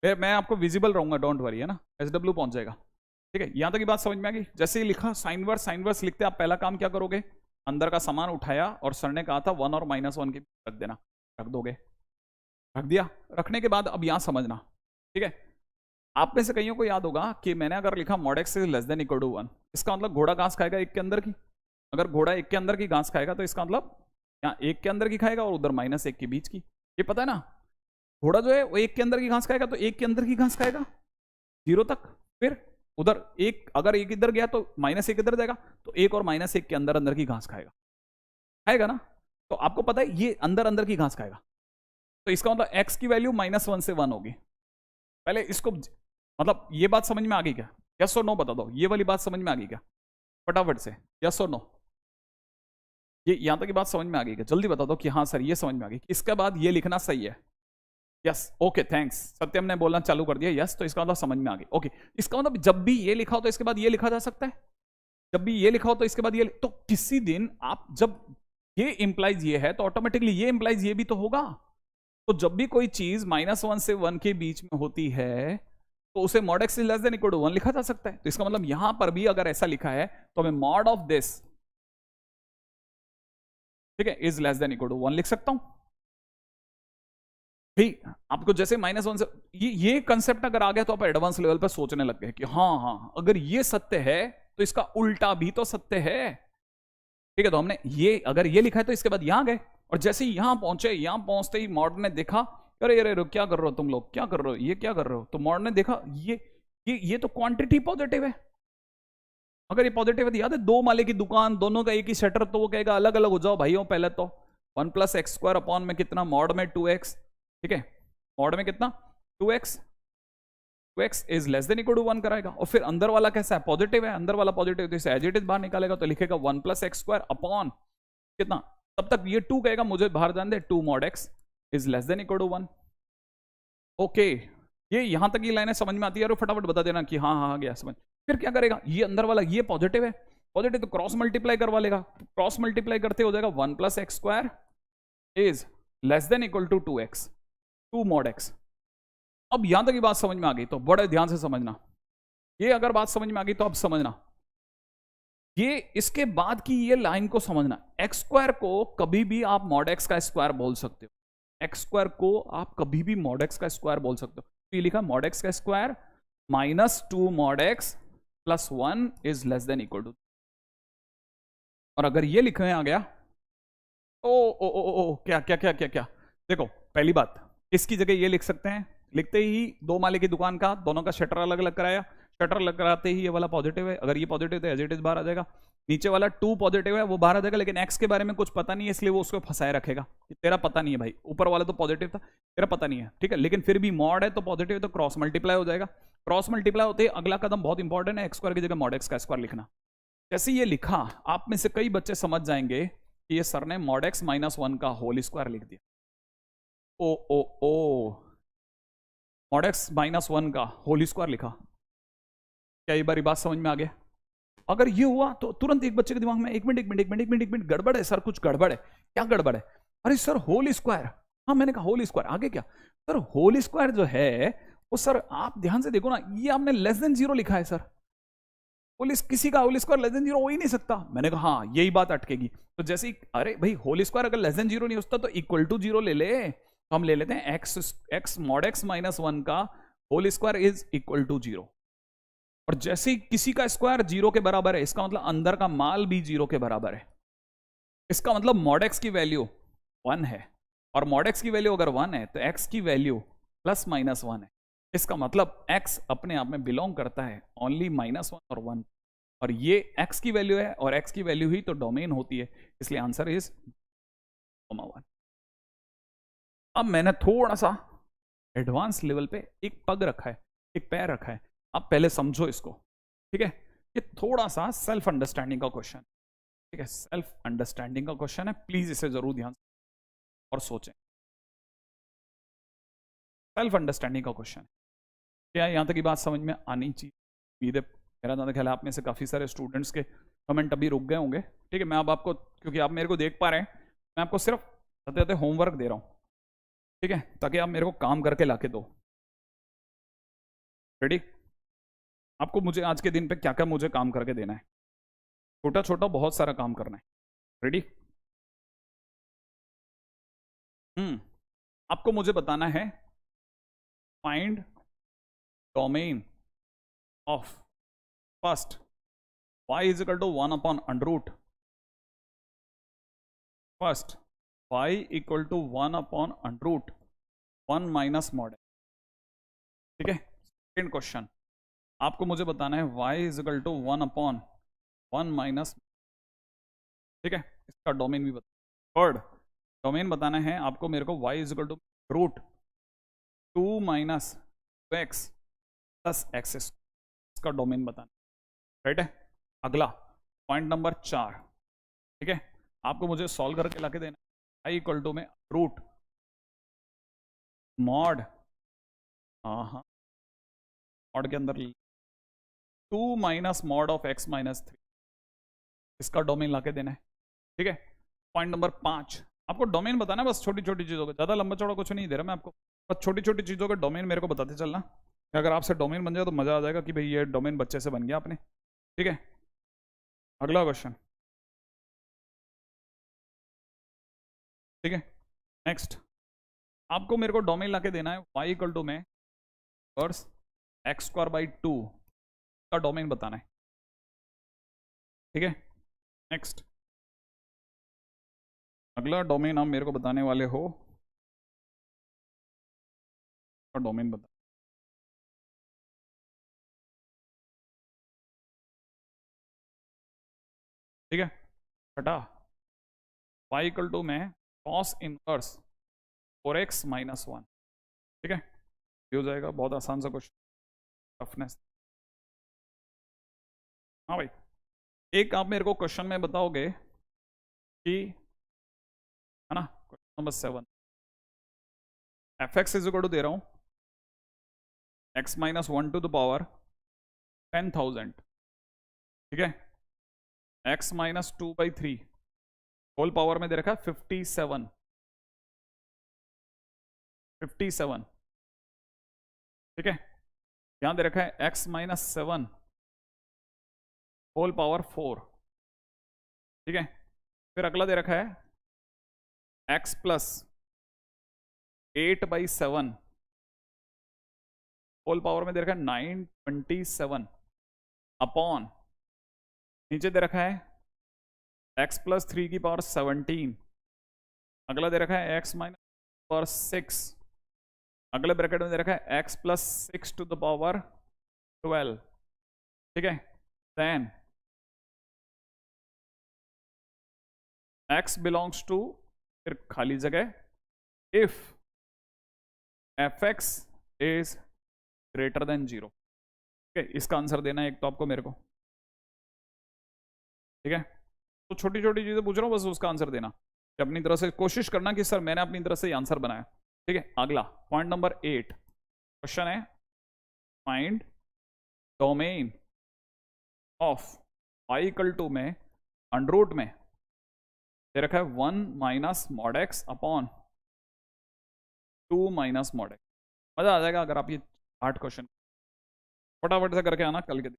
मैं आपको विजिबल रहूंगा, डोंट वरी, है ना, SW पहुंच जाएगा, ठीक है। यहां तक की बात समझ में आ गई। जैसे ही लिखा साइन वर्स लिखते आप पहला काम क्या करोगे, अंदर का सामान उठाया और सर ने कहा था 1 और -1 के रख देना, रख दोगे, रख दिया। रखने के बाद अब यहां समझना, ठीक है। आप में से कईयों को याद होगा कि मैंने अगर लिखा mod x is less than equal to 1, इसका मतलब घोड़ा घास खाएगा एक के अंदर की। अगर घोड़ा एक के अंदर की घास खाएगा तो इसका मतलब यहाँ एक के अंदर की खाएगा और उधर -1 के बीच की, ये पता है ना। घोड़ा जो है वो एक के अंदर की घास खाएगा तो एक के अंदर की घास खाएगा 0 तक, फिर उधर एक, अगर एक इधर गया तो -1 इधर जाएगा, तो एक और -1 के अंदर अंदर की घास खाएगा, खाएगा ना। तो आपको पता है ये अंदर अंदर की घास खाएगा, तो इसका मतलब x की वैल्यू -1 से 1 होगी। पहले इसको, मतलब ये बात समझ में आ गई क्या? यस और नो बता दो, ये वाली बात समझ में आ गई क्या फटाफट से, यस और नो? ये यहां तक की बात समझ में आ गई क्या? जल्दी बता दो कि हाँ सर ये समझ में आ गई। इसके बाद ये लिखना सही है, यस, ओके, थैंक्स, सत्यम ने बोलना चालू कर दिया, यस, तो इसका मतलब समझ में आ गई, ओके। इसका मतलब जब भी ये लिखा हो तो इसके बाद ये लिखा जा सकता है, जब भी ये लिखा हो तो इसके बाद ये, तो किसी दिन आप जब ये इंप्लाइज ये है तो ऑटोमेटिकली ये इंप्लाइज ये भी तो होगा। तो जब भी कोई चीज -1 से 1 के बीच में होती है तो उसे mod x is less than equal to 1 लिखा जा सकता है। तो इसका मतलब यहां पर भी अगर ऐसा लिखा है तो मैं mod ऑफ दिस, ठीक है, is less than equal to 1 लिख सकता हूं। ठीक, आपको जैसे -1 से ये कंसेप्ट अगर आ गया तो आप एडवांस लेवल पर सोचने लग गए कि हाँ हाँ अगर ये सत्य है तो इसका उल्टा भी तो सत्य है, ठीक है। तो हमने ये अगर ये लिखा है तो इसके बाद यहां गए, और जैसे ही यहां पहुंचे, यहां पहुंचते ही मॉड ने देखा, अरे अरे क्या कर रहे हो तुम लोग, क्या कर रहे हो, ये क्या कर रहे हो। तो मॉड ने देखा ये तो क्वांटिटी पॉजिटिव है। अगर ये पॉजिटिव है तो याद है 2 माले की दुकान, दोनों का एक ही शटर, तो वो कहेगा अलग अलग हो जाओ भाइयों। पहले तो 1 + x² अपॉन में कितना, मॉड में 2x, ठीक है, मॉड में कितना 2x, 2x is less than equal to 1 कराएगा। और फिर अंदर वाला कैसा है, पॉजिटिव है, अंदर वाला पॉजिटिव, तो इसे एज इट इज बाहर निकालेगा तो लिखेगा 1 + x² अपॉन कितना, तब तक ये 2 कहेगा मुझे बाहर जान दे, 2 mod x is less than equal to 1। Okay, ये यहां तक की लाइनें समझ में आती है, और फटाफट बता देना कि हाँ हाँ गया समझ। फिर क्या करेगा, ये अंदर वाला ये पॉजिटिव है, पॉजिटिव तो क्रॉस मल्टीप्लाई करवा लेगा, क्रॉस मल्टीप्लाई करते हो जाएगा 1 + x² is less than equal to 2x, 2 mod x। अब यहां तक की बात समझ में आ गई तो बड़े ध्यान से समझना, ये अगर बात समझ में आ गई तो अब समझना, ये इसके बाद की ये लाइन को समझना। x² को कभी भी आप mod x का स्क्वायर बोल सकते हो, x² को आप कभी भी mod x का स्क्वायर बोल सकते हो। तो ये लिखा mod x का square -2 mod x + 1 is less than equal to, और अगर ये लिखने आ गया ओ क्या क्या क्या क्या क्या, देखो पहली बात, इसकी जगह ये लिख सकते हैं, लिखते ही 2 माले की दुकान का, दोनों का शटर अलग अलग कराया, शटर अलग कराते ही ये वाला पॉजिटिव है, अगर ये पॉजिटिव तो एज इट इज बाहर आ जाएगा। नीचे वाला 2 पॉजिटिव है वो बाहर आ जाएगा, लेकिन x के बारे में कुछ पता नहीं है इसलिए वो उसको फंसाए रखेगा, तेरा पता नहीं है भाई, ऊपर वाला तो पॉजिटिव था, तेरा पता नहीं है, ठीक है। लेकिन फिर भी मॉड है तो पॉजिटिव, तो क्रॉस मल्टीप्लाई हो जाएगा, क्रॉस मल्टीप्लाई होते ही अगला कदम बहुत इंपॉर्टेंट है, x² की जगह mod x का स्क्वायर लिखना। जैसे ये लिखा, आप में से कई बच्चे समझ जाएंगे कि ये सर ने mod x -1 का होल स्क्वायर लिख दिया। ओ mod x -1 का होल स्क्वायर लिखा, क्या ये बारी बात समझ में आ गया? अगर ये हुआ तो तुरंत एक बच्चे के दिमाग में एक मिनट गड़बड़ है सर, कुछ गड़बड़ है, क्या गड़बड़ है? अरे सर होल स्क्वायर, हाँ मैंने कहा होल स्क्वायर, आगे क्या सर? होल स्क्वायर जो है वो सर आप ध्यान से देखो ना, ये आपने लेस देन 0 लिखा है सर, किसी का होल स्क्वायर लेस देन 0 हो ही नहीं सकता। मैंने कहा हाँ यही बात अटकेगी। तो जैसे अरे भाई होल स्क्वायर अगर लेस देन 0 नहीं होता तो इक्वल टू 0 ले ले, तो हम ले लेते हैं x mod x -1 का whole square is equal to 0। और जैसे ही किसी का स्क्वायर 0 के बराबर है, इसका मतलब अंदर का माल भी 0 के बराबर है, इसका मतलब mod x की वैल्यू 1 है, और mod x की वैल्यू अगर 1 है तो x की वैल्यू +-1 है। इसका मतलब x अपने आप में बिलोंग करता है ओनली -1 और 1, और ये x की वैल्यू है और x की वैल्यू ही तो डोमेन होती है, इसलिए आंसर इज 1। अब मैंने थोड़ा सा एडवांस लेवल पे एक पग रखा है, एक पैर रखा है, आप पहले समझो इसको, ठीक है। ये थोड़ा सा सेल्फ अंडरस्टैंडिंग का क्वेश्चन, ठीक है, सेल्फ अंडरस्टैंडिंग का क्वेश्चन है, प्लीज इसे जरूर ध्यान और सोचें। सेल्फ अंडरस्टैंडिंग का क्वेश्चन है, क्या यहां तक की बात समझ में आनी चाहिए? मेरा ज़्यादा ख्याल है आप में से काफ़ी सारे स्टूडेंट्स के कमेंट अभी रुक गए होंगे, ठीक है। मैं अब आपको, क्योंकि आप मेरे को देख पा रहे हैं, मैं आपको सिर्फ आते आते होमवर्क दे रहा हूँ, ठीक है, ताकि आप मेरे को काम करके लाके दो। रेडी? आपको मुझे आज के दिन पे क्या क्या मुझे काम करके देना है, छोटा छोटा बहुत सारा काम करना है। रेडी? आपको मुझे बताना है find domain of first y is equal to 1 upon under root, first y equal to 1 upon under root 1 minus mod, ठीक है। सेकेंड क्वेश्चन, आपको मुझे बताना है y is equal to 1 upon 1 minus, ठीक है, इसका डोमेन भी बता। थर्ड डोमेन बताना है आपको मेरे को y is equal to root 2 minus x plus x, इसका डोमेन बताना, राइट है। अगला पॉइंट नंबर 4, ठीक है, आपको मुझे सॉल्व करके लाके देना है y इक्वल टू में रूट मॉड, हाँ मॉड के अंदर 2 minus mod of x minus 3, इसका डोमेन लाके देना है, ठीक है। पॉइंट नंबर 5, आपको डोमेन बताना है, बस छोटी छोटी चीज़ों का, ज़्यादा लंबा चौड़ा कुछ नहीं दे रहा मैं आपको, बस छोटी छोटी चीज़ों का डोमेन मेरे को बताते चलना। अगर आपसे डोमेन बन जाए तो मज़ा आ जाएगा कि भाई ये डोमेन बच्चे से बन गया आपने, ठीक है। अगला क्वेश्चन, ठीक है, नेक्स्ट आपको मेरे को डोमेन लाके देना है y इक्वल टू में वर्स एक्स स्क्वायर बाई 2 का डोमेन बताना है, ठीक है। नेक्स्ट अगला डोमेन आप मेरे को बताने वाले हो, का डोमेन बता, ठीक है। हटा y इक्वल टू में कॉस इनवर्स 4x माइनस 1, ठीक है, ये हो जाएगा। बहुत आसान सा क्वेश्चन, टफनेस। हाँ भाई, एक आप मेरे को क्वेश्चन में बताओगे कि, है ना, question number 7, F x is equal to दे रहा हूं x minus 1 to the power 10,000, ठीक है, x minus 2 by 3 whole power में दे रखा है 57, 57, ठीक है। यहां दे रखा है x माइनस 7 होल पावर 4, ठीक है। फिर अगला दे रखा है x plus 8 by 7 whole power में दे रखा है 927 अपॉन, नीचे दे रखा है x प्लस 3 की पावर 17, अगला दे रखा है x माइनस पावर 6, अगले ब्रैकेट में दे रखा है x plus 6 to the power 12, ठीक है। देन x बिलोंग्स टू, फिर खाली जगह, if F x is greater then 0, ठीक है। इसका आंसर देना है एक तो आपको मेरे को, ठीक है। तो छोटी छोटी चीजें पूछ रहा हूँ, बस उसका आंसर देना, अपनी तरफ से कोशिश करना कि सर मैंने अपनी तरफ से आंसर बनाया, ठीक है। अगला पॉइंट नंबर 8 क्वेश्चन है find domain of y equal to में अंडर रूट में दे रखा है 1 minus mod x upon 2 minus mod x. मजा आ जाएगा अगर आप ये 8 क्वेश्चन फटाफट से करके आना कल के दिन।